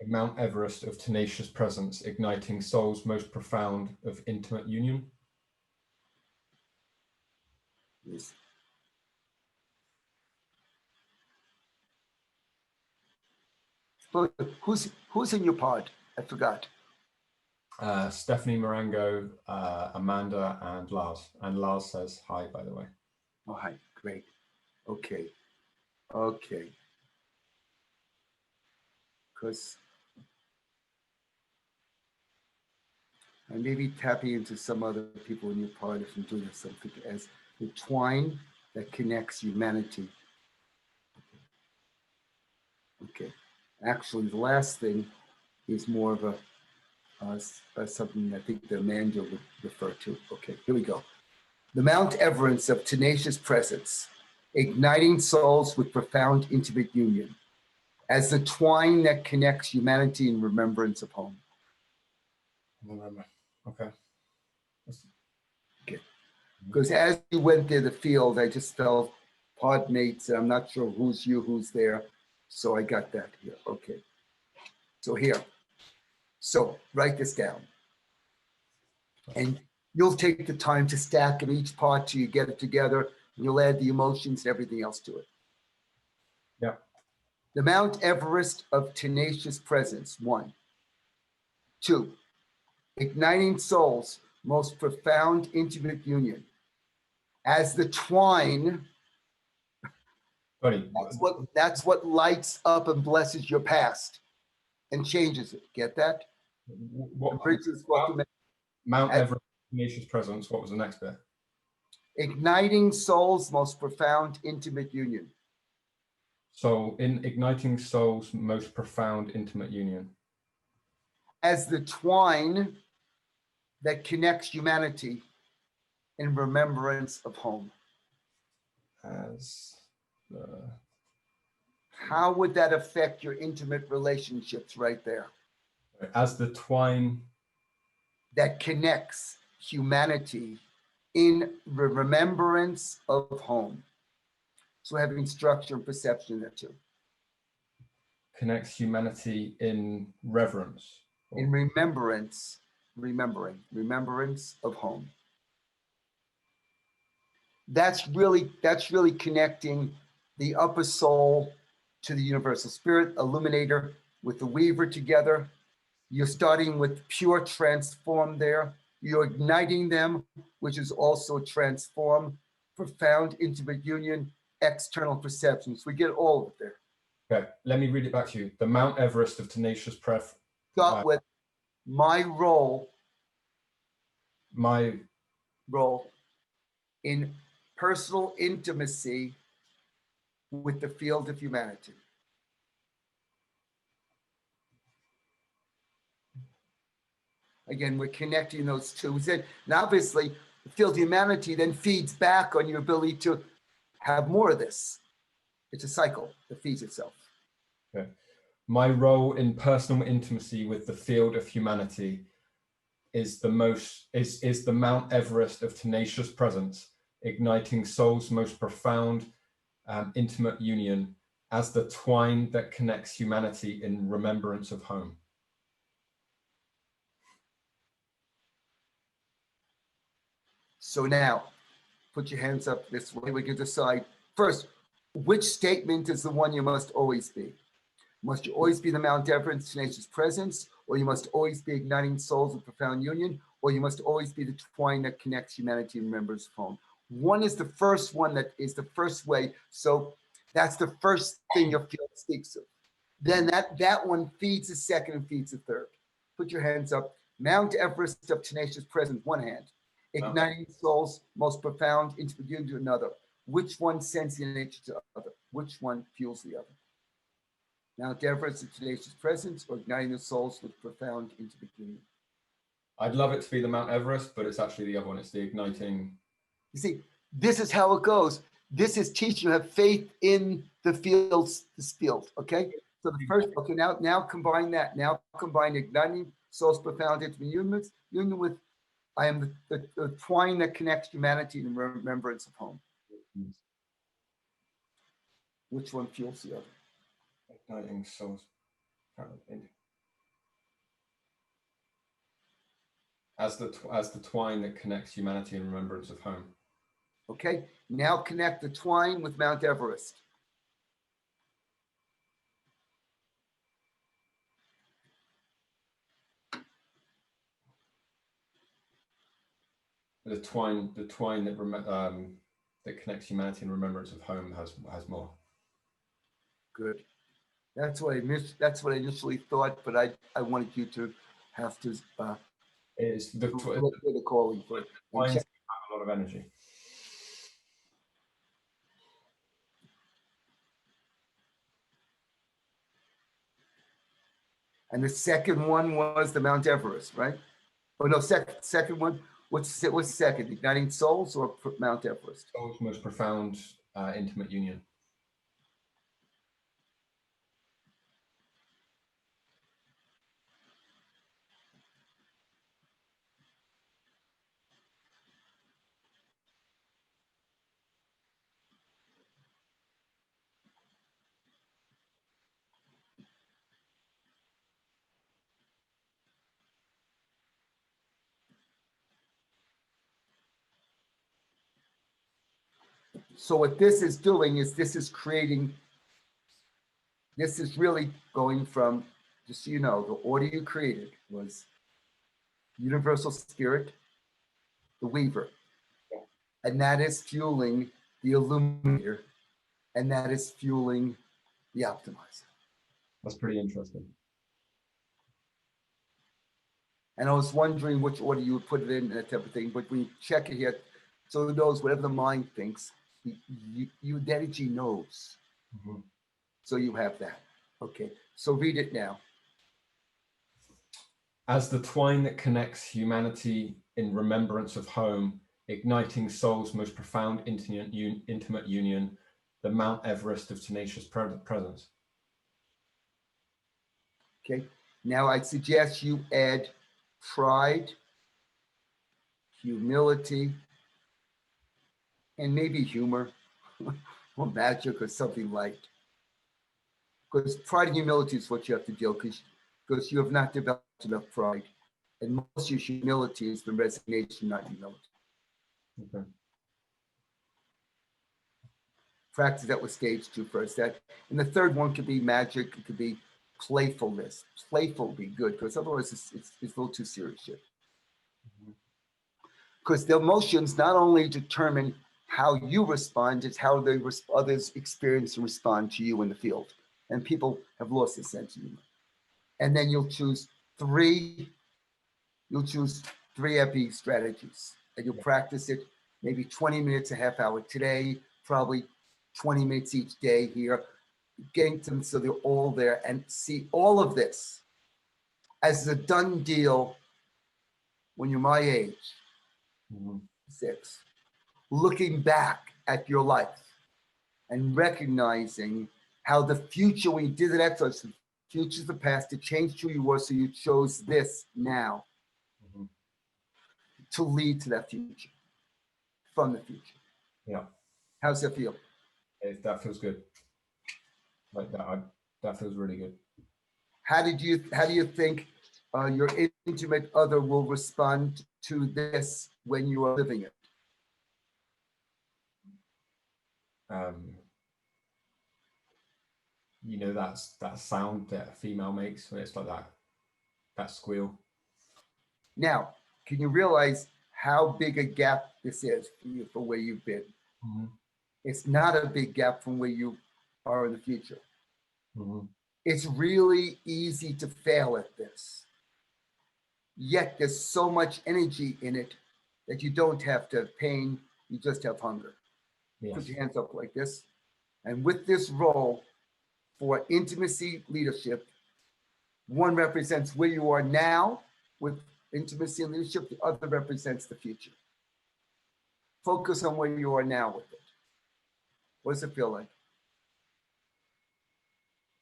Mount Everest of tenacious presence, igniting soul's most profound of intimate union. Yes. Who's in your pod? I forgot. Stephanie Marengo, Amanda, and Lars. And Lars says hi, by the way. Oh, hi. Great. Okay. Okay. Because I may be tapping into some other people in your pod if I'm doing something as the twine that connects humanity. Okay. Actually, the last thing is more of something I think the Amanda would refer to. Okay, here we go. The Mount Everest of tenacious presence, igniting souls with profound intimate union, as the twine that connects humanity in remembrance of home. Remember. Okay. Okay. Because as you went there, the field, I just felt pod mates, and I'm not sure who's you, who's there. So I got that here. Okay. So here. So write this down. And you'll take the time to stack them each part till you get it together. And you'll add the emotions and everything else to it. Yeah. The Mount Everest of tenacious presence, 1. 2, igniting soul's most profound intimate union. As the twine, Donny, that's what lights up and blesses your past and changes it. Get that? Mount Everest, tenacious presence. What was the next bit? Igniting soul's most profound intimate union. So in igniting soul's most profound intimate union. As the twine that connects humanity in remembrance of home. As the... How would that affect your intimate relationships right there? As the twine that connects humanity in remembrance of home. So having structure and perception there too. Connects humanity in reverence. In remembrance, remembrance of home. That's really connecting the upper soul to the universal spirit, illuminator with the weaver together. You're starting with pure transform there. You're igniting them, which is also transform, profound intimate union, external perceptions. We get all of it there. Okay, let me read it back to you. The Mount Everest of tenacious pref. Start with my role in personal intimacy with the field of humanity. Again, we're connecting those two. And obviously, the field of humanity then feeds back on your ability to have more of this. It's a cycle that feeds itself. Okay. My role in personal intimacy with the field of humanity is the Mount Everest of tenacious presence, igniting soul's most profound, intimate union as the twine that connects humanity in remembrance of home. So now, put your hands up this way. We can decide first, which statement is the one you must always be? Must you always be the Mount Everest tenacious presence, or you must always be igniting souls with profound union, or you must always be the twine that connects humanity and remembers home? One is the first one that is the first way. So That's the first thing your field speaks of. Then that one feeds the second and feeds the third. Put your hands up. Mount Everest of tenacious presence, one hand. Igniting soul's most profound intimate to another. Which one sends the nature to the other? Which one fuels the other? Mount Everest of tenacious presence or igniting the soul's most profound intimate union? I'd love it to be the Mount Everest, but it's actually the other one. It's the igniting. You see, this is how it goes. This is teaching you have faith in the fields, this field, okay? So the first, okay, now combine that. Now combine igniting soul's profound intimate union with I am the twine that connects humanity in remembrance of home. Which one fuels the other? Igniting souls. As the twine that connects humanity in remembrance of home. Okay, now connect the twine with Mount Everest. The twine that connects humanity in remembrance of home has more. Good. That's what I initially thought, but I wanted you to have to It's the calling for it. Twines have a lot of energy. And the second one was the Mount Everest, right? Oh no, second one. What's second? Igniting souls or Mount Everest? Soul's most profound intimate union. So what this is doing is this is really going from, just so you know, the order you created was universal spirit, the weaver, and that is fueling the illuminator, and that is fueling the optimizer. That's pretty interesting. And I was wondering which order you would put it in and that type of thing, but when you check it here, so it knows whatever the mind thinks, the energy knows. Mm-hmm. So you have that. Okay, so read it now. As the twine that connects humanity in remembrance of home, igniting soul's most profound intimate union, the Mount Everest of tenacious presence. Okay, now I suggest you add pride, humility, and maybe humor or magic or something light. Because pride and humility is what you have to deal with because you have not developed enough pride. And most of your humility is the resignation, not humility. Okay. Practice that with stage 2 first. And the third one could be magic. It could be playfulness. Playful would be good because otherwise it's a little too serious shit. Because the emotions not only determine how you respond, it's how others experience and respond to you in the field. And people have lost their sense of humor. And then you'll choose three epi strategies and you'll practice it maybe 20 minutes, a half hour today, probably 20 minutes each day here, getting them so they're all there and see all of this as a done deal when you're my age, 6, looking back at your life and recognizing how the future, when you did that exercise, the future is the past, it changed who you were, so you chose this now to lead to that future, from the future. Yeah. How's that feel? That feels good. Like that feels really good. How do you think your intimate other will respond to this when you are living it? You know, that sound that a female makes when it's like that squeal. Now, can you realize how big a gap this is for you, for where you've been? It's not a big gap from where you are in the future. Mhm. It's really easy to fail at this. Yet there's so much energy in it that you don't have to have pain, you just have hunger. Yes. Put your hands up like this. And with this role for intimacy leadership, one represents where you are now with intimacy and leadership, the other represents the future. Focus on where you are now with it. What does it feel like?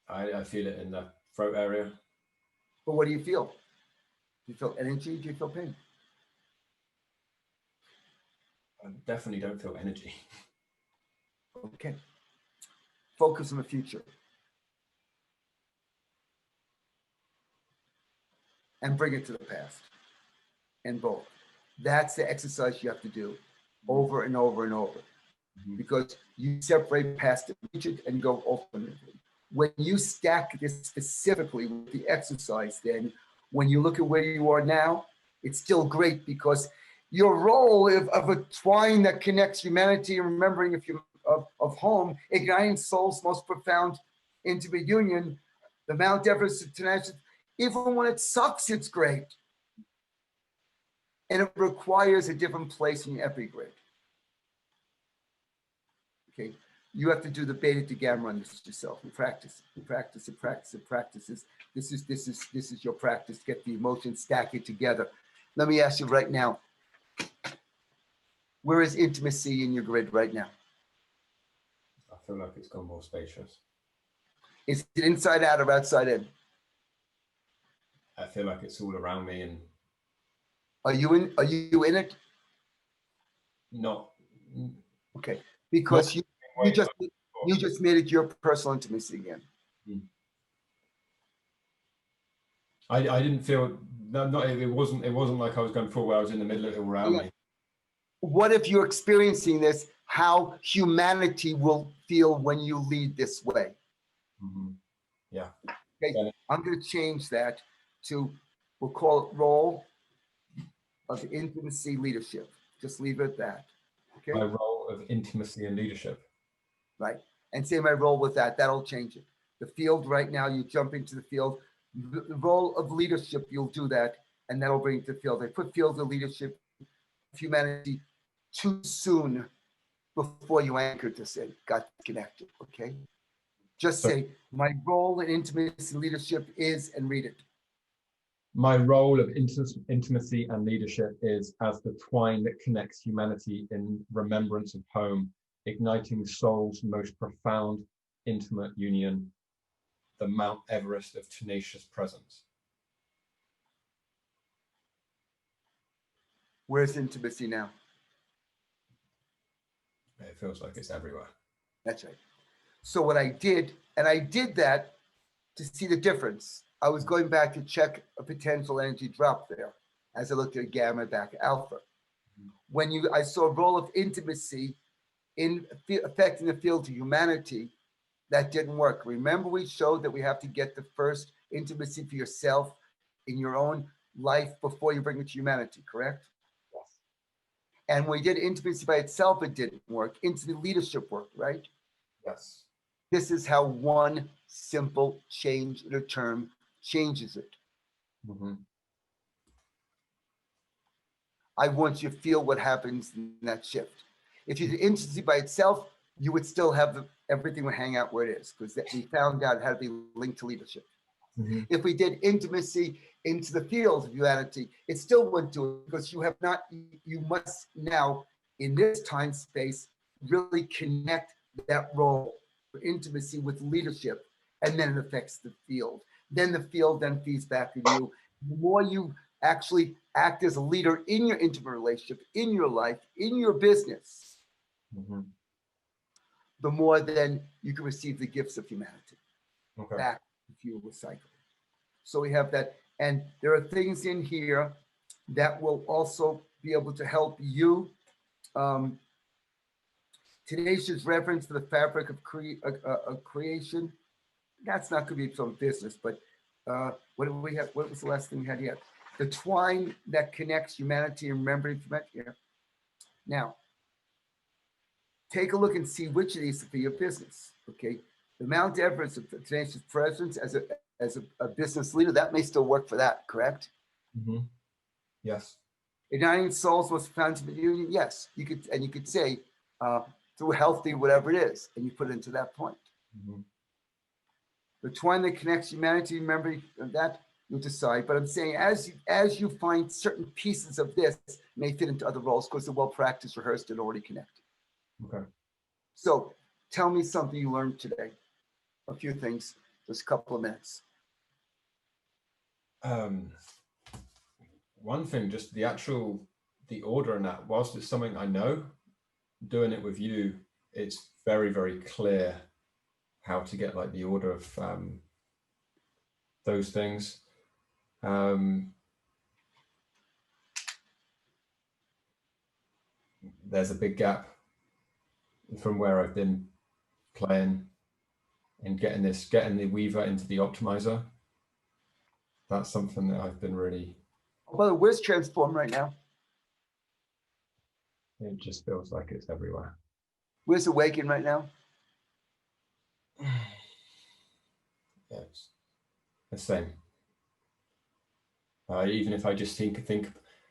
I feel it in the throat area. But what do you feel? Do you feel energy? Do you feel pain? I definitely don't feel energy. Okay. Focus on the future. And bring it to the past. And both. That's the exercise you have to do over and over and over. Mhm. Because you separate past and future and go ultimately. When you stack this specifically with the exercise, then when you look at where you are now, it's still great because your role of a twine that connects humanity and remembering of home, igniting soul's most profound intimate union, the Mount Everest of tenacity, even when it sucks, it's great. And it requires a different place in your epigrade. Okay, you have to do the beta to gamma on this yourself and practice, and practice, and practice, and practices. This is your practice. Get the emotion, stack it together. Let me ask you right now, where is intimacy in your grid right now? I feel like it's gone more spacious. Is it inside out or outside in? I feel like it's all around me and Are you in it? not. Okay, Not because the you way just that- you just made it your personal intimacy again. I didn't feel not it wasn't like I was going for where I was in the middle of it all around me. What if you're experiencing this? How humanity will feel when you lead this way? Mhm. Yeah. Okay, Yeah. I'm going to change that to, we'll call it role of intimacy leadership. Just leave it at that. Okay, My role of intimacy and leadership. right. And say my role with that. That'll change it. The field right now, you jump into the field. The role of leadership, you'll do that, and that'll bring it to the field. I put field of leadership, humanity too soon before you anchor to say, got connected. Okay, just So say my role in intimacy leadership is, and read it. my role of intimacy and leadership is as the twine that connects humanity in remembrance of home, igniting soul's most profound intimate union, the Mount Everest of tenacious presence. Where's intimacy now? It feels like it's everywhere. That's right. So what I did, and I did that to see the difference. I was going back to check a potential energy drop there as I looked at gamma back alpha. When I saw a role of intimacy in affecting the field of humanity, that didn't work. Remember, we showed that we have to get the first intimacy for yourself in your own life before you bring it to humanity, correct? Yes. And when we did intimacy by itself, it didn't work. Intimate leadership worked, right? Yes. This is how one simple change in a term changes it. Mm-hmm. I want you to feel what happens in that shift. If you did intimacy by itself, you would still have everything would hang out where it is because we found out how to be linked to leadership. Mm-hmm. If we did intimacy into the field of humanity, it still wouldn't do it because you must now in this time space really connect that role for intimacy with leadership, and then it affects the field. Then the field then feeds back to you. The more you actually act as a leader in your intimate relationship, in your life, in your business, Mm-hmm. the more then you can receive the gifts of humanity Okay. back to fuel the cycle. So we have that. And there are things in here that will also be able to help you. Today's reference to the fabric of creation. That's not going to be some business, but what do we have? What was the last thing we had yet? The twine that connects humanity and remembering humanity. Yeah. Now, take a look and see which of these is for your business. Okay. The Mount Everest of tenacious presence as a business leader, that may still work for that, correct? Mm-hmm. Yes. Igniting souls was founded in the union. Yes, you could say through healthy whatever it is, and you put it into that point. Mm-hmm. The twine that connects humanity, remember that you'll decide. But I'm saying as you find certain pieces of this may fit into other roles because they're well practiced, rehearsed, and already connected. Okay. So tell me something you learned today. A few things, just a couple of minutes. One thing, just the order in that, whilst it's something I know, doing it with you, it's very, very clear how to get like the order of those things. There's a big gap from where I've been playing and getting the weaver into the optimizer. That's something that I've been really. Oh, by the way, where's transform right now? It just feels like it's everywhere. Where's awaken right now? Yeah, it's the same. Even if I just think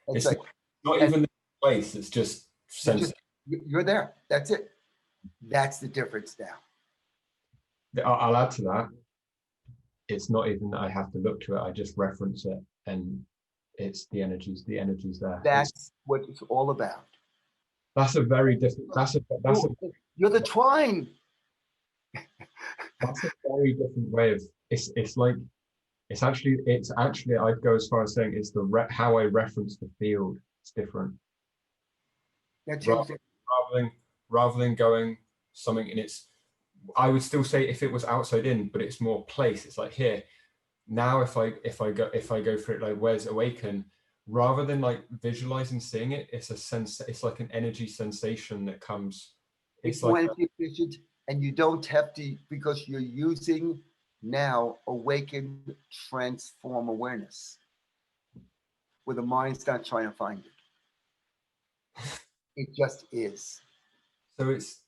it's like, not even the place, it's just sense. You're there. That's it. That's the difference now. I'll add to that. It's not even that I have to look to it. I just reference it, and it's the energy's there. That's what it's all about. That's a very different. You're the twine. That's a very different way of. It's actually. I'd go as far as saying it's how I reference the field. It's different. Rather than going something in its. I would still say if it was outside in, but it's more place. It's like here. Now if I go for it like where's awaken, rather than like visualizing seeing it, it's a sense, it's like an energy sensation that comes. It's like energy efficient, and you don't have to, because you're using now awaken transform awareness where the mind's not trying to find it. It just is.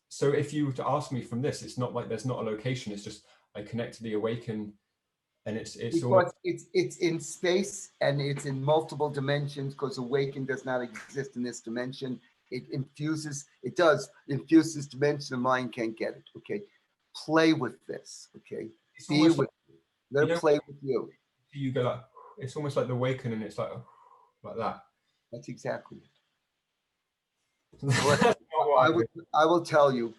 So if you were to ask me from this, it's not like there's not a location, it's just I connect to the awaken. And it's because it's in space and it's in multiple dimensions, because awaken does not exist in this dimension. It infuses dimension, the mind can't get it. Okay, play with this. Okay, be with it. Let it play with you. You go like, it's almost like the awaken, and it's like that. That's exactly it. I will tell you,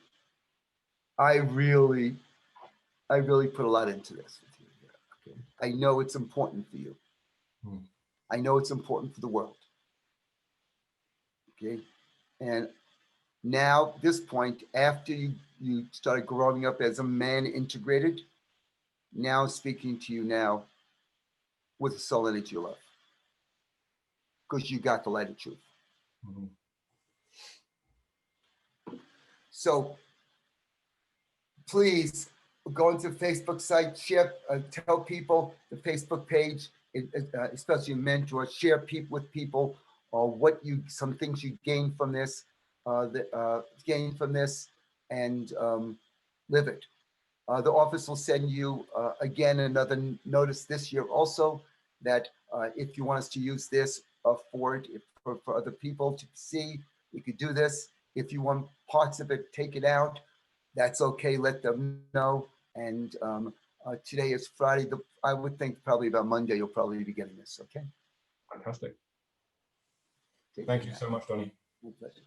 I really put a lot into this. Okay? I know it's important for you. I know it's important for the world. Okay, and now this point, after you started growing up as a man integrated, now speaking to you now with the soul energy love, because you got the light of truth. Mm-hmm. So please go into the Facebook site, share, tell people the Facebook page, especially mentors, share with people some things you gain from this, and live it. The office will send you again another notice this year also that if you want us to use this for other people to see, we could do this. If you want parts of it, take it out. That's okay. Let them know. And today is Friday. I would think probably about Monday you'll probably be getting this. Okay. Fantastic. Thank you so much, Donny. My pleasure.